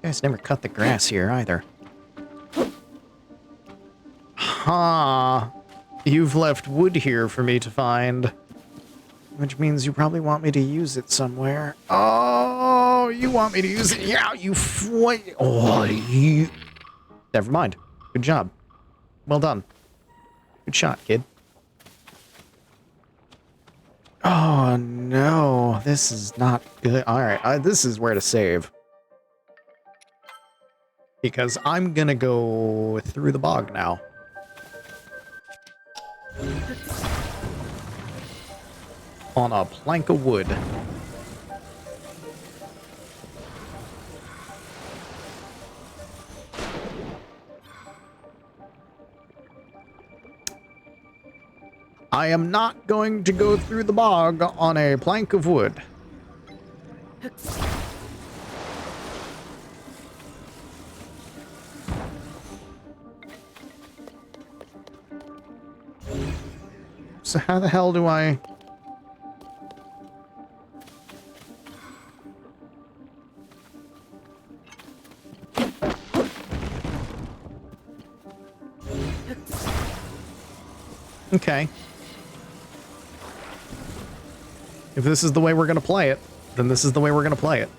Speaker 1: You guys never cut the grass here, either. Ha! You've left wood here for me to find. Which means you probably want me to use it somewhere. Oh, you want me to use it? Yeah, you oh, you... Never mind. Good job. Well done. Good shot, kid. Oh, no. This is not good. Alright, this is where to save. Because I'm gonna go through the bog now. On a plank of wood. I am not going to go through the bog on a plank of wood. So how the hell do I... Okay. If this is the way we're going to play it, then this is the way we're going to play it.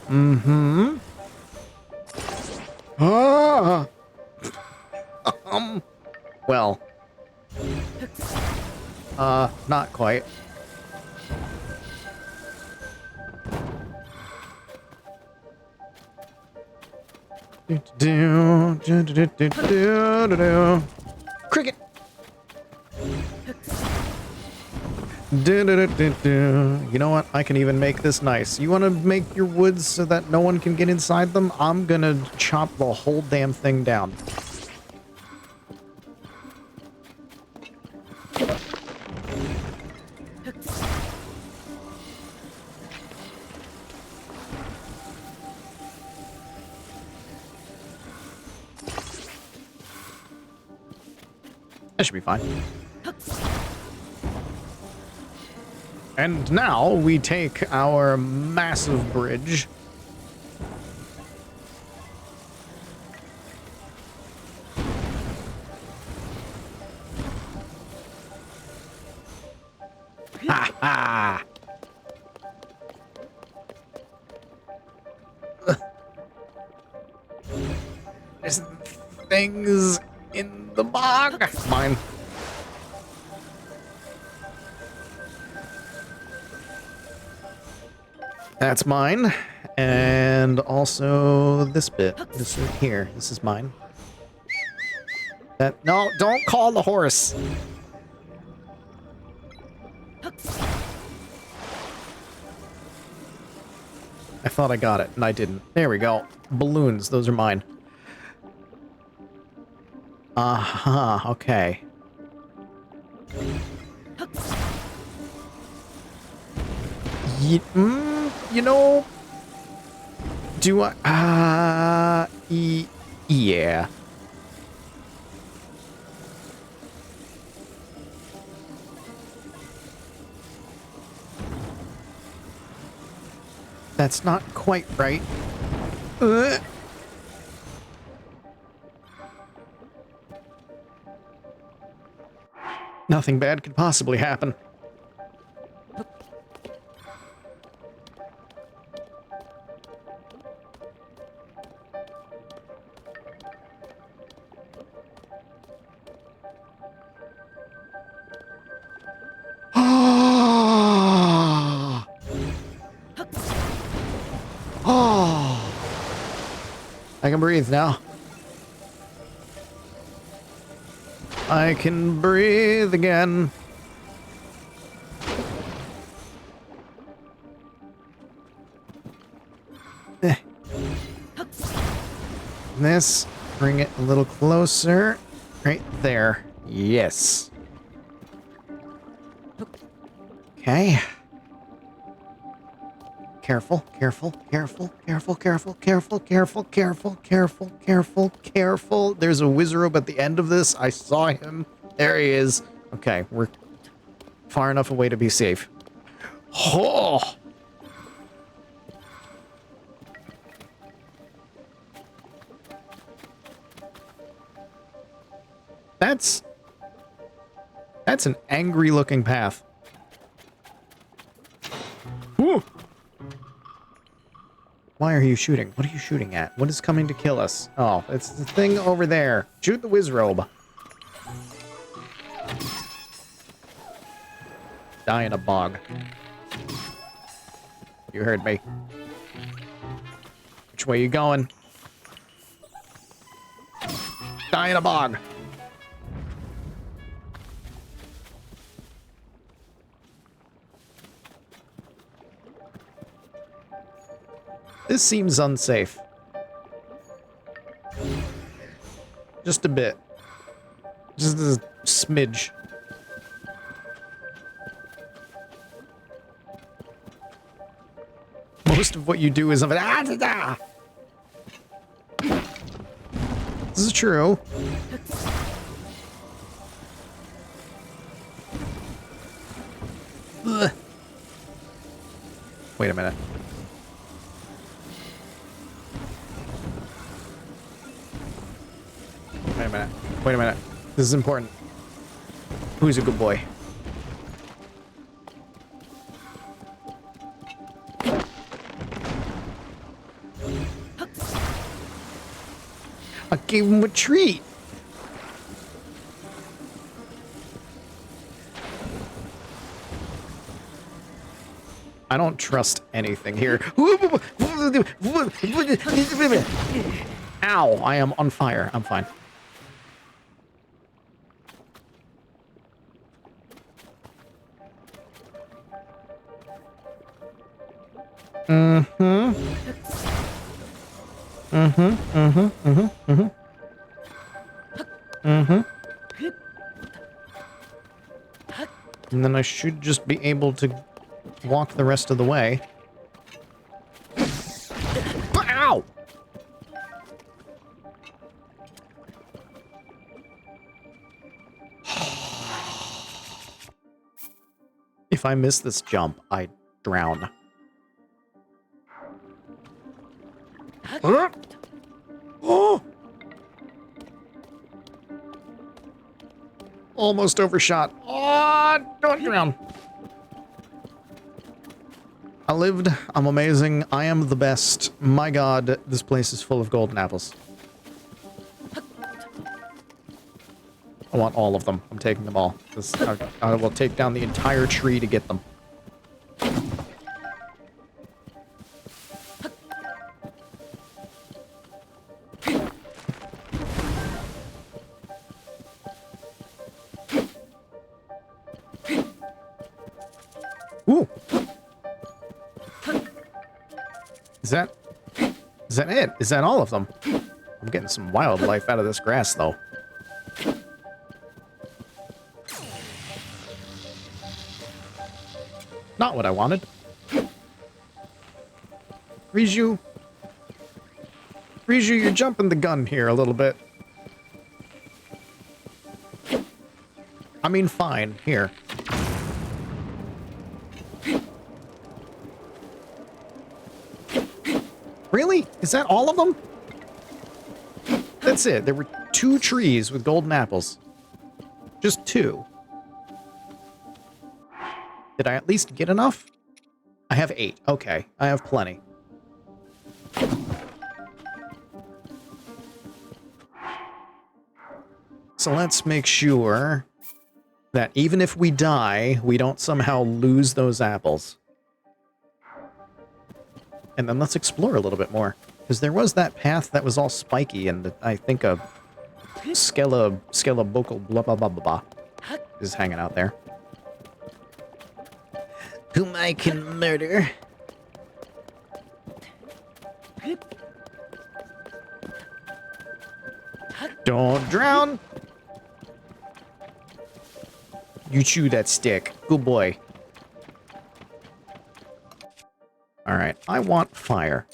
Speaker 1: Mm-hmm. Ah! Well. Not quite. Cricket. You know what? I can even make this nice. You want to make your woods so that no one can get inside them? I'm gonna chop the whole damn thing down. That should be fine. And now we take our massive bridge. Ha ha! There's things in the bog. Mine. That's mine. And also this bit. This right here. This is mine. That no, don't call the horse. I thought I got it, and I didn't. There we go. Balloons, those are mine. Uh-huh, okay. You know, do I, yeah. That's not quite right. Nothing bad could possibly happen. I can breathe now. I can breathe again. This, bring it a little closer. Right there. Yes. Okay. Careful, careful, careful, careful, careful, careful, careful, careful, careful, careful, careful. There's a Wizrobe at the end of this. I saw him. There he is. Okay, we're far enough away to be safe. Oh! That's an angry looking path. Woo! Why are you shooting? What are you shooting at? What is coming to kill us? Oh, it's the thing over there. Shoot the Wizrobe. Die in a bog. You heard me. Which way you going? Die in a bog. This seems unsafe. Just a bit. Just a smidge. Most of what you do is... This is true. Ugh. Wait a minute. Wait a minute. Wait a minute. This is important. Who's a good boy? I gave him a treat. I don't trust anything here. Ow, I am on fire. I'm fine. And then I should just be able to walk the rest of the way. Ow! If I miss this jump, I drown. Oh! Almost overshot. Oh, don't drown. I lived. I'm amazing. I am the best. My god, this place is full of golden apples. I want all of them. I'm taking them all. I will take down the entire tree to get them. Ooh. Is that it? Is that all of them? I'm getting some wildlife out of this grass, though. Not what I wanted. Riju, you're jumping the gun here a little bit. I mean, fine. Here. Really? Is that all of them? That's it. There were 2 trees with golden apples. Just 2. Did I at least get enough? I have 8. Okay, I have plenty. So let's make sure that even if we die, we don't somehow lose those apples. And then let's explore a little bit more. Because there was that path that was all spiky, and I think a Skelevocal blah blah blah blah blah is hanging out there. Whom I can murder. Don't drown! You chew that stick. Good boy. Alright, I want fire.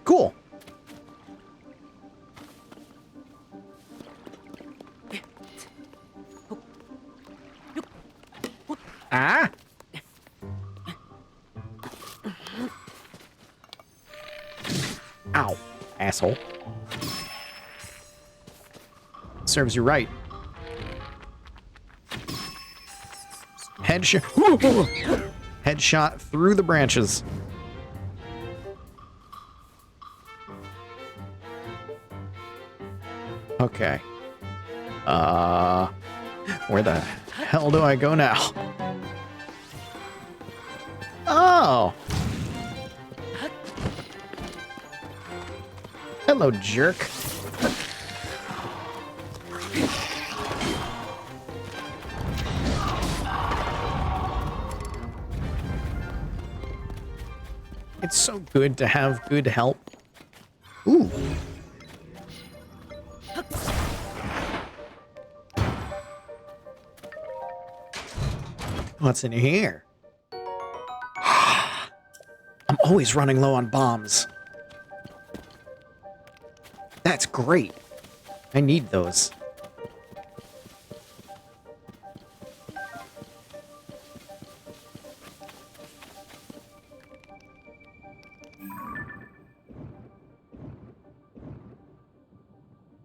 Speaker 1: Cool. Ah! Ow, asshole. Serves you right. Headshot. Headshot through the branches. Okay. Where the hell do I go now? Oh! Hello, jerk. It's so good to have good help. Ooh. What's in here? I'm always running low on bombs. That's great. I need those.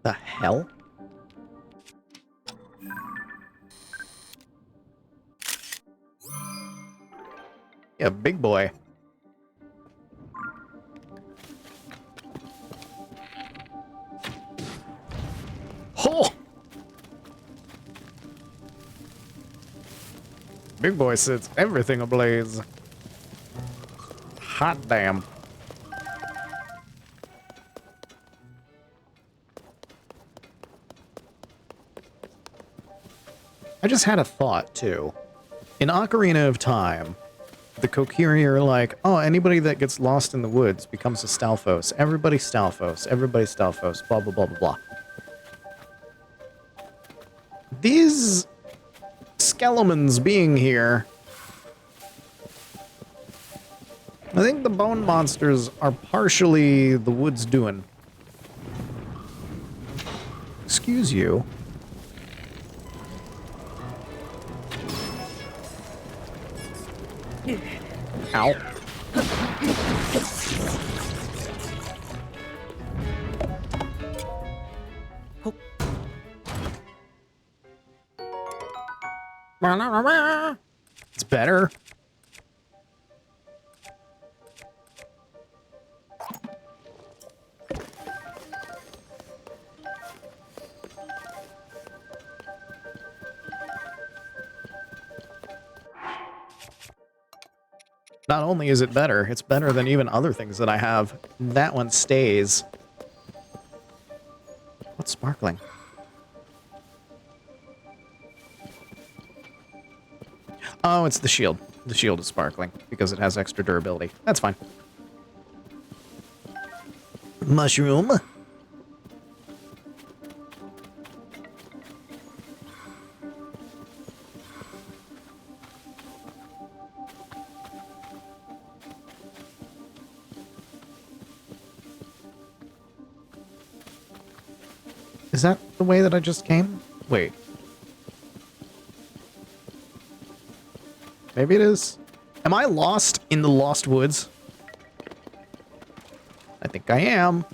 Speaker 1: The hell? Yeah, big boy. Oh! Big boy sets everything ablaze. Hot damn. I just had a thought, too. In Ocarina of Time, the Kokiri are like, oh, anybody that gets lost in the woods becomes a Stalfos. Everybody Stalfos. Everybody Stalfos. Blah, blah, blah, blah, blah. These skeletons being here, I think the bone monsters are partially the woods doing. Excuse you. Ow. It's better. Not only is it better, it's better than even other things that I have. That one stays. What's sparkling? Oh, it's the shield. The shield is sparkling because it has extra durability. That's fine. Mushroom. Is that the way that I just came? Wait. Maybe it is. Am I lost in the Lost Woods? I think I am.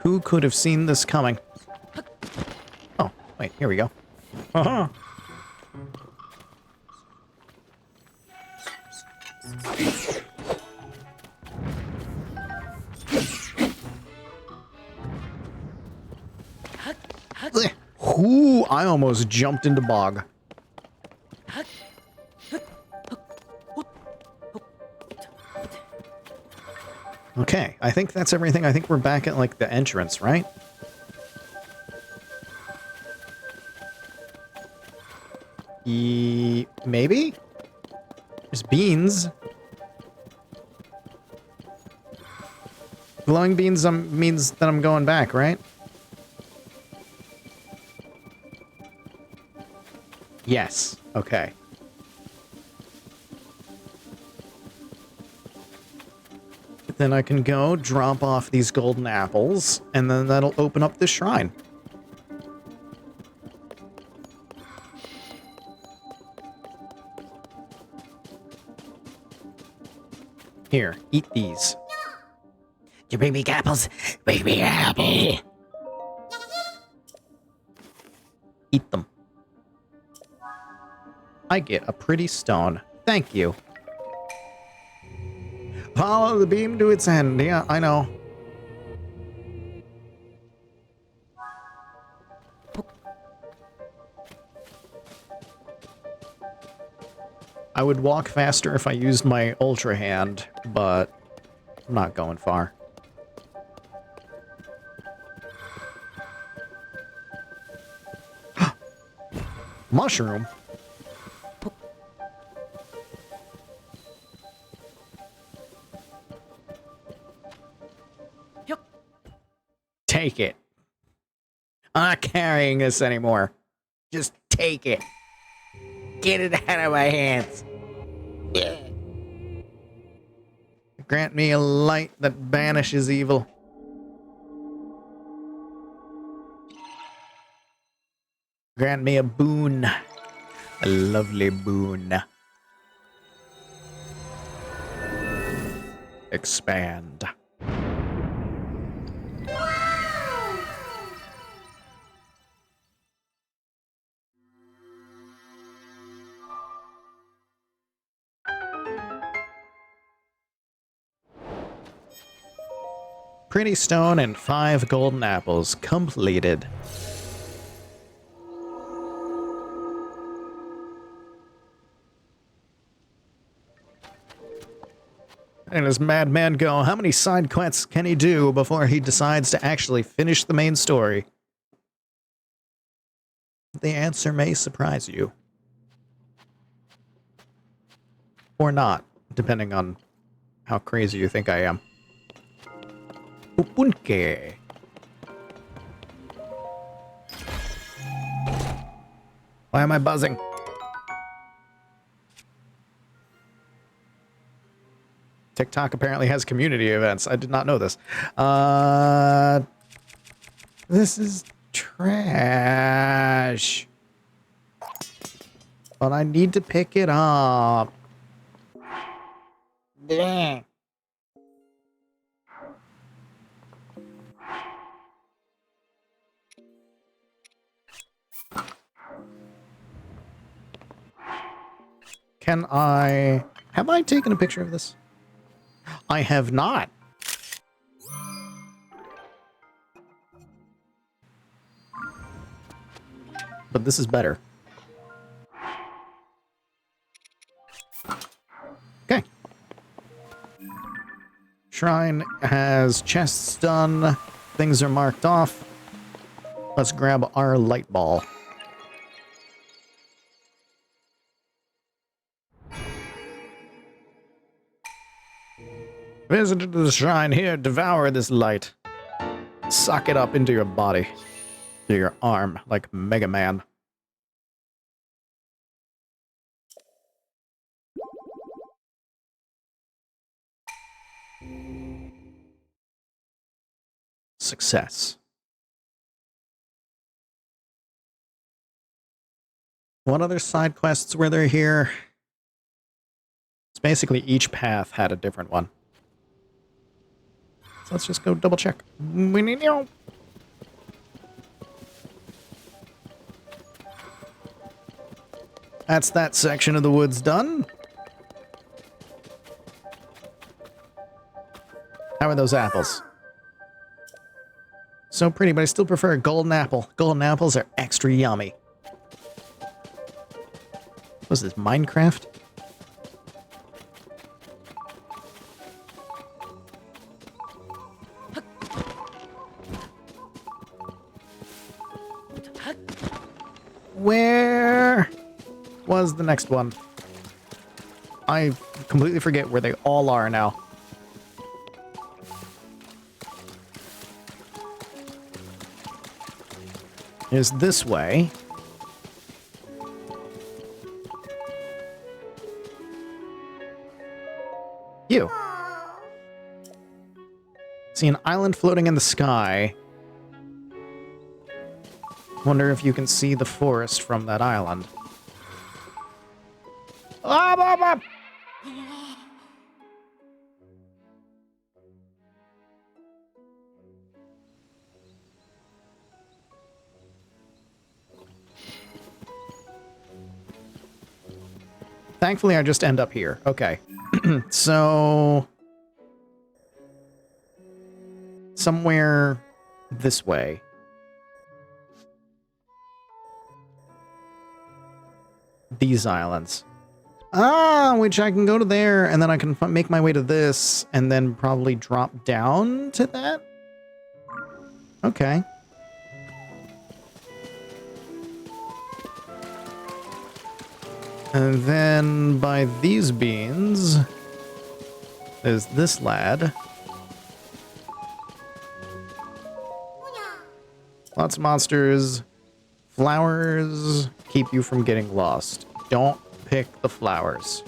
Speaker 1: Who could have seen this coming? Oh, wait, here we go. Uh-huh. Ooh, I almost jumped into bog. Okay, I think that's everything. I think we're back at, like, the entrance, right? Maybe? There's beans. Glowing beans means that I'm going back, right? Yes. Okay. Then I can go drop off these golden apples, and then that'll open up this shrine. Here, eat these.
Speaker 2: You bring me apples? Bring me an apple.
Speaker 1: Eat them. I get a pretty stone. Thank you. Follow the beam to its end. Yeah, I know. I would walk faster if I used my ultra hand, but I'm not going far. Mushroom? take it. I'm not carrying this anymore. Just take it. Get it out of my hands. Yeah. Grant me a light that banishes evil. Grant me a boon. A lovely boon. Expand. Pretty stone and 5 golden apples completed. And as Madman go, how many side quests can he do before he decides to actually finish the main story? The answer may surprise you. Or not, depending on how crazy you think I am. Upunke. Why am I buzzing? TikTok apparently has community events. I did not know this. This is trash. But I need to pick it up. Bleh. Can I... Have I taken a picture of this? I have not. But this is better. Okay. Shrine has chests done. Things are marked off. Let's grab our light ball. Visitor to the shrine here, devour this light. Suck it up into your body. To your arm, like Mega Man. Success. What other side quests were there here? It's basically each path had a different one. So let's just go double check. That's that section of the woods done. How are those apples? So pretty, but I still prefer a golden apple. Golden apples are extra yummy. Was this Minecraft? Where was the next one? I completely forget where they all are now. Is this way. You. See an island floating in the sky. Wonder if you can see the forest from that island. Ah. Thankfully, I just end up here. Okay. So... somewhere this way. These islands. Ah, which I can go to there, and then I can make my way to this, and then probably drop down to that? Okay. And then by these beans, there's this lad. Lots of monsters. Flowers keep you from getting lost. Don't pick the flowers.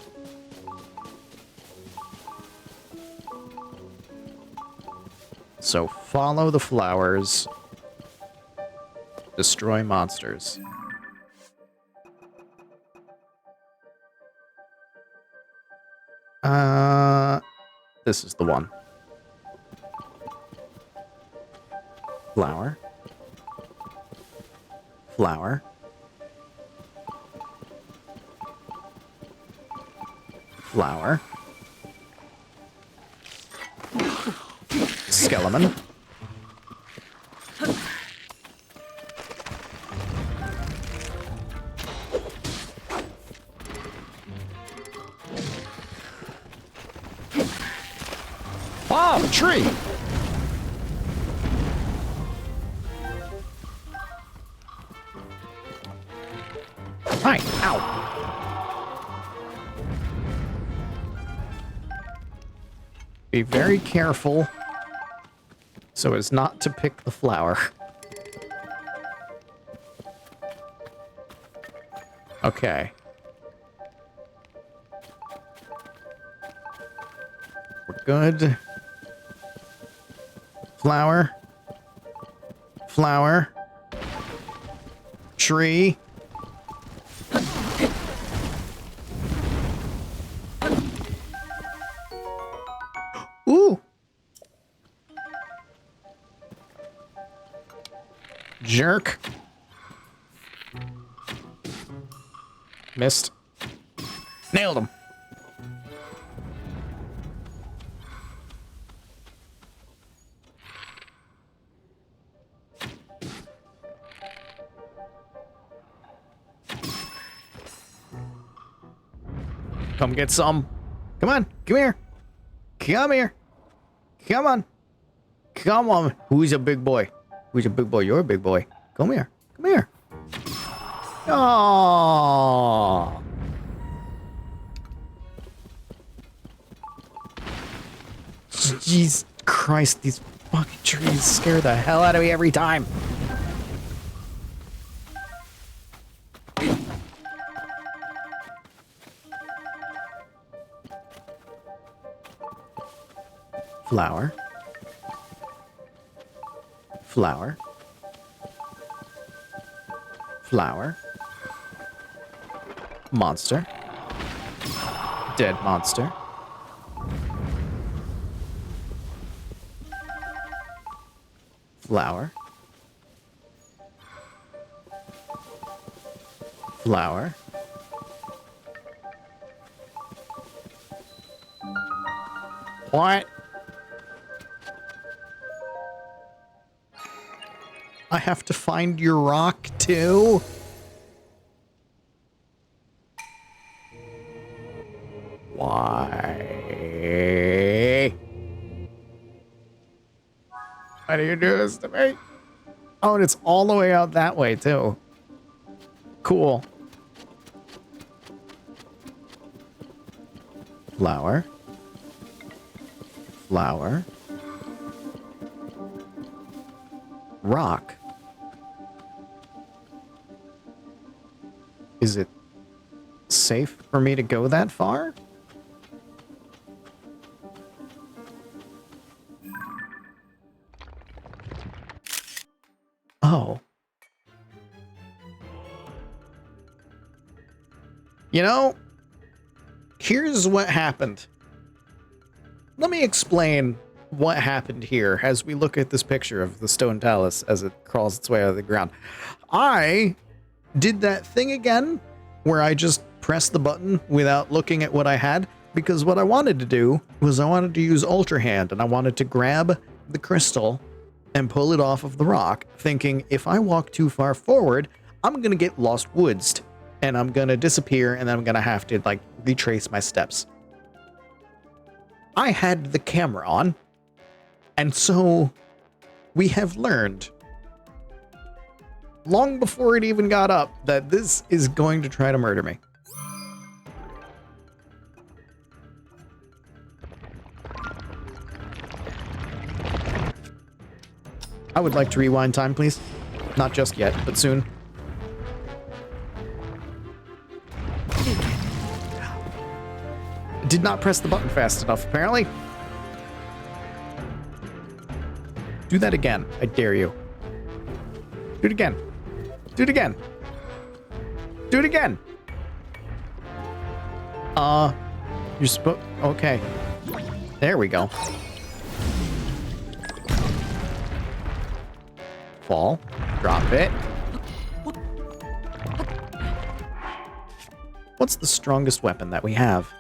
Speaker 1: So follow the flowers. Destroy monsters. This is the one. Flower. Flower. Flower. Skeleton. Oh, tree! Hi, ow! Be very careful so as not to pick the flower. Okay. We're good. Flower. Flower. Tree. Ooh. Jerk. Missed. Nailed him. Come get some. Come on. Come here. Come here. Come on. Come on. Who's a big boy? Who's a big boy? You're a big boy. Come here. Come here. Oh. Jeez Christ, these fucking trees scare the hell out of me every time. Flower. Flower. Flower. Monster. Dead monster. Flower. Flower. What? I have to find your rock too? Why? Why do you do this to me? Oh, and it's all the way out that way too. Cool. Flower. Flower. Rock. Is it safe for me to go that far? Oh. You know, here's what happened. Let me explain what happened here as we look at this picture of the stone talus as it crawls its way out of the ground. I did that thing again where I just pressed the button without looking at what I had, because what I wanted to do was I wanted to use Ultra Hand and I wanted to grab the crystal and pull it off of the rock, thinking if I walk too far forward, I'm going to get lost woodsed and I'm going to disappear and then I'm going to have to like retrace my steps. I had the camera on, and so we have learned long before it even got up that this is going to try to murder me. I would like to rewind time, please. Not just yet, but soon. Did not press the button fast enough, apparently. Do that again. I dare you. Do it again. Do it again. Do it again. You're supposed... Okay. There we go. Fall. Drop it. What's the strongest weapon that we have?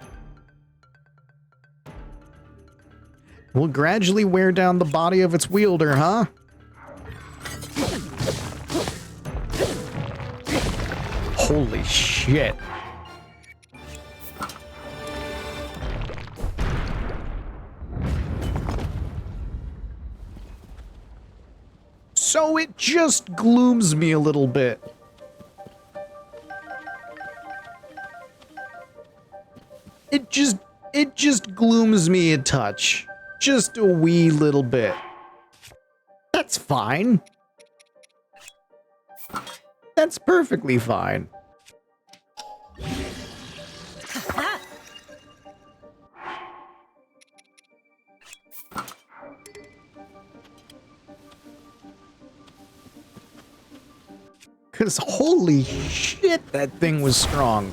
Speaker 1: Will gradually wear down the body of its wielder, huh? Holy shit. So it just glooms me a little bit. It just glooms me a touch. Just a wee little bit. That's fine. That's perfectly fine. Because holy shit, that thing was strong.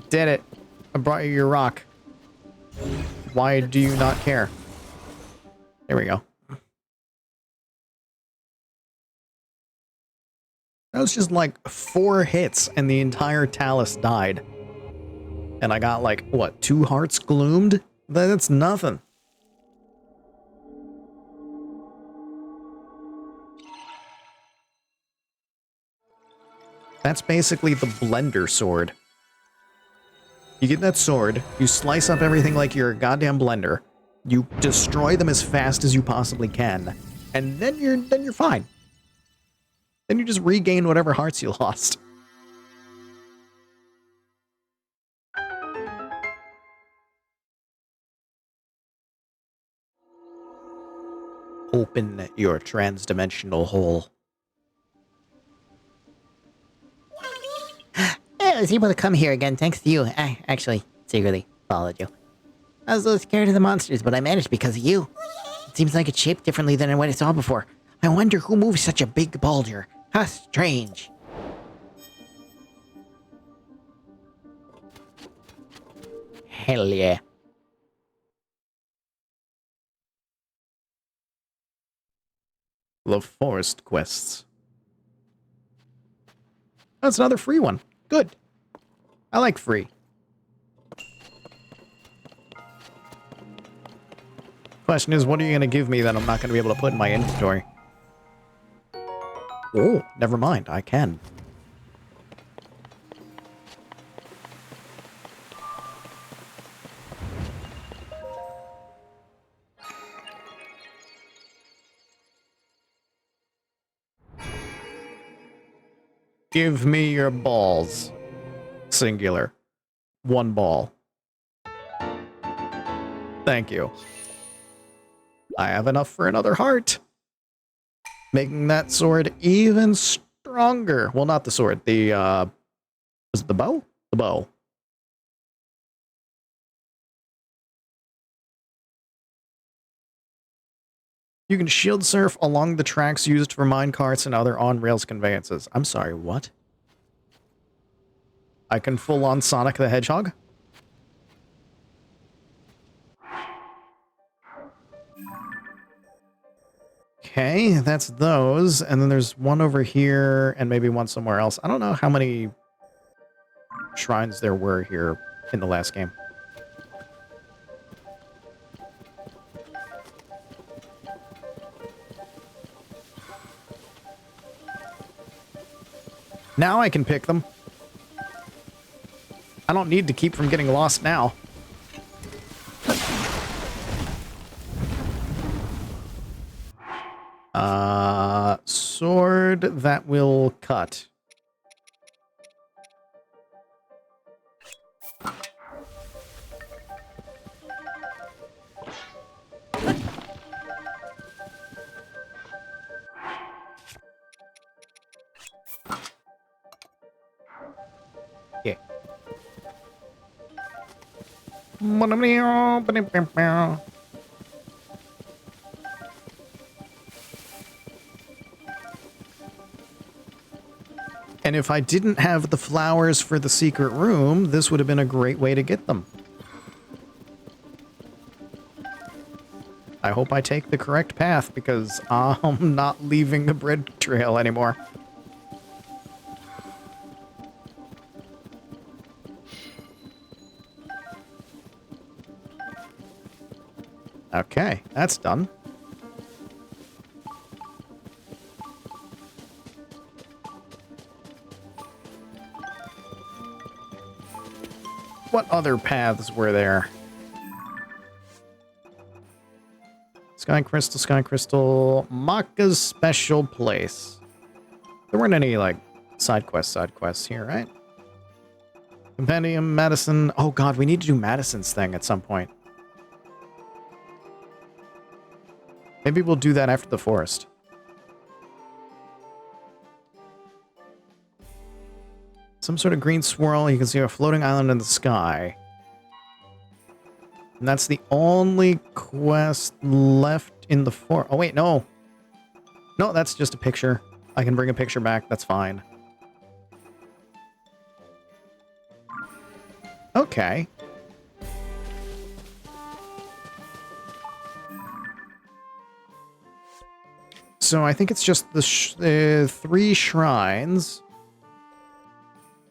Speaker 1: Did it. I brought you your rock. Why do you not care? There we go. That was just like 4 hits and the entire Talus died. And I got like, what, 2 hearts gloomed? That's nothing. That's basically the blender sword. You get that sword, you slice up everything like you're a goddamn blender, you destroy them as fast as you possibly can, and then you're fine. Then you just regain whatever hearts you lost. Open your transdimensional hole.
Speaker 2: I was able to come here again thanks to you. I actually secretly followed you. I was a little scared of the monsters, but I managed because of you. It seems like it's shaped differently than what I saw before. I wonder who moves such a big boulder. How strange. Hell yeah.
Speaker 1: The forest quests. That's another free one. Good. I like free. Question is, what are you going to give me that I'm not going to be able to put in my inventory? Oh, never mind. I can. Give me your balls. Singular. 1 ball. Thank you. I have enough for another heart. Making that sword even stronger. Well, not the sword. The, was it the bow? The bow. You can shield surf along the tracks used for mine carts and other on-rails conveyances. I'm sorry, what? I can full-on Sonic the Hedgehog? Okay, that's those. And then there's one over here and maybe one somewhere else. I don't know how many shrines there were here in the last game. Now I can pick them. I don't need to keep from getting lost now. Sword that will cut. And if I didn't have the flowers for the secret room, this would have been a great way to get them. I hope I take the correct path because I'm not leaving the bread trail anymore. Okay, that's done. What other paths were there? Sky Crystal, Maka's special place. There weren't any, like, side quests here, right? Compendium, Madison. Oh god, we need to do Madison's thing at some point. Maybe we'll do that after the forest. Some sort of green swirl. You can see a floating island in the sky. And that's the only quest left in the forest. Oh, wait, no. No, that's just a picture. I can bring a picture back. That's fine. Okay. So I think it's just the 3 shrines.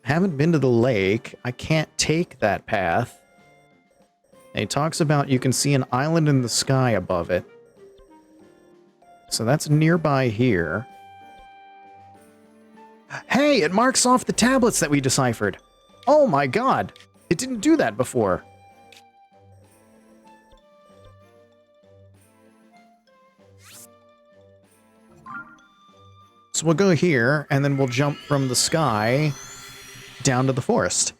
Speaker 1: Haven't been to the lake. I can't take that path. And he talks about you can see an island in the sky above it. So that's nearby here. Hey, it marks off the tablets that we deciphered. Oh my god. It didn't do that before. So we'll go here, and then we'll jump from the sky down to the forest.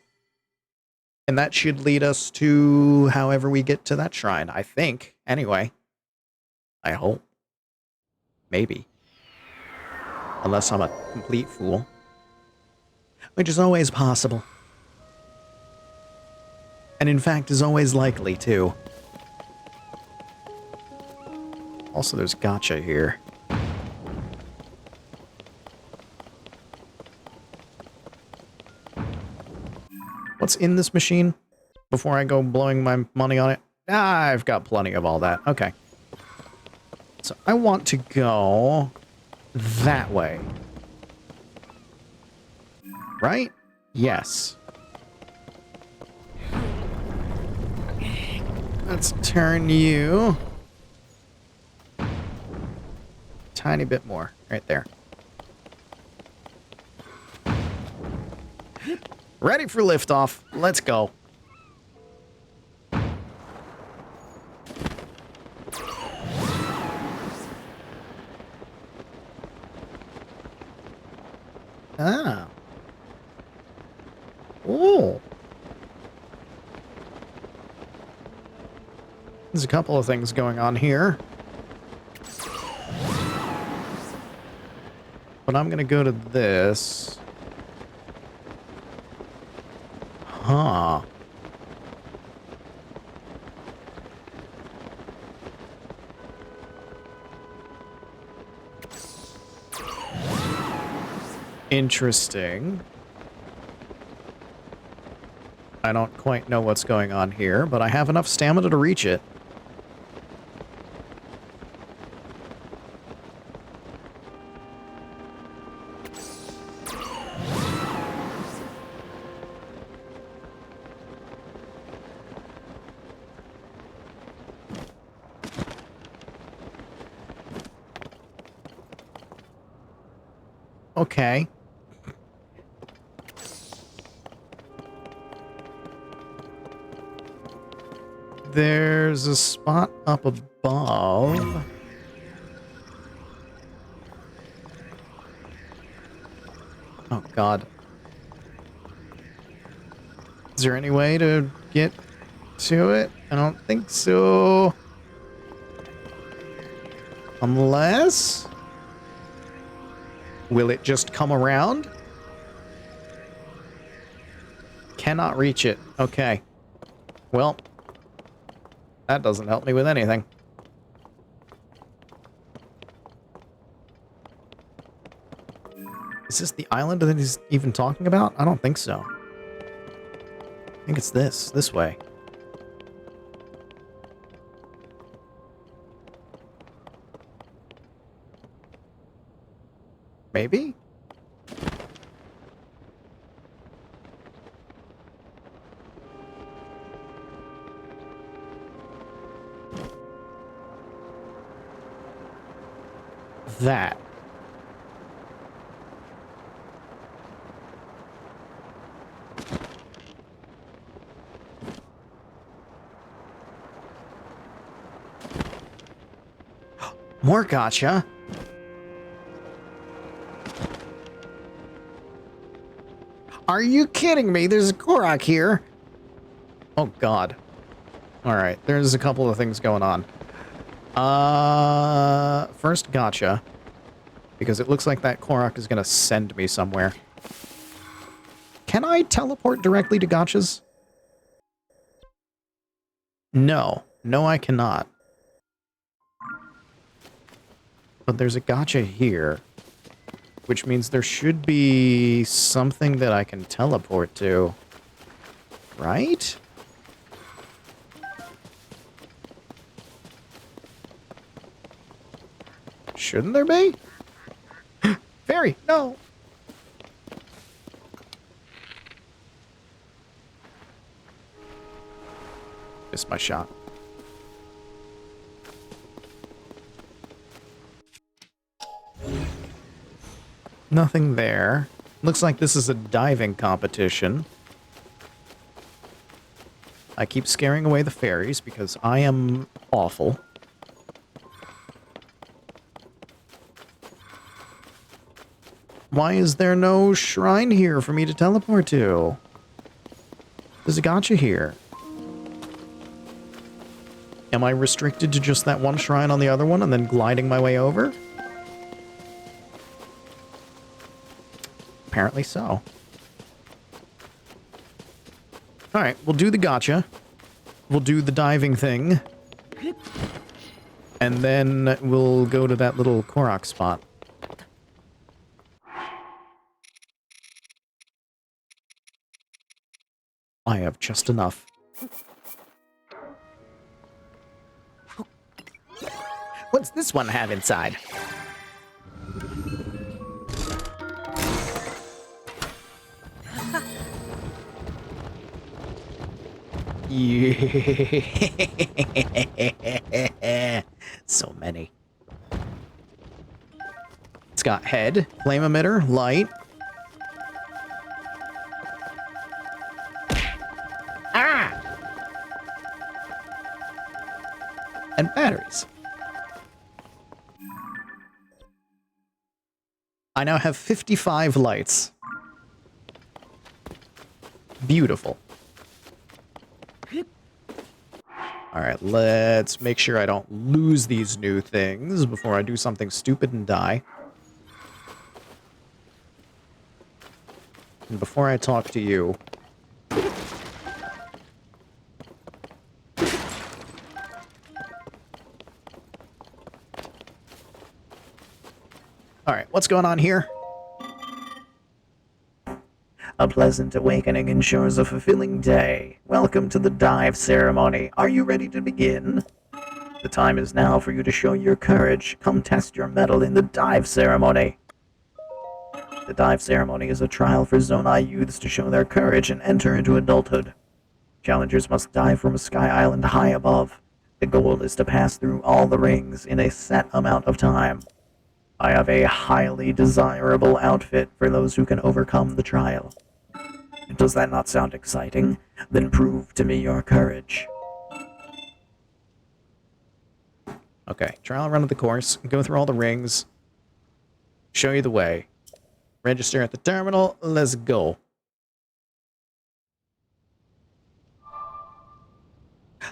Speaker 1: And that should lead us to however we get to that shrine, I think. Anyway. I hope. Maybe. Unless I'm a complete fool. Which is always possible. And in fact is always likely, too. Also, there's gacha here. What's in this machine? Before I go blowing my money on it? Ah, I've got plenty of all that. Okay. So I want to go that way. Right? Yes. Let's turn you tiny bit more. Right there. Ready for liftoff. Let's go. Ah. Ooh. There's a couple of things going on here. But I'm gonna go to this. Huh. Interesting. I don't quite know what's going on here, but I have enough stamina to reach it. Okay. There's a spot up above. Oh, God. Is there any way to get to it? I don't think so. Unless... Will it just come around? Cannot reach it. Okay. Well, That doesn't help me with anything. Is this the island that he's even talking about? I don't think so. I think it's this way. Maybe? That. More gotcha. Are you kidding me? There's a Korok here. Oh, God. Alright, there's a couple of things going on. First gotcha. Because it looks like that Korok is going to send me somewhere. Can I teleport directly to gotchas? No. No, I cannot. But there's a gotcha here. Which means there should be something that I can teleport to. Right? Shouldn't there be? Fairy, no! Missed my shot. Nothing there. Looks like this is a diving competition. I keep scaring away the fairies because I am awful. Why is there no shrine here for me to teleport to? There's a gotcha here. Am I restricted to just that one shrine on the other one and then gliding my way over? Apparently so. Alright, we'll do the gotcha. We'll do the diving thing. And then we'll go to that little Korok spot. I have just enough. What's this one have inside? Yeah. So many. It's got head, flame emitter, light. Ah! And batteries. I now have 55 lights. Beautiful. Alright, let's make sure I don't lose these new things before I do something stupid and die. And before I talk to you... Alright, what's going on here? A pleasant awakening ensures a fulfilling day. Welcome to the dive ceremony. Are you ready to begin? The time is now for you to show your courage. Come test your mettle in the dive ceremony. The dive ceremony is a trial for Zonai youths to show their courage and enter into adulthood. Challengers must dive from a sky island high above. The goal is to pass through all the rings in a set amount of time. I have a highly desirable outfit for those who can overcome the trial. Does that not sound exciting? Then prove to me your courage. Okay, trial run of the course. Go through all the rings. Show you the way. Register at the terminal. Let's go.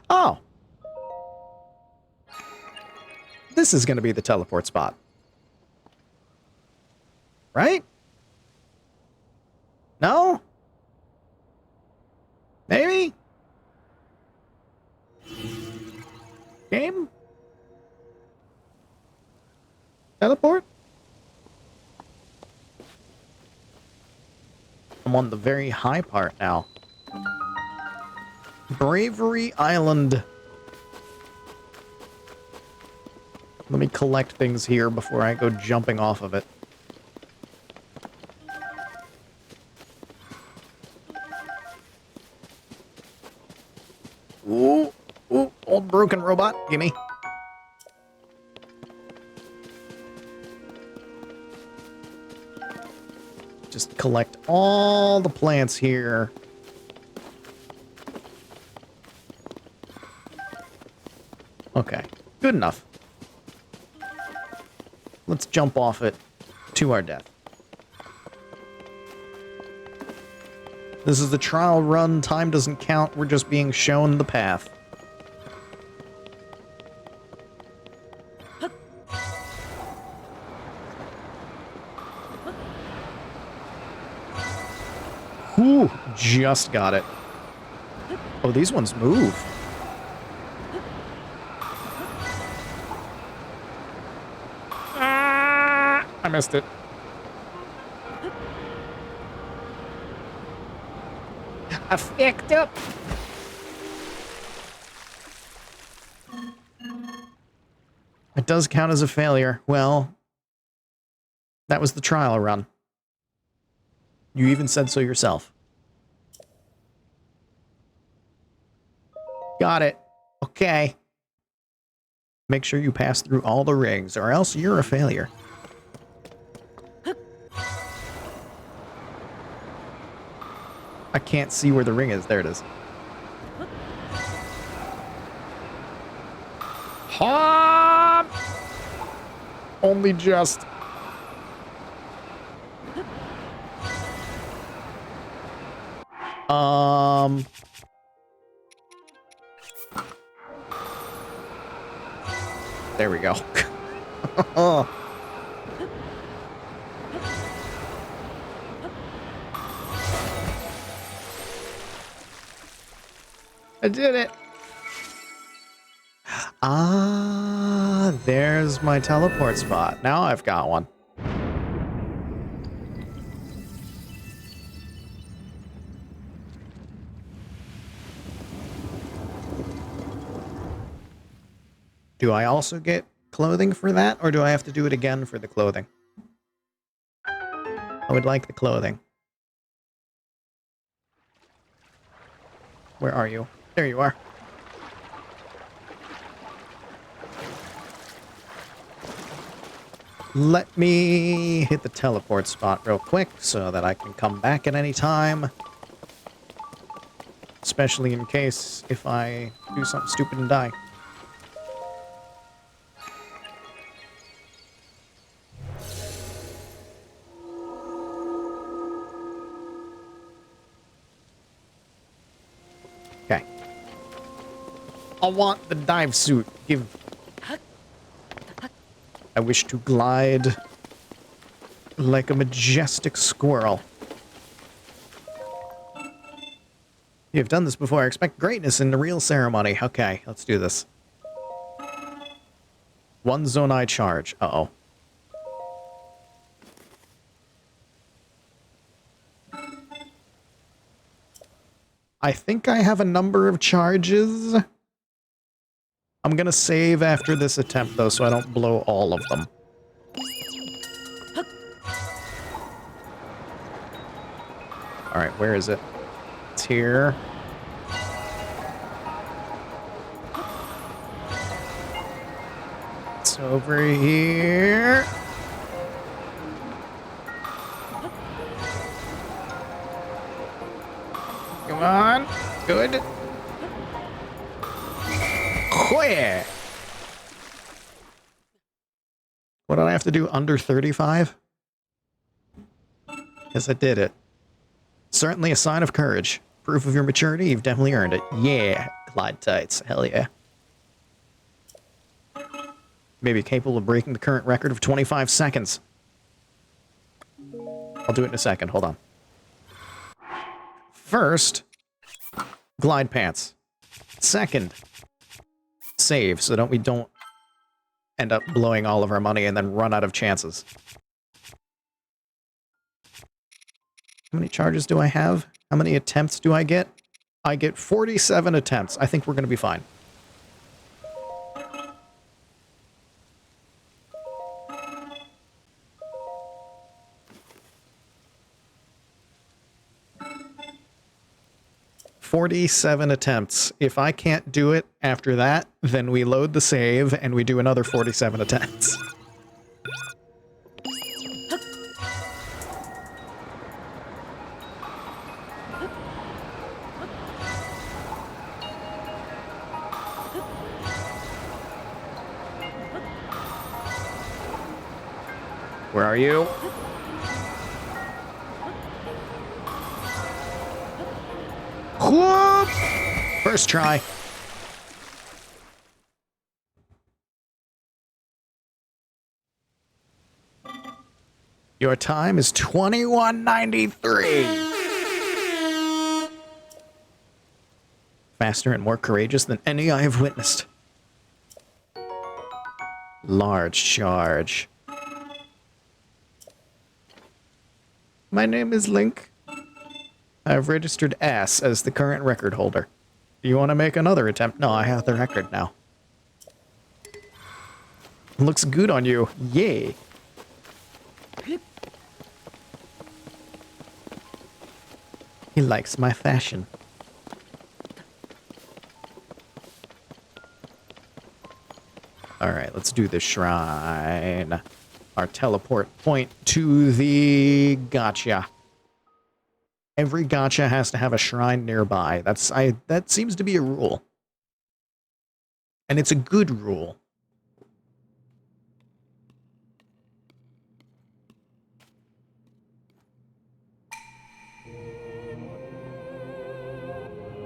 Speaker 1: Oh! This is going to be the teleport spot. Right? No? Maybe? Game? Teleport? I'm on the very high part now. Bravery Island. Let me collect things here before I go jumping off of it. Ooh, ooh, old broken robot, gimme. Just collect all the plants here. Okay, good enough. Let's jump off it to our death. This is the trial run. Time doesn't count. We're just being shown the path. Whew, just got it. Oh, these ones move. Ah, I missed it. I fucked up. It does count as a failure. Well, that was the trial run. You even said so yourself. Got it. Okay. Make sure you pass through all the rings, or else you're a failure. I can't see where the ring is. There it is. Hop! Only just. There we go. Oh. I did it. Ah, there's my teleport spot. Now I've got one. Do I also get clothing for that, or do I have to do it again for the clothing? I would like the clothing. Where are you? There you are. Let me hit the teleport spot real quick so that I can come back at any time. Especially in case if I do something stupid and die. Okay. I want the dive suit. I wish to glide like a majestic squirrel. You've done this before. I expect greatness in the real ceremony. Okay, let's do this. One Zonai charge. Uh-oh. I think I have a number of charges. I'm gonna save after this attempt, though, so I don't blow all of them. Alright, where is it? It's here. It's over here. Come on. Good. Oh, yeah. What did I have to do? Under 35? Yes, I did it. Certainly a sign of courage. Proof of your maturity, you've definitely earned it. Yeah, glide tights. Hell yeah. Maybe capable of breaking the current record of 25 seconds. I'll do it in a second. Hold on. First, glide pants. Second, save so that we don't end up blowing all of our money and then run out of chances. How many charges do I have? How many attempts do I get? I get 47 attempts. I think we're going to be fine. "47 attempts. If I can't do it after that, then we load the save and we do another 47 attempts. Where are you? Whoop! First try. Your time is 21:93. Faster and more courageous than any I have witnessed. Large charge. My name is Link. I have registered S as the current record holder. Do you want to make another attempt? No, I have the record now. Looks good on you. Yay. He likes my fashion. Alright, let's do the shrine. Our teleport point to the gacha. Every gacha has to have a shrine nearby. That seems to be a rule. And it's a good rule.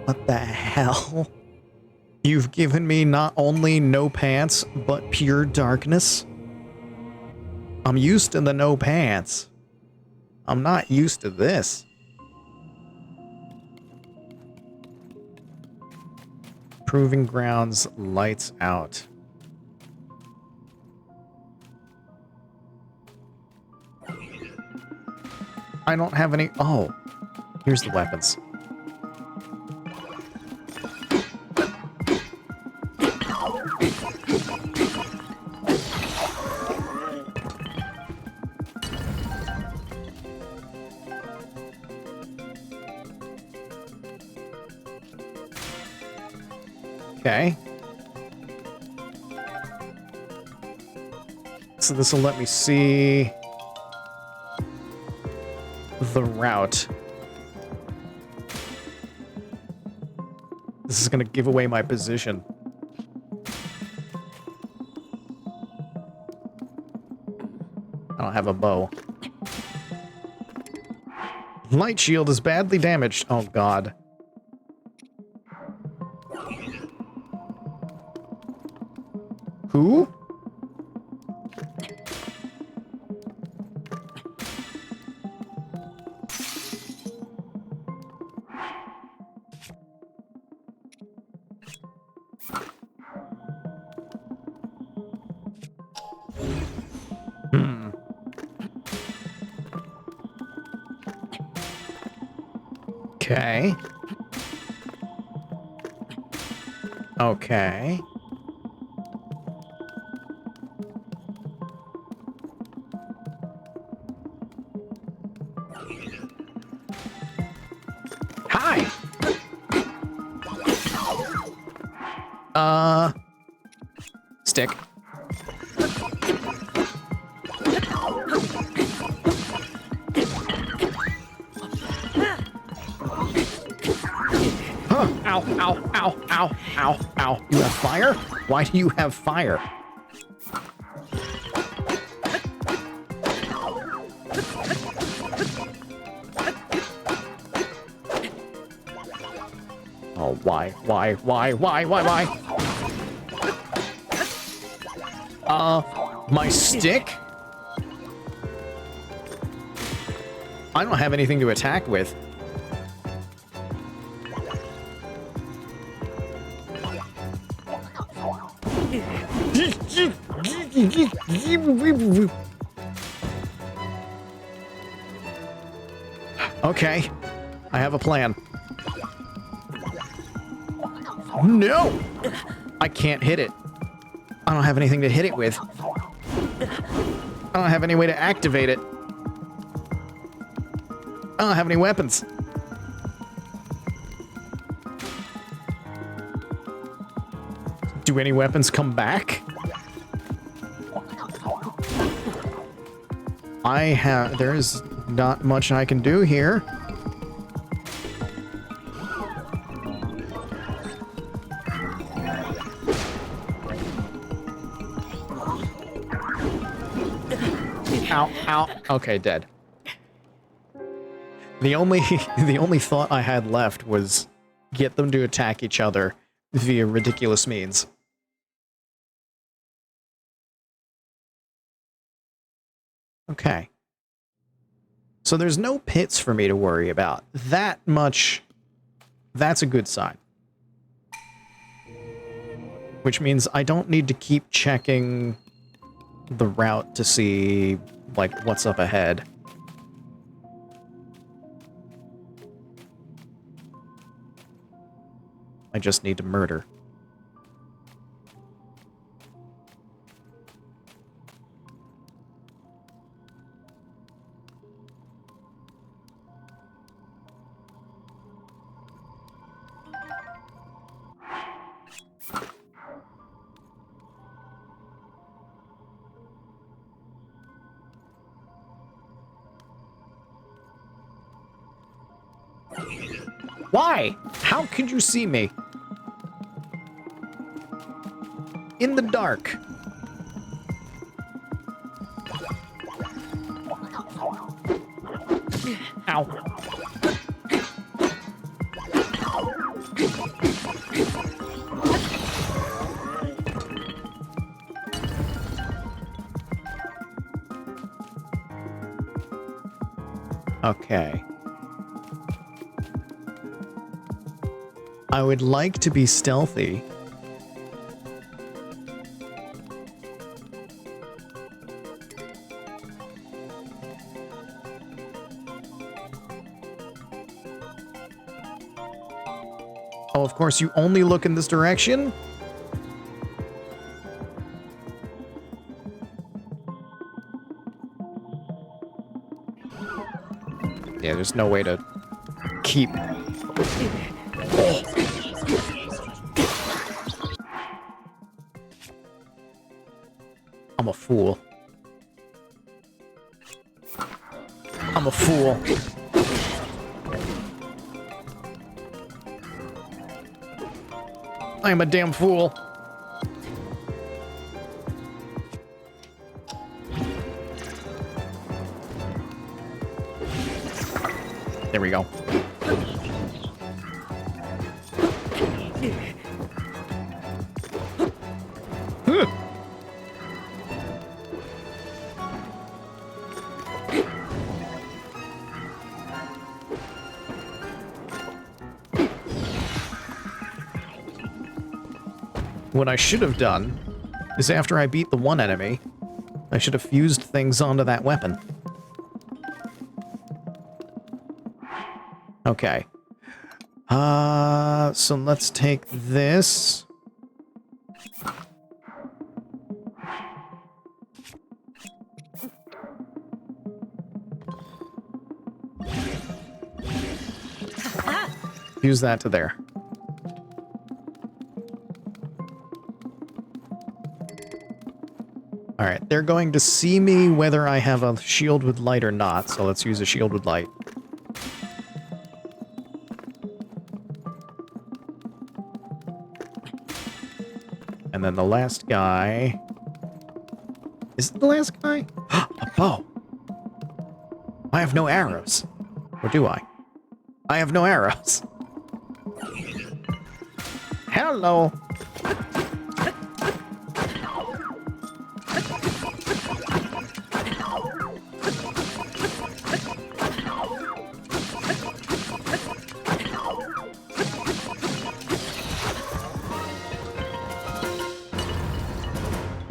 Speaker 1: What the hell? You've given me not only no pants, but pure darkness? I'm used to the no pants. I'm not used to this. Proving grounds, lights out. I don't have any... Oh, here's the weapons. Okay. So this will let me see the route. This is going to give away my position. I don't have a bow. Light shield is badly damaged. Oh, God. Who? Okay. Okay. Hi! Stick. Huh. Ow, ow, ow, ow, ow, ow. You have fire? Why do you have fire? Oh, why? My stick? I don't have anything to attack with. Okay, I have a plan. No! I can't hit it. I don't have anything to hit it with. I don't have any way to activate it. I don't have any weapons. Do any weapons come back? There's not much I can do here. Ow, ow. Okay, dead. The only thought I had left was get them to attack each other via ridiculous means. Okay. So there's no pits for me to worry about. That much, that's a good sign. Which means I don't need to keep checking the route to see, like, what's up ahead. I just need to murder. Why? How could you see me? In the dark. Ow. Okay. I would like to be stealthy. Oh, of course, you only look in this direction? Yeah, there's no way to keep... I'm a fool. I'm a fool. I am a damn fool. There we go. What I should have done is after I beat the one enemy, I should have fused things onto that weapon. Okay. So let's take this. Fuse that to there. Alright, they're going to see me whether I have a shield with light or not, so let's use a shield with light. And then the last guy... Is it the last guy? A bow! I have no arrows. Or do I? I have no arrows. Hello!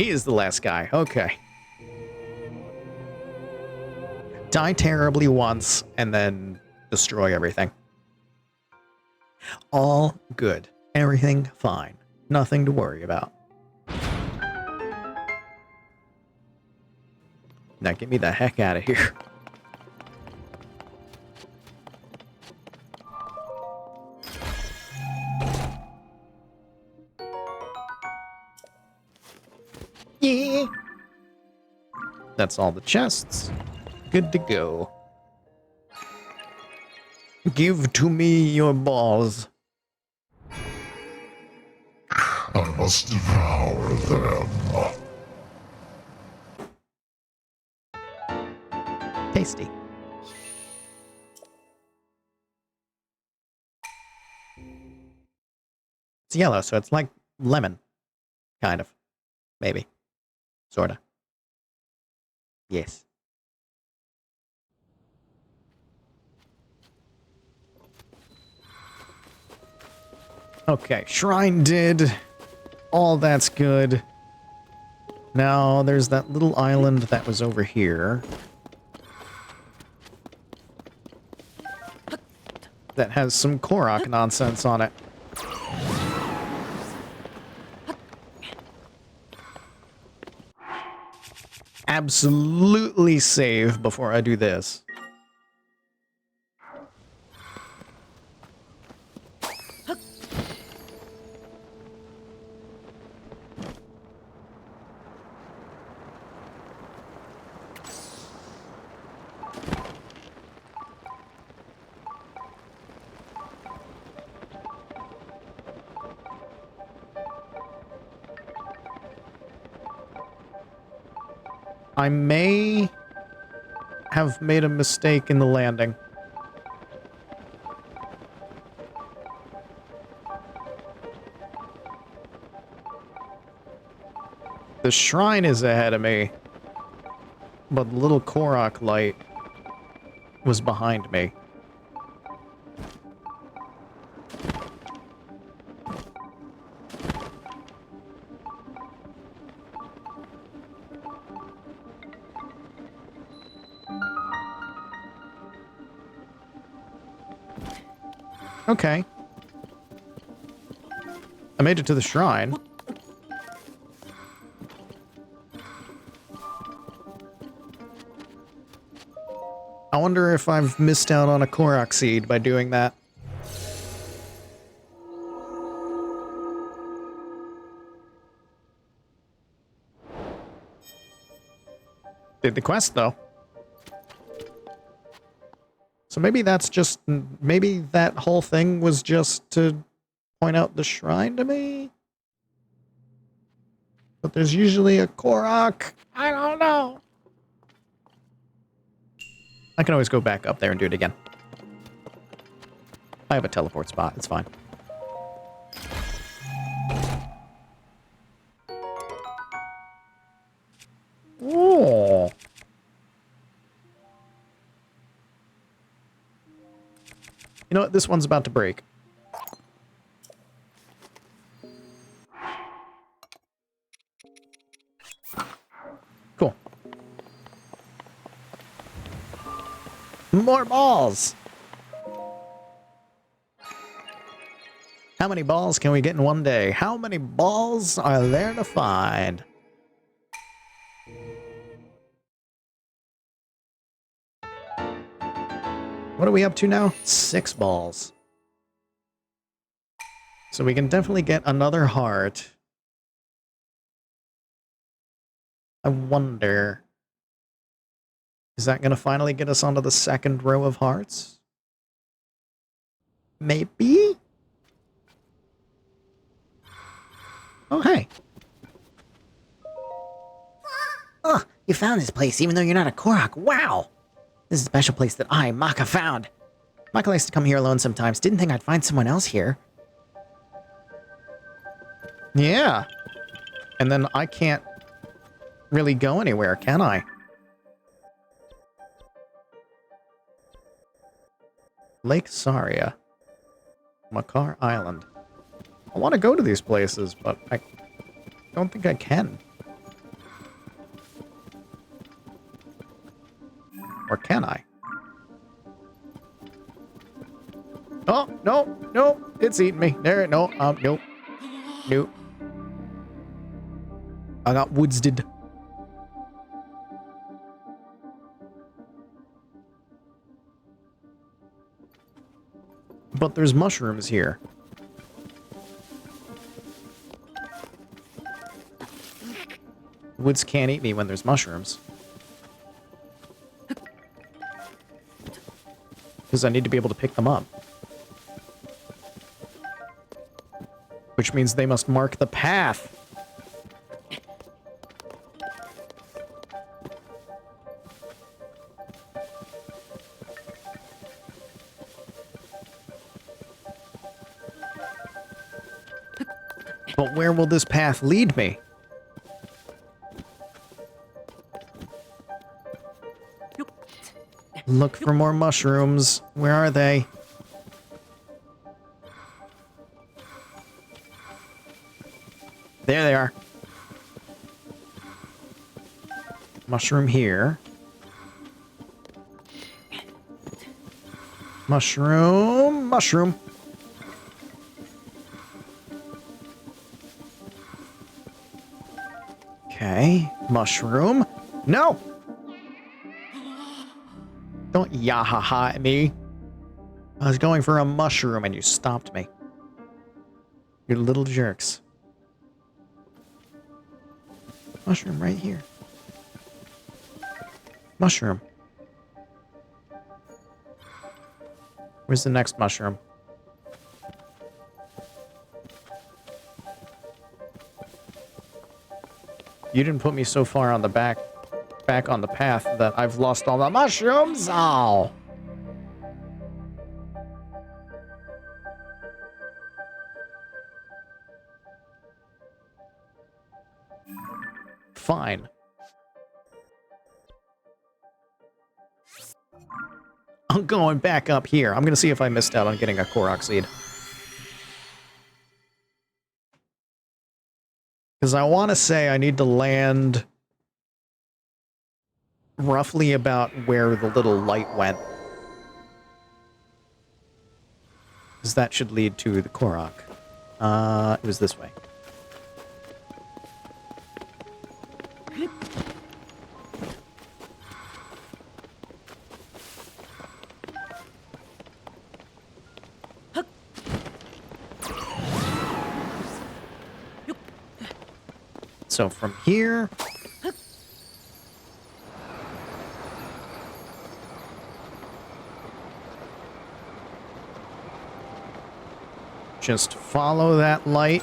Speaker 1: He is the last guy. Okay. Die terribly once and then destroy everything. All good. Everything fine. Nothing to worry about. Now get me the heck out of here. Yeah. That's all the chests. Good to go. Give to me your balls.
Speaker 5: I must devour them.
Speaker 1: Tasty. It's yellow, so it's like lemon. Kind of. Maybe. Sorta. Yes. Okay, shrine did. All that's good. Now, there's that little island that was over here. That has some Korok nonsense on it. Absolutely save before I do this. I may have made a mistake in the landing. The shrine is ahead of me, but the little Korok light was behind me. Okay. I made it to the shrine. I wonder if I've missed out on a Korok seed by doing that. Did the quest, though. So maybe that's just... Maybe that whole thing was just to point out the shrine to me? But there's usually a Korok. I don't know. I can always go back up there and do it again. I have a teleport spot. It's fine. Oh. You know what? This one's about to break. Cool. More balls! How many balls can we get in one day? How many balls are there to find? What are we up to now? 6 balls. So we can definitely get another heart. I wonder... Is that going to finally get us onto the second row of hearts? Maybe? Oh, hey.
Speaker 2: Oh, you found this place even though you're not a Korok. Wow! This is a special place that I, Maka, found. Maka likes to come here alone sometimes. Didn't think I'd find someone else here.
Speaker 1: Yeah. And then I can't really go anywhere, can I? Lake Saria. Makar Island. I want to go to these places, but I don't think I can. Or can I? Oh, no, no, it's eating me. There, no, nope. Nope. I got woodsded. But there's mushrooms here. Woods can't eat me when there's mushrooms. Because I need to be able to pick them up. Which means they must mark the path. But where will this path lead me? Look for more mushrooms. Where are they? There they are. Mushroom here. Mushroom, mushroom. Okay, mushroom. No! Don't yahaha at me. I was going for a mushroom and you stopped me. You little jerks. Mushroom right here. Mushroom. Where's the next mushroom? You didn't put me so far on the back on the path that I've lost all the mushrooms. Oh. Fine. I'm going back up here. I'm going to see if I missed out on getting a Korok seed. Because I want to say I need to land roughly about where the little light went. Because that should lead to the Korok. It was this way. So from here... just follow that light.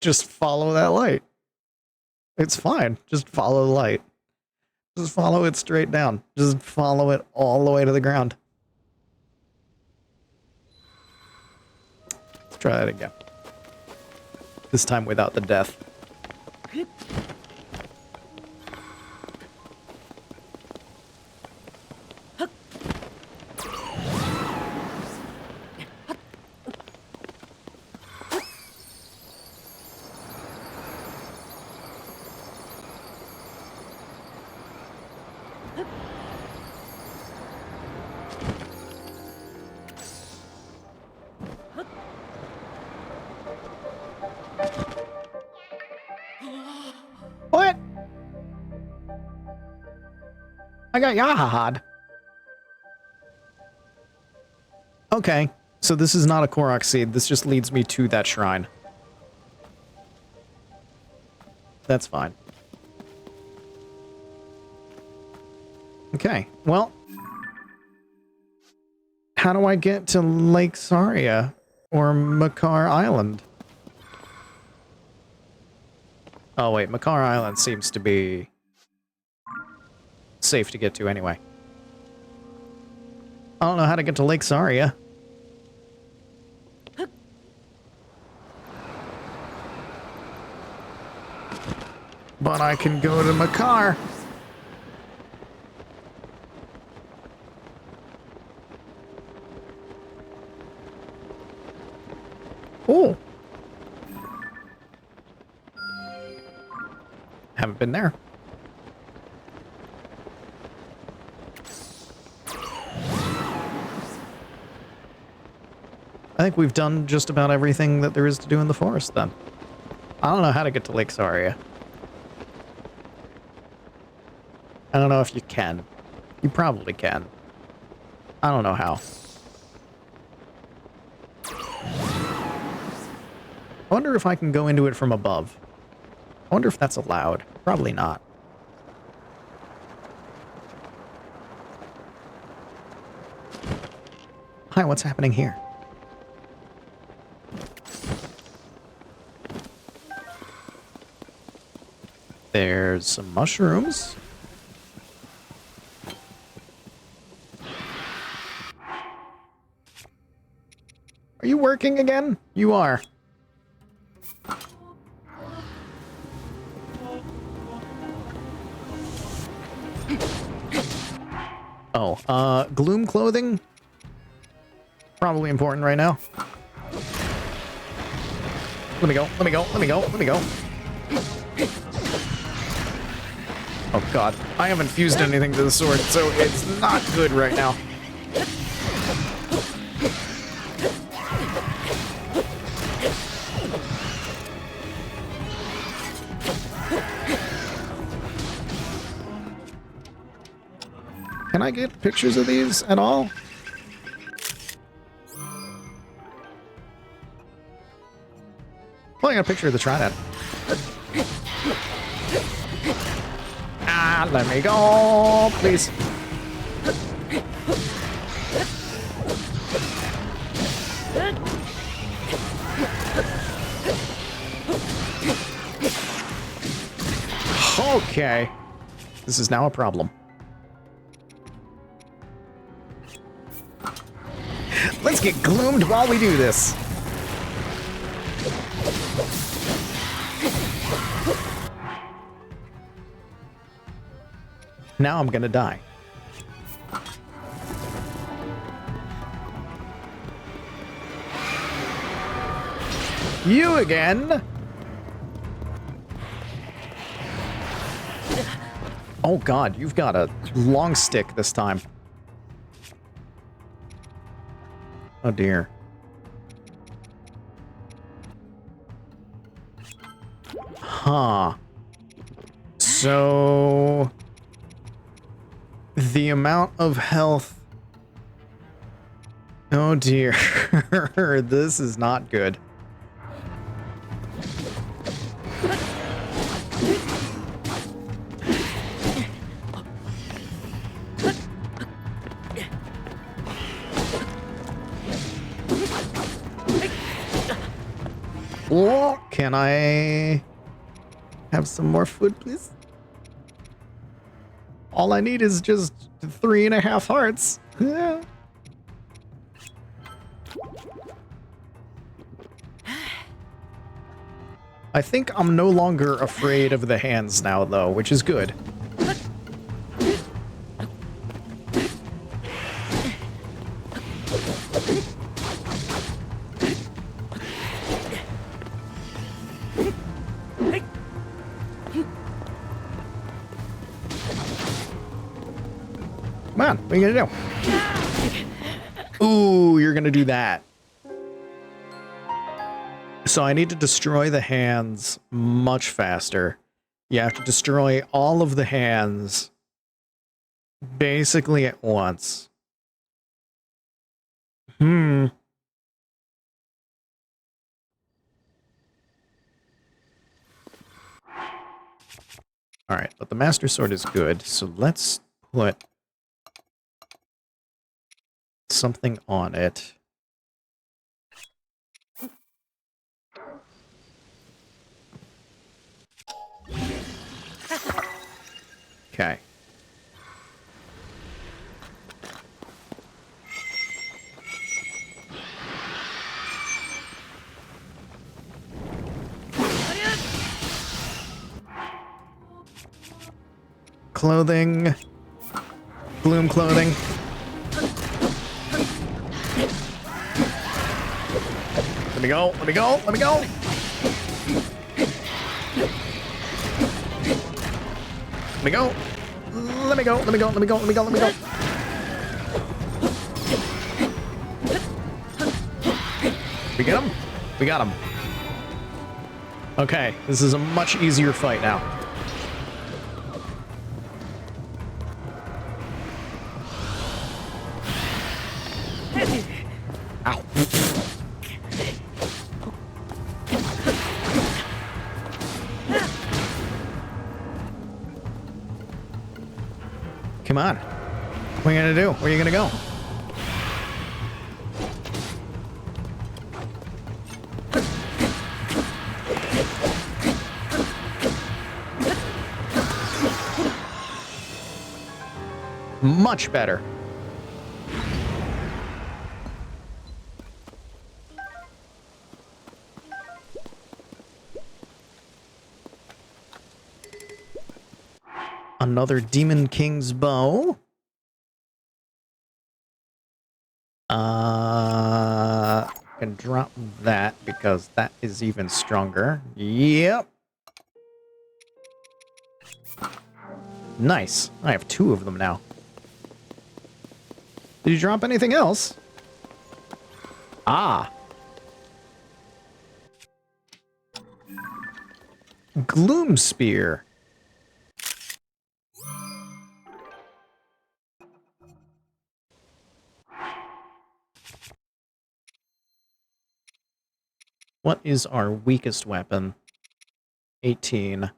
Speaker 1: Just follow that light. It's fine. Just follow the light. Just follow it straight down. Just follow it all the way to the ground. Let's try that again. This time without the death. What? I got Yahaha'd. Okay, so this is not a Korok seed. This just leads me to that shrine. That's fine. Okay, well... how do I get to Lake Saria or Makar Island? Oh wait, Makar Island seems to be safe to get to anyway. I don't know how to get to Lake Saria. But I can go to Makar. Haven't been there. I think we've done just about everything that there is to do in the forest, then. I don't know how to get to Lake Saria. I don't know if you can. You probably can. I don't know how. I wonder if I can go into it from above. I wonder if that's allowed. Probably not. Hi, what's happening here? There's some mushrooms. Are you working again? You are. Oh, gloom clothing? Probably important right now. Let me go, let me go, let me go, let me go. Oh god, I haven't fused anything to the sword, so it's not good right now. Can I get pictures of these at all? Well, I got a picture of the trident. Ah, let me go, please. Okay. This is now a problem. Let's get gloomed while we do this. Now I'm gonna die. You again? Oh god, you've got a long stick this time. Oh dear. Huh. So... the amount of health... Oh dear. This is not good. Oh, can I have some more food, please? All I need is just 3.5 hearts. Yeah. I think I'm no longer afraid of the hands now, though, which is good. Come on, what are you gonna do? Ooh, you're gonna do that. So I need to destroy the hands much faster. You have to destroy all of the hands basically at once. Alright, but the Master Sword is good, so let's put something on it. Okay. Clothing. Gloom clothing. Let me go, let me go, let me go! Let me go. Let me go. Let me go. Let me go. Let me go. Let me go. We get him? We got him. Okay, this is a much easier fight now. Ow. Come on. What are you gonna do? Where are you gonna go? Much better. Another Demon King's bow. I can drop that because that is even stronger. Yep. Nice. I have 2 of them now. Did you drop anything else? Ah. Gloom Spear. What is our weakest weapon? 18.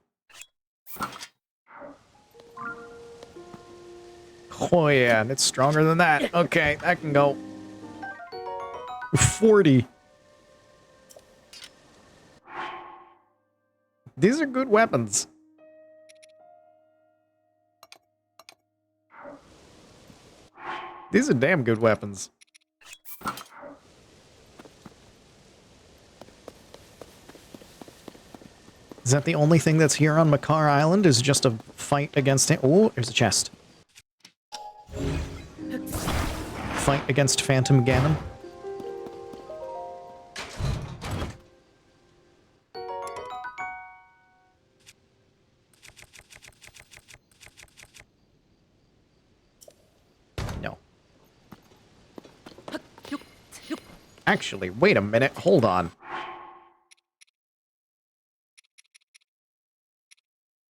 Speaker 1: Oh yeah, and it's stronger than that. Okay, that can go. 40. These are good weapons. These are damn good weapons. Is that the only thing that's here on Makar Island? Is just a fight against it? Oh, there's a chest. Fight against Phantom Ganon. No. Actually, wait a minute. Hold on.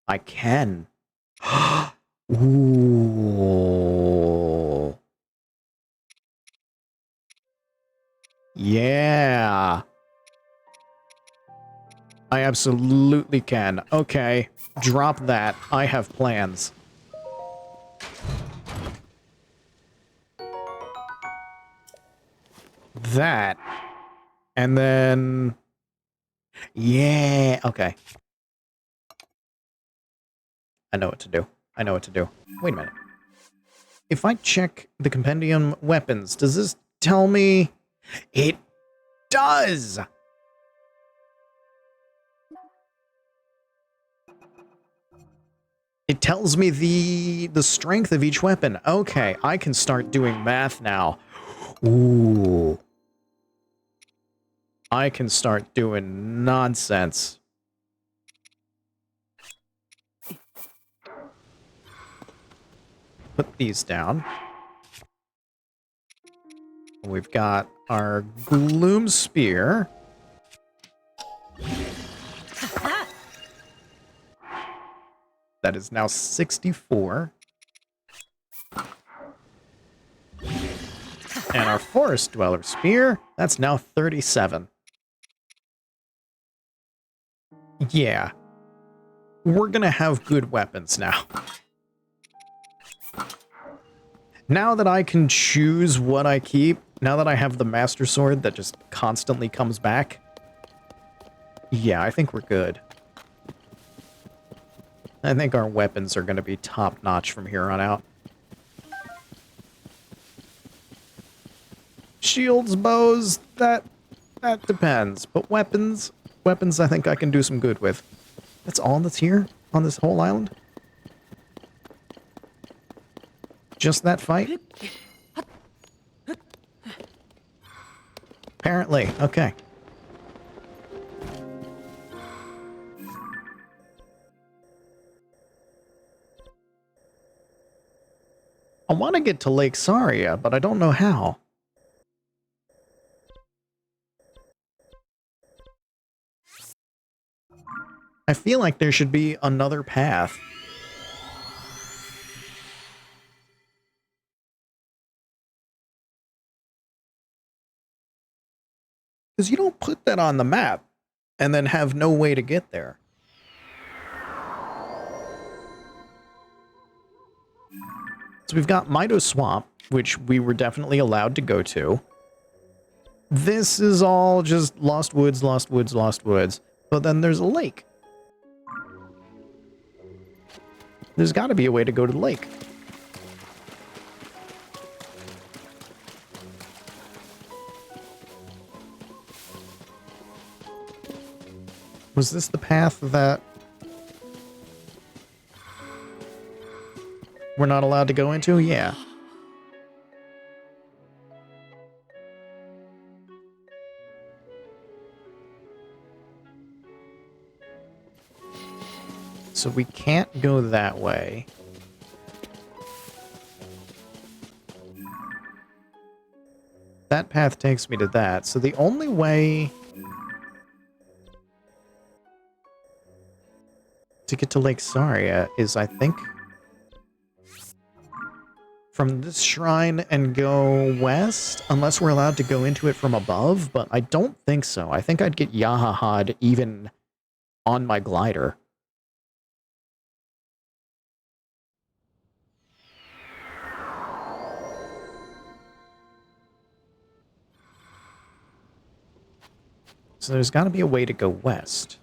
Speaker 1: I can. Ooh. Yeah. I absolutely can. Okay. Drop that. I have plans. That. And then... Yeah. Okay. I know what to do. I know what to do. Wait a minute. If I check the compendium weapons, does this tell me... It does! It tells me the strength of each weapon. Okay, I can start doing math now. Ooh. I can start doing nonsense. Put these down. We've got our Gloom Spear. That is now 64. And our Forest Dweller Spear, that's now 37. Yeah. We're gonna have good weapons now. Now that I can choose what I keep, now that I have the Master Sword that just constantly comes back, yeah, I think we're good. I think our weapons are going to be top-notch from here on out. Shields, bows, that depends. But weapons I think I can do some good with. That's all that's here on this whole island? Just that fight? Apparently, okay. I want to get to Lake Saria, but I don't know how. I feel like there should be another path. Because you don't put that on the map and then have no way to get there. So we've got Mido Swamp, which we were definitely allowed to go to. This is all just Lost Woods, Lost Woods, Lost Woods. But then there's a lake. There's got to be a way to go to the lake. Was this the path that we're not allowed to go into? Yeah. So we can't go that way. That path takes me to that. So the only way to get to Lake Saria is, I think, from this shrine and go west, unless we're allowed to go into it from above, but I don't think so. I think I'd get Yahaha'd even on my glider. So there's got to be a way to go west.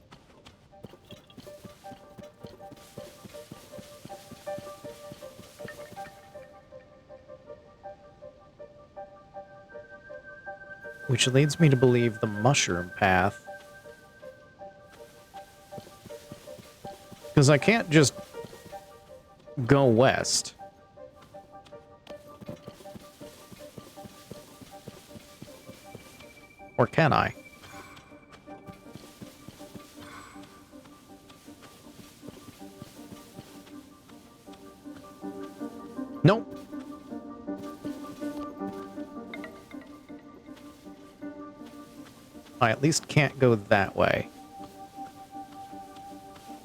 Speaker 1: Which leads me to believe the mushroom path. Because I can't just go west. Or can I? Nope. I at least can't go that way.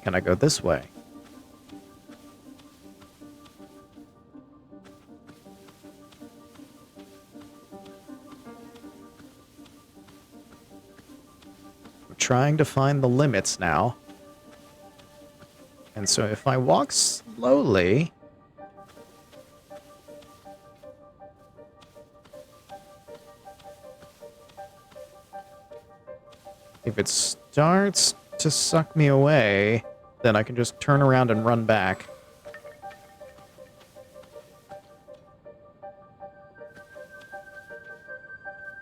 Speaker 1: Can I go this way? I'm trying to find the limits now. And so if I walk slowly... If it starts to suck me away, then I can just turn around and run back.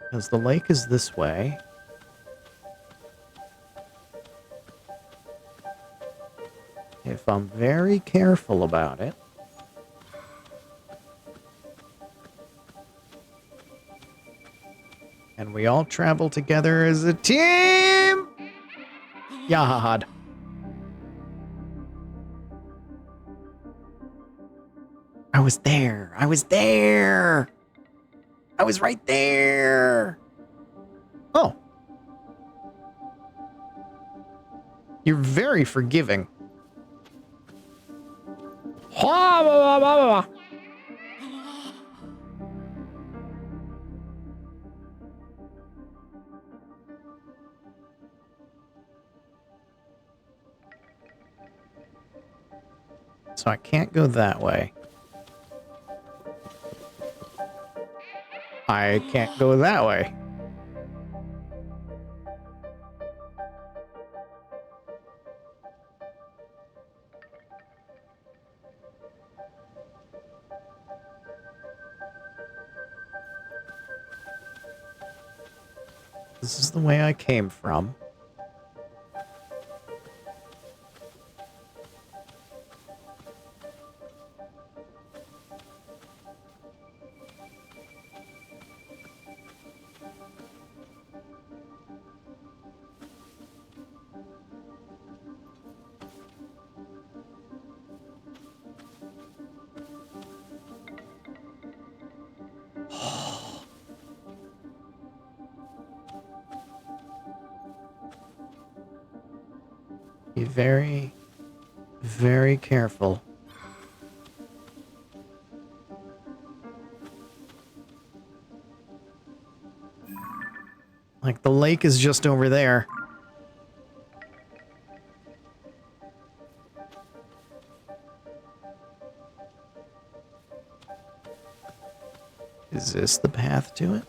Speaker 1: Because the lake is this way. If I'm very careful about it. And we all travel together as a team! Yahaha. I was there! I was there! I was right there! Oh. You're very forgiving. So I can't go that way. I can't go that way. This is the way I came from. Be very, very careful. Like, the lake is just over there. Is this the path to it?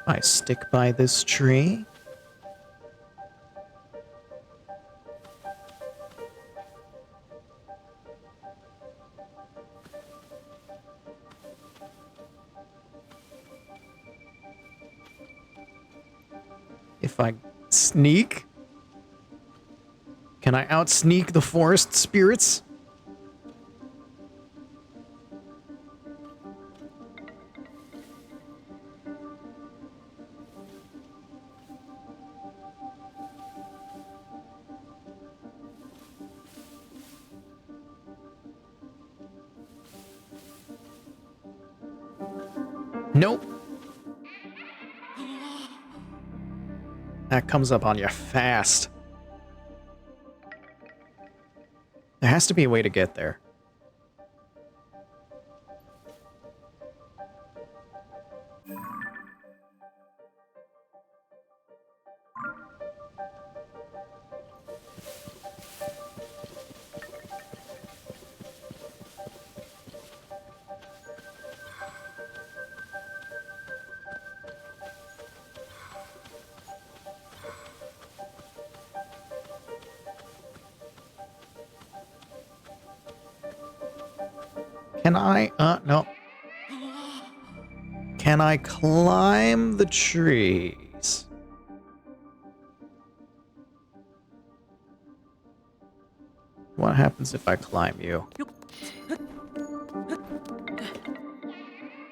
Speaker 1: I stick by this tree. If I sneak, can I outsneak the forest spirits? Nope. That comes up on you fast. There has to be a way to get there. Can I, no. Can I climb the trees? What happens if I climb you?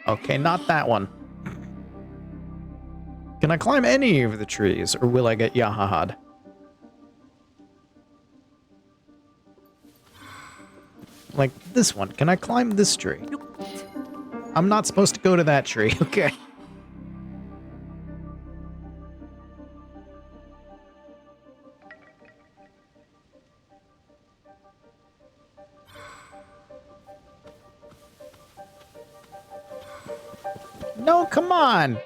Speaker 1: Okay, not that one. Can I climb any of the trees, or will I get Yahaha'd? Like this one. Can I climb this tree? I'm not supposed to go to that tree. Okay. No, come on.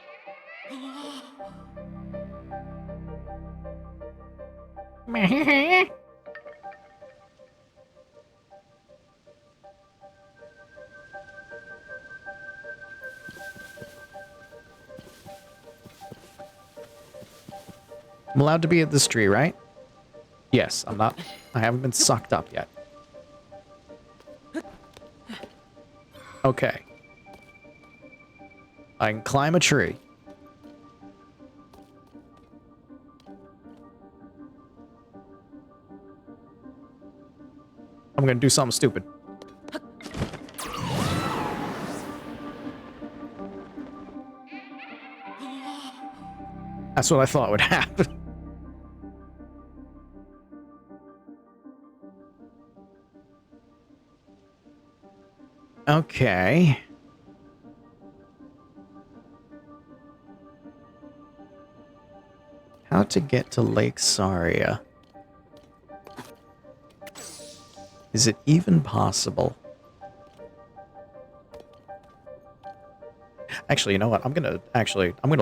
Speaker 1: I'm allowed to be at this tree, right? Yes, I'm not. I haven't been sucked up yet. Okay. I can climb a tree. I'm gonna do something stupid. That's what I thought would happen. Okay. How to get to Lake Saria? Is it even possible? Actually, you know what? I'm gonna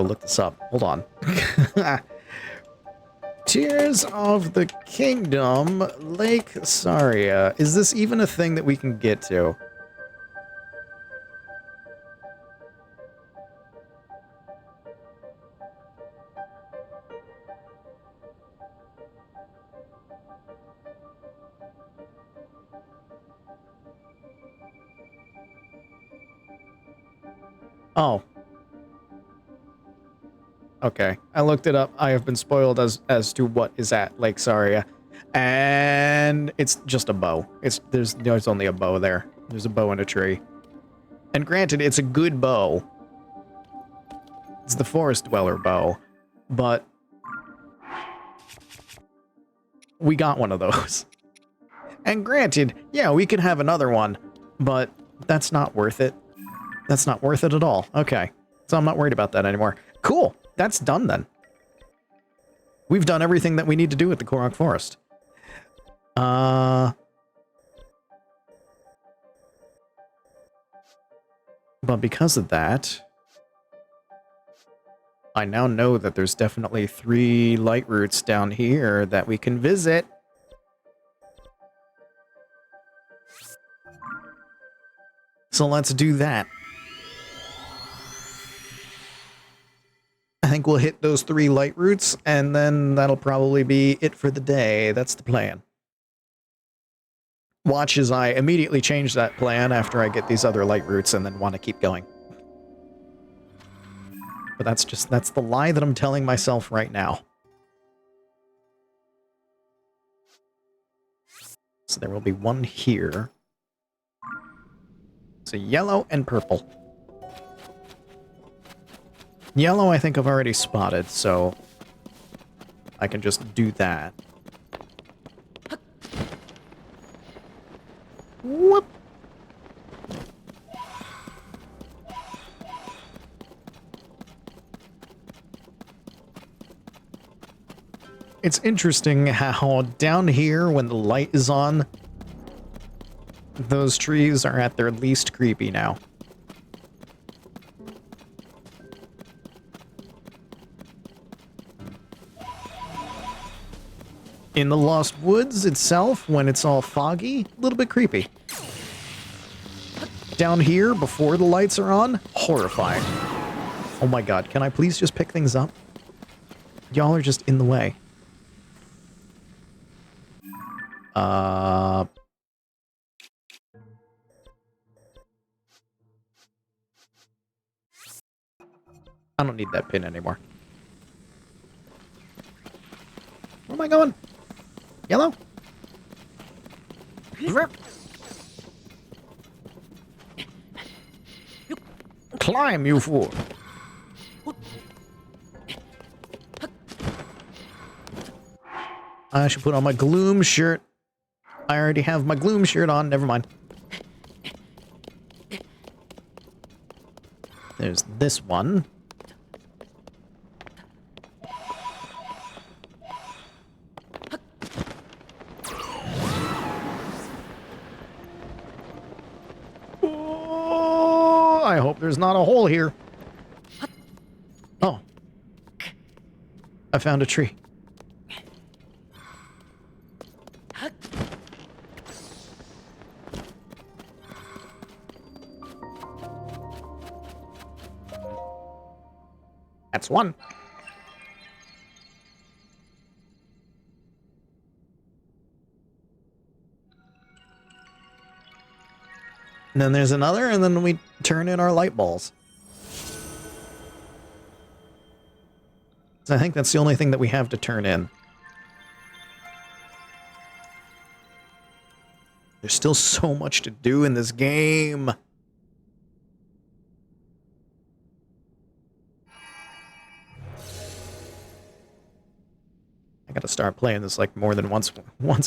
Speaker 1: look this up. Hold on. Tears of the Kingdom, Lake Saria. Is this even a thing that we can get to? Oh. Okay. I looked it up. I have been spoiled as to what is at Lake Saria. And it's just a bow. There's only a bow there. There's a bow in a tree. And granted, it's a good bow. It's the Forest Dweller bow. But we got one of those. And granted, yeah, we could have another one, but that's not worth it. That's not worth it at all. Okay, so I'm not worried about that anymore. Cool, that's done then. We've done everything that we need to do at the Korok Forest. But because of that, I now know that there's definitely 3 light routes down here that we can visit. So let's do that. I think we'll hit those 3 light routes, and then that'll probably be it for the day. That's the plan. Watch as I immediately change that plan after I get these other light routes and then want to keep going. But that's the lie that I'm telling myself right now. So there will be one here. So yellow and purple. Yellow I think I've already spotted, so I can just do that. Whoop! It's interesting how down here, when the light is on, those trees are at their least creepy now. In the Lost Woods itself, when it's all foggy, a little bit creepy. Down here, before the lights are on, horrifying. Oh my god, can I please just pick things up? Y'all are just in the way. I don't need that pin anymore. Where am I going? Yellow? Climb, you fool! I should put on my gloom shirt. I already have my gloom shirt on, never mind. There's this one. Oh, I hope there's not a hole here. Oh. I found a tree. That's one. And then there's another, and then we turn in our light balls. So I think that's the only thing that we have to turn in. There's still so much to do in this game. I gotta start playing this like more than once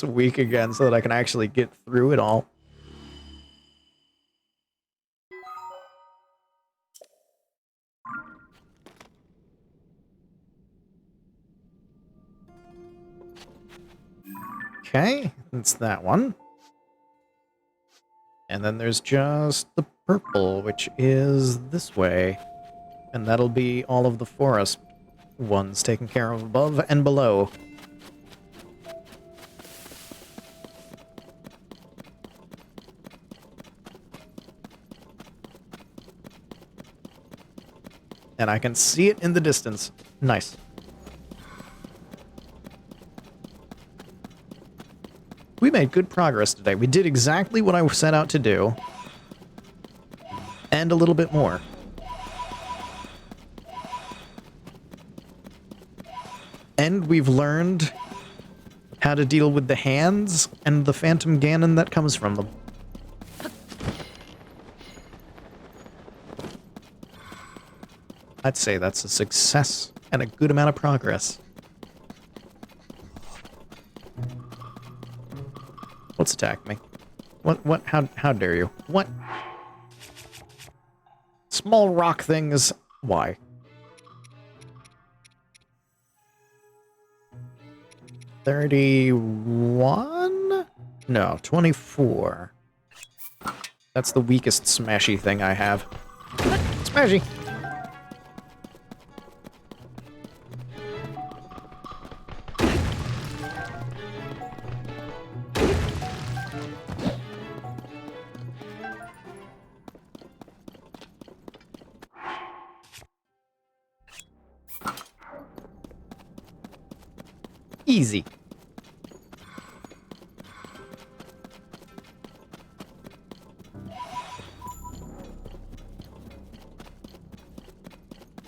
Speaker 1: a week again so that I can actually get through it all. Okay, that's that one. And then there's just the purple, which is this way. And that'll be all of the forest ones taken care of above and below. And I can see it in the distance. Nice. We made good progress today. We did exactly what I set out to do. And a little bit more. And we've learned how to deal with the hands and the Phantom Ganon that comes from them. I'd say that's a success and a good amount of progress. What's attack me. What, how dare you? What? Small rock things, why? $31? No, 24. That's the weakest smashy thing I have. Smashy! Easy.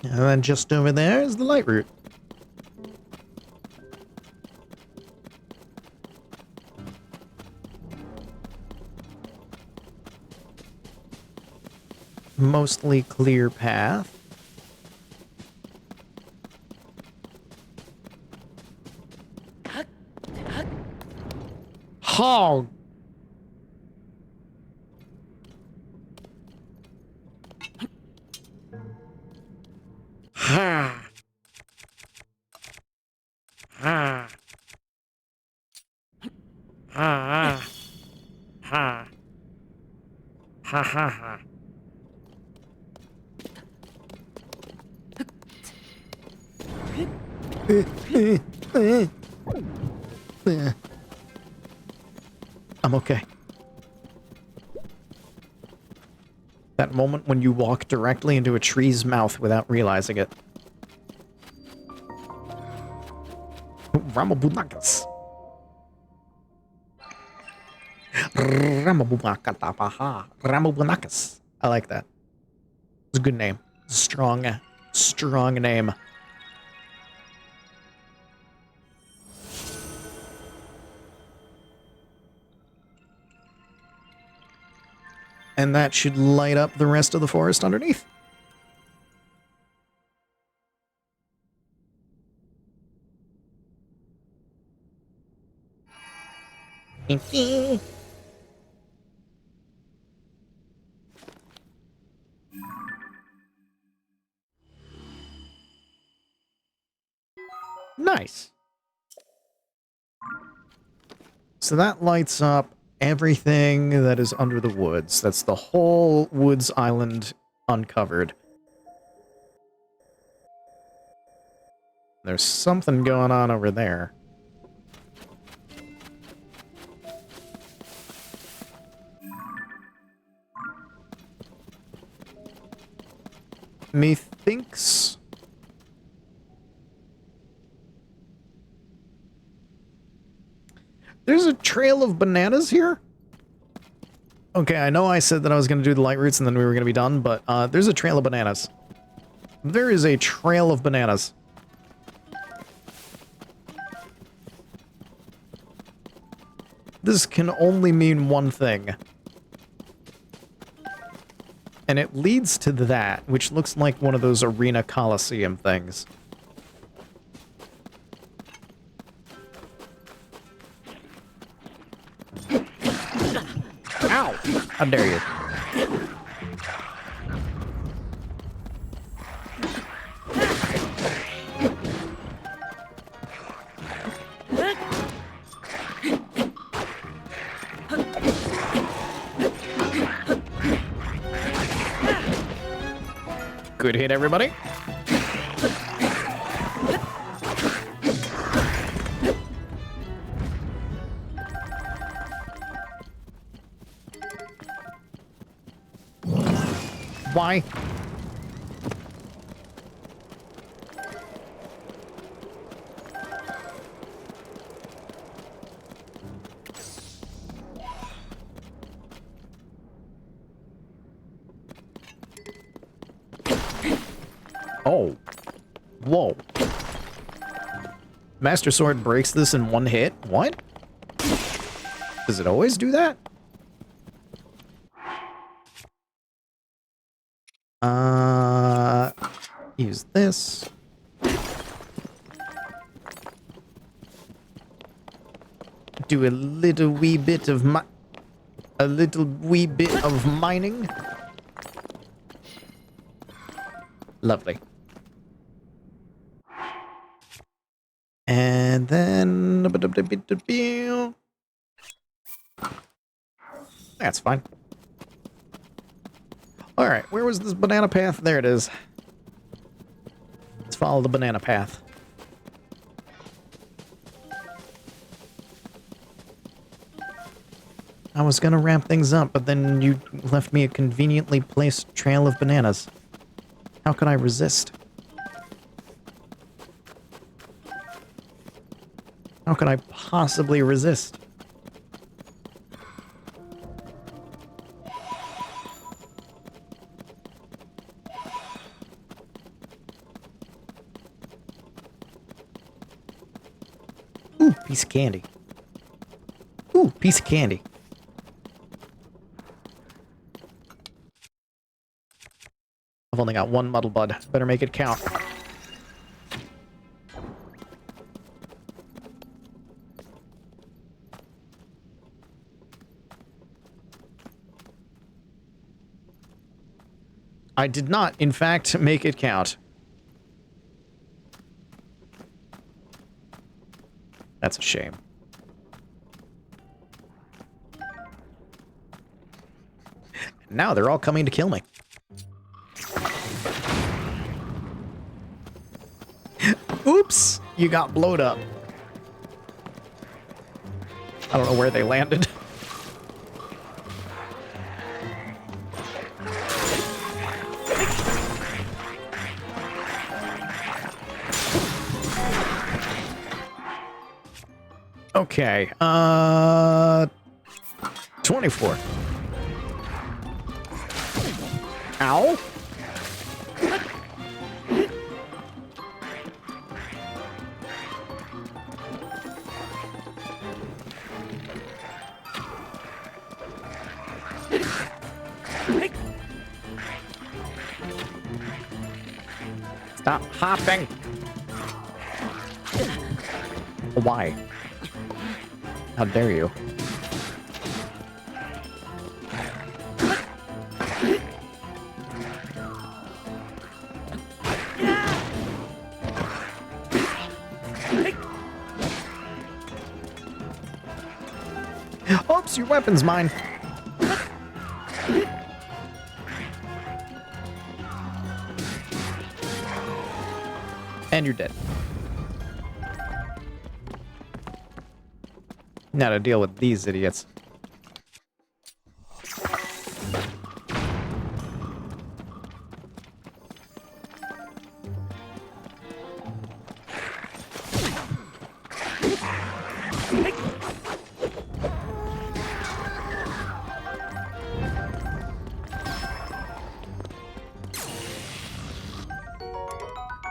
Speaker 1: And then just over there is the light route. Mostly clear path. Hog. Ha. Ha. Ha. Ha. Ha ha ha. I'm okay. That moment when you walk directly into a tree's mouth without realizing it. Ramabunakas. Ramabunakatapaha. Ramabunakas. I like that. It's a good name. Strong name. And that should light up the rest of the forest underneath. Nice. So that lights up everything that is under the woods. That's the whole woods island uncovered. There's something going on over there. Methinks... There's a trail of bananas here? Okay, I know I said that I was going to do the light routes and then we were going to be done, but there's a trail of bananas. There is a trail of bananas. This can only mean one thing. And it leads to that, which looks like one of those arena coliseum things. Ow! How dare you? Good hit, everybody. Why? Oh. Whoa. Master Sword breaks this in one hit? What? Does it always do that? Use this. do a little wee bit of mining. Lovely. And then that's fine. All right, where was this banana path? There it is. Let's follow the banana path. I was gonna ramp things up, but then you left me a conveniently placed trail of bananas. How could I resist? How could I possibly resist? Ooh, piece of candy. Ooh, piece of candy. I've only got one muddle bud. Better make it count. I did not, in fact, make it count. That's a shame. Now they're all coming to kill me. Oops! You got blowed up. I don't know where they landed. Okay, 24. Ow! Stop hopping! Why? How dare you? Oops, your weapon's mine. And you're dead. Now to deal with these idiots.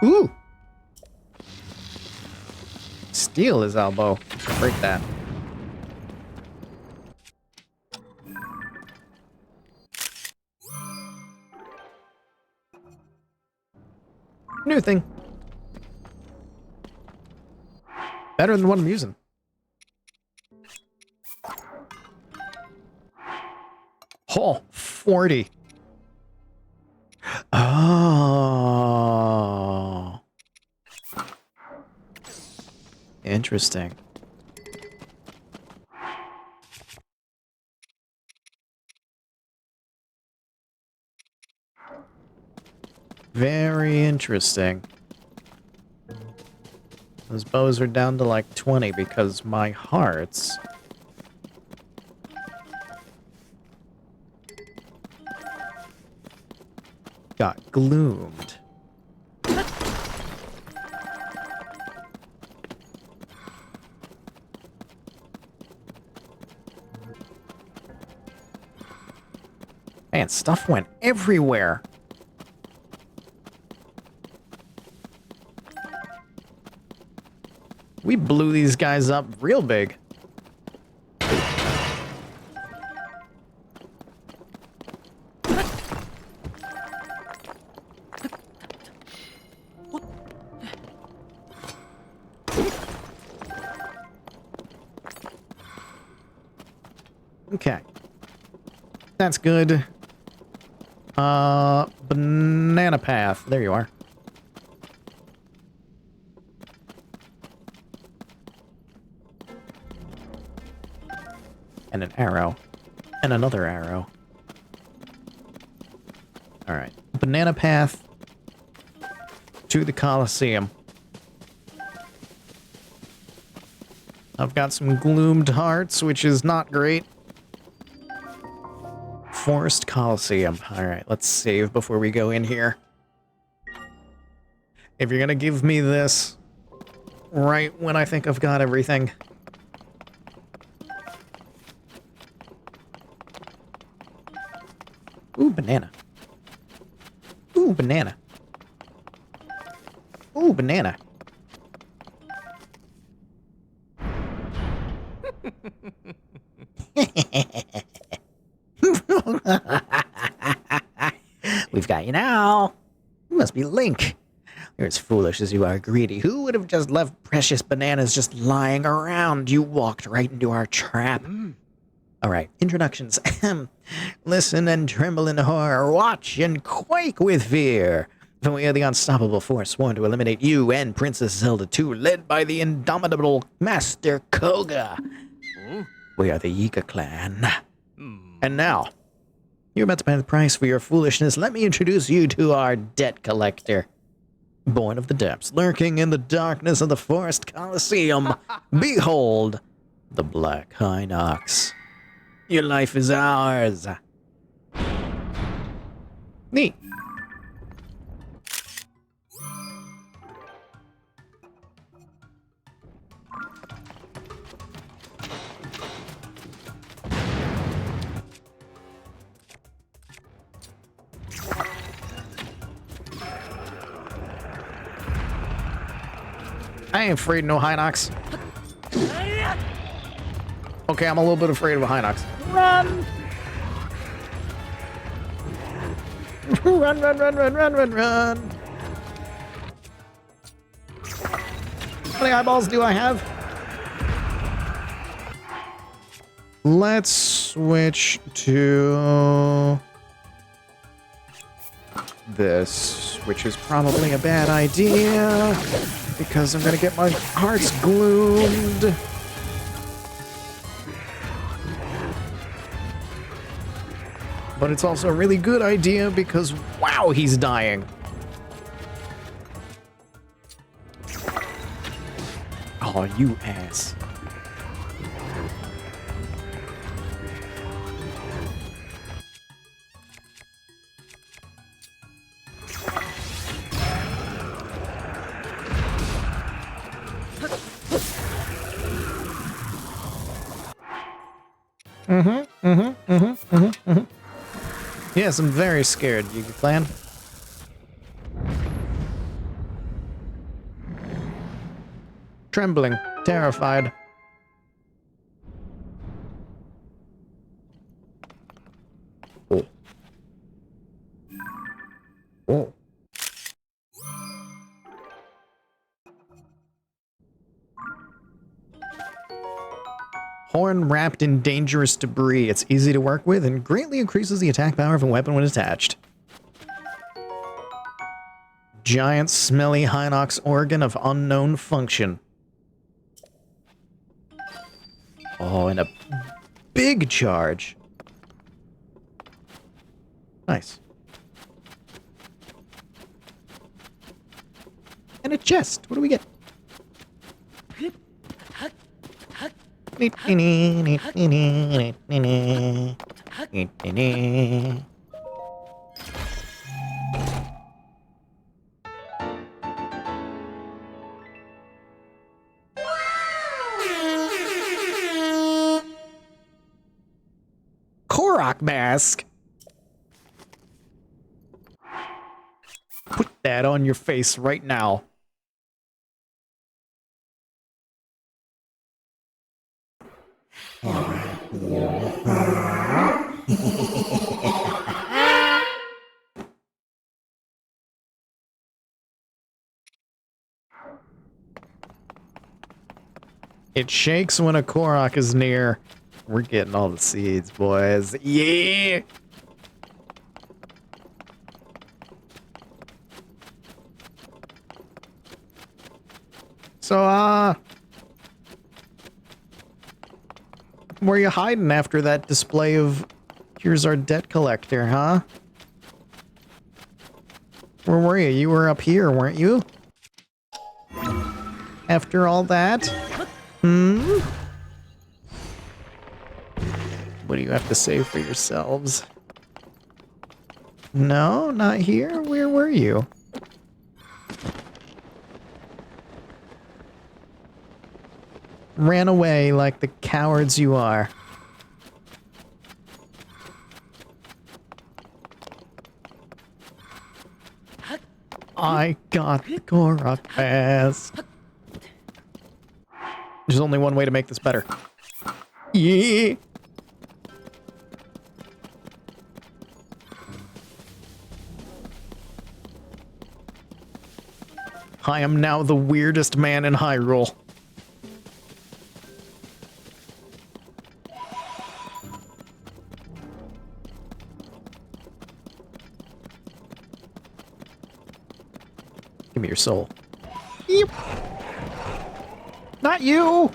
Speaker 1: Ooh! Steal his elbow. Break that. New thing. Better than what I'm using. Oh, 40. Oh. Interesting. Very interesting. Those bows are down to like 20 because my hearts got gloomed. Man, stuff went everywhere. We blew these guys up real big. Okay. That's good. Banana path. There you are. And an arrow. And another arrow. Alright. Banana path to the Colosseum. I've got some gloomed hearts, which is not great. Forest Colosseum. Alright, let's save before we go in here. If you're gonna give me this right when I think I've got everything. Ooh, banana. Ooh, banana. Ooh, banana. We've got you now. You must be Link. You're as foolish as you are greedy. Who would have just left precious bananas just lying around? You walked right into our trap. All right, introductions. Listen and tremble in horror. Watch and quake with fear. For we are the unstoppable force sworn to eliminate you and Princess Zelda 2, led by the indomitable Master Koga. We are the Yika clan. And now, you're about to pay the price for your foolishness. Let me introduce you to our debt collector. Born of the depths, lurking in the darkness of the Forest Colosseum. Behold, the Black Hinox. Your life is ours. Neat. I ain't afraid of no Hinox. Okay, I'm a little bit afraid of a Hinox. Run! Run, run, run, run, run, run, run! How many eyeballs do I have? Let's switch to this, which is probably a bad idea because I'm gonna get my hearts gloomed. But it's also a really good idea because, wow, he's dying. Oh, you ass. Yes, I'm very scared, Yuga Clan. Trembling, terrified. Oh. Oh. Horn wrapped in dangerous debris. It's easy to work with and greatly increases the attack power of a weapon when attached. Giant smelly Hinox organ of unknown function. Oh, and a big charge. Nice. And a chest. What do we get? Korok mask. Put that on your face right now. It shakes when a Korok is near. We're getting all the seeds, boys. Yeah! So, where you hiding after that display of here's our debt collector, huh? Where were you? You were up here, weren't you? After all that? Hmm? What do you have to say for yourselves? No, not here? Where were you? Ran away like the cowards you are. I got the Korok pass. There's only one way to make this better. Yeah. I am now the weirdest man in Hyrule. Give me your soul. Yep. Not you!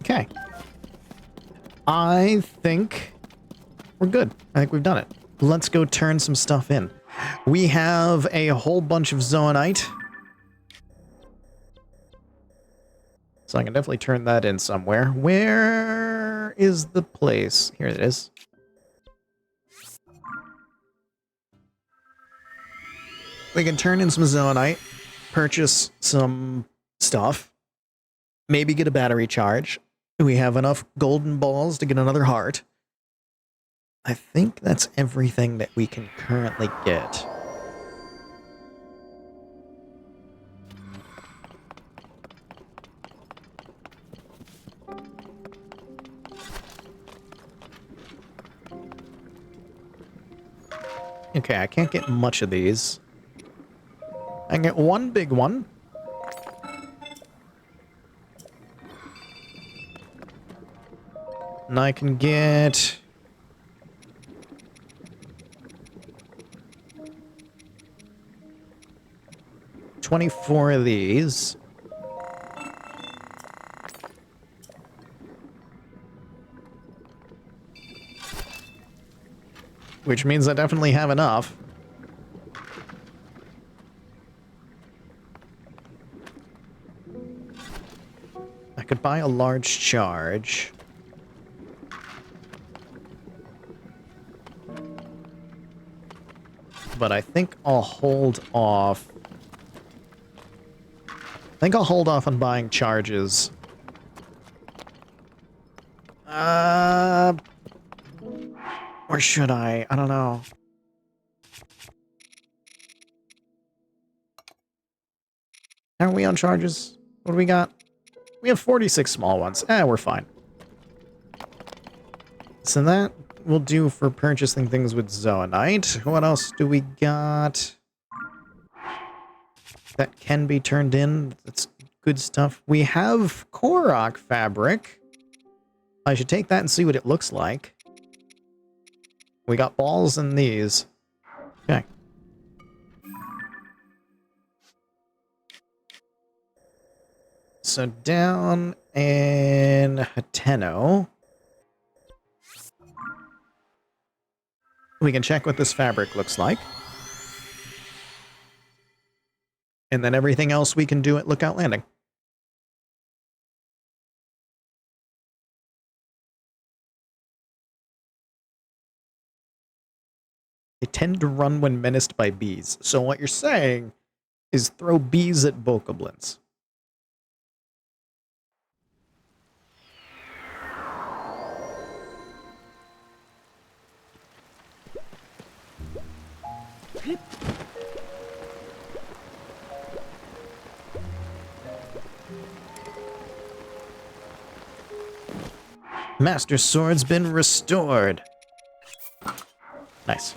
Speaker 1: Okay. I think we're good. I think we've done it. Let's go turn some stuff in. We have a whole bunch of zoanite. So I can definitely turn that in somewhere. Where is the place? Here it is. We can turn in some zoanite, purchase some stuff, maybe get a battery charge. We have enough golden balls to get another heart. I think that's everything that we can currently get. Okay, I can't get much of these. I can get one big one. And I can get... 24 of these. Which means I definitely have enough. I could buy a large charge. But I think I'll hold off. I think I'll hold off on buying charges. Or should I? I don't know. Aren't we on charges? What do we got? We have 46 small ones. We're fine. So that will do for purchasing things with zoanite. What else do we got that can be turned in? That's good stuff. We have Korok fabric. I should take that and see what it looks like. We got balls in these. Okay. So down in Hateno, we can check what this fabric looks like. And then everything else we can do at Lookout Landing. They tend to run when menaced by bees. So what you're saying is throw bees at bokoblins. Master Sword's been restored. Nice.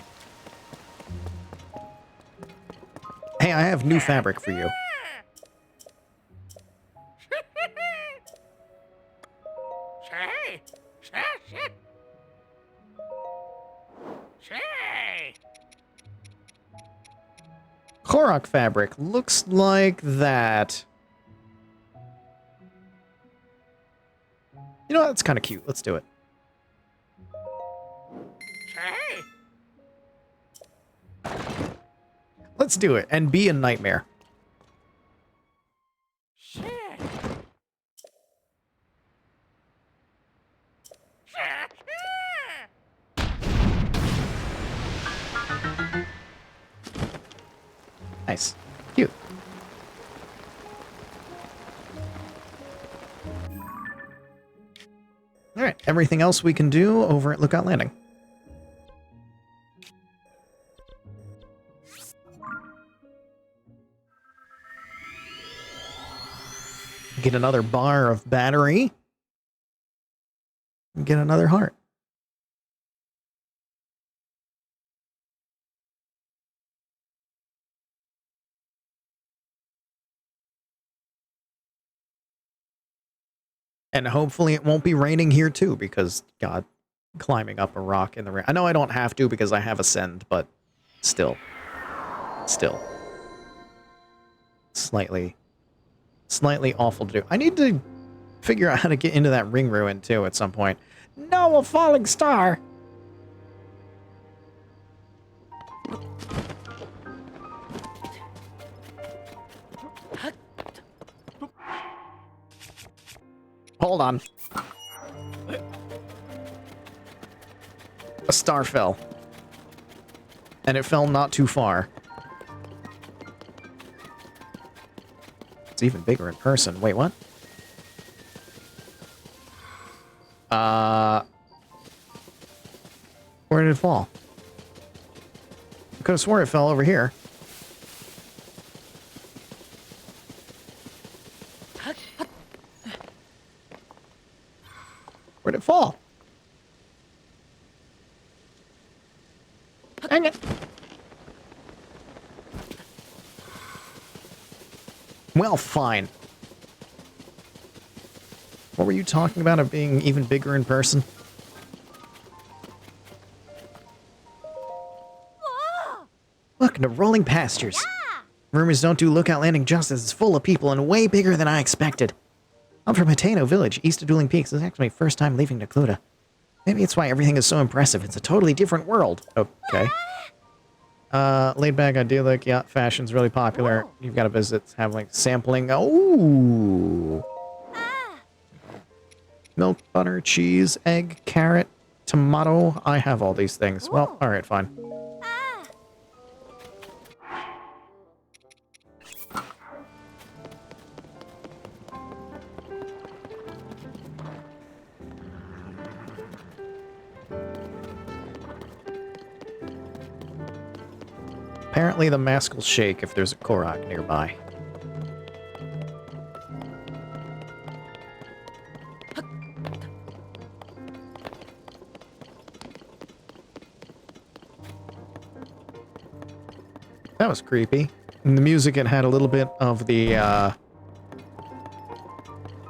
Speaker 1: Hey, I have new fabric for you. Korok fabric looks like that. You know what? That's kind of cute. Let's do it. Let's do it and be a nightmare. Nice. Cute. Alright, everything else we can do over at Lookout Landing. Get another bar of battery. And get another heart. And hopefully it won't be raining here too, because, God, climbing up a rock in the rain. I know I don't have to because I have Ascend, but still. Still. Slightly awful to do. I need to figure out how to get into that ring ruin too at some point. No, a falling star! Hold on. A star fell. And it fell not too far. It's even bigger in person. Wait, what? Where did it fall? I could have sworn it fell over here. Where'd it fall? Dang it. Well, fine. What were you talking about of being even bigger in person?
Speaker 6: Whoa!
Speaker 1: Welcome to Rolling Pastures.
Speaker 6: Yeah!
Speaker 1: Rumors don't do Lookout Landing justice. It's full of people and way bigger than I expected. I'm from Hateno Village, east of Dueling Peaks. This is actually my first time leaving Nakluda. Maybe it's why everything is so impressive. It's a totally different world. Okay. Laid back, idyllic. Yeah, fashion's really popular. You've got to visit, have like sampling. Oh. Milk, butter, cheese, egg, carrot, tomato. I have all these things. Well, all right, fine. Apparently the mask will shake if there's a Korok nearby. That was creepy. In the music, it had a little bit of the,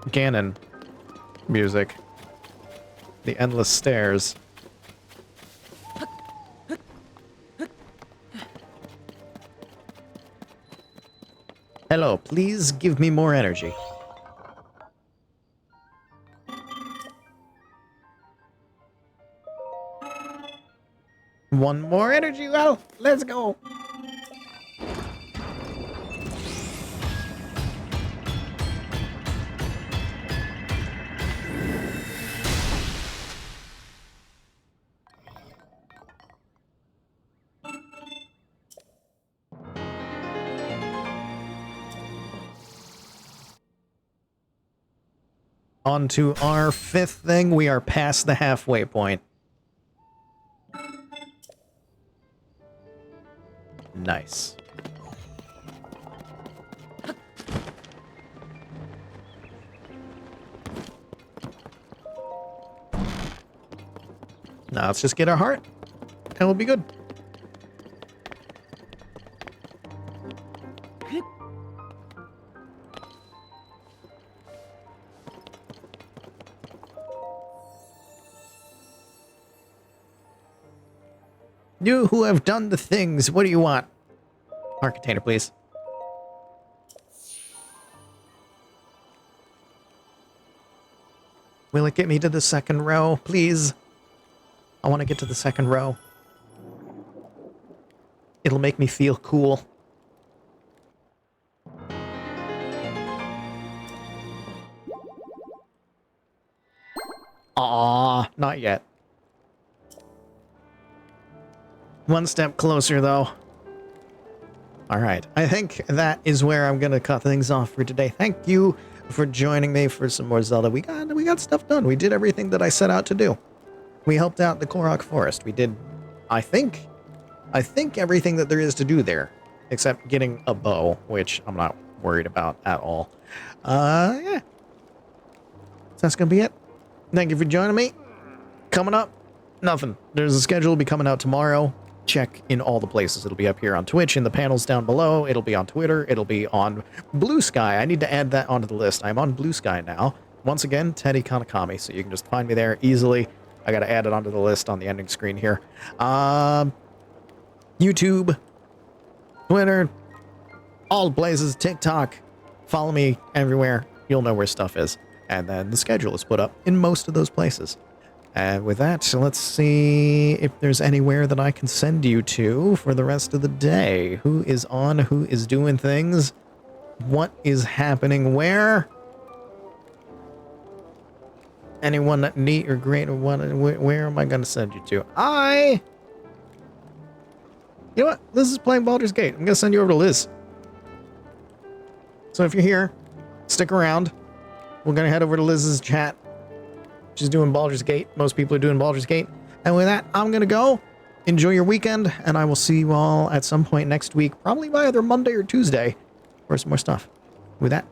Speaker 1: Ganon music. The Endless Stairs. Hello, please give me more energy. One more energy, well, let's go. On to our fifth thing. We are past the halfway point. Nice. Now let's just get our heart, and we'll be good. You who have done the things, what do you want? Heart container, please. Will it get me to the second row, please? I want to get to the second row. It'll make me feel cool. Aww, not yet. One step closer, though. Alright, I think that is where I'm gonna cut things off for today. Thank you for joining me for some more Zelda. We got stuff done. We did everything that I set out to do. We helped out the Korok Forest. We did, I think everything that there is to do there. Except getting a bow, which I'm not worried about at all. Yeah. So that's gonna be it. Thank you for joining me. Coming up, nothing. There's a schedule will be coming out tomorrow. Check in all the places. It'll be up here on Twitch in the panels down below. It'll be on Twitter. It'll be on Blue Sky. I need to add that onto the list. I'm on Blue Sky now. Once again, Teddy Kanikami. So you can just find me there easily. I got to add it onto the list on the ending screen here. YouTube, Twitter, all the places, TikTok. Follow me everywhere. You'll know where stuff is. And then the schedule is put up in most of those places. And with that, let's see if there's anywhere that I can send you to for the rest of the day. Who is on? Who is doing things? What is happening where? Anyone that neat or great or what? Where am I going to send you to? You know what? Liz is playing Baldur's Gate. I'm going to send you over to Liz. So if you're here, stick around. We're going to head over to Liz's chat. She's doing Baldur's Gate. Most people are doing Baldur's Gate. And with that, I'm going to go. Enjoy your weekend, and I will see you all at some point next week, probably by either Monday or Tuesday, for some more stuff. With that,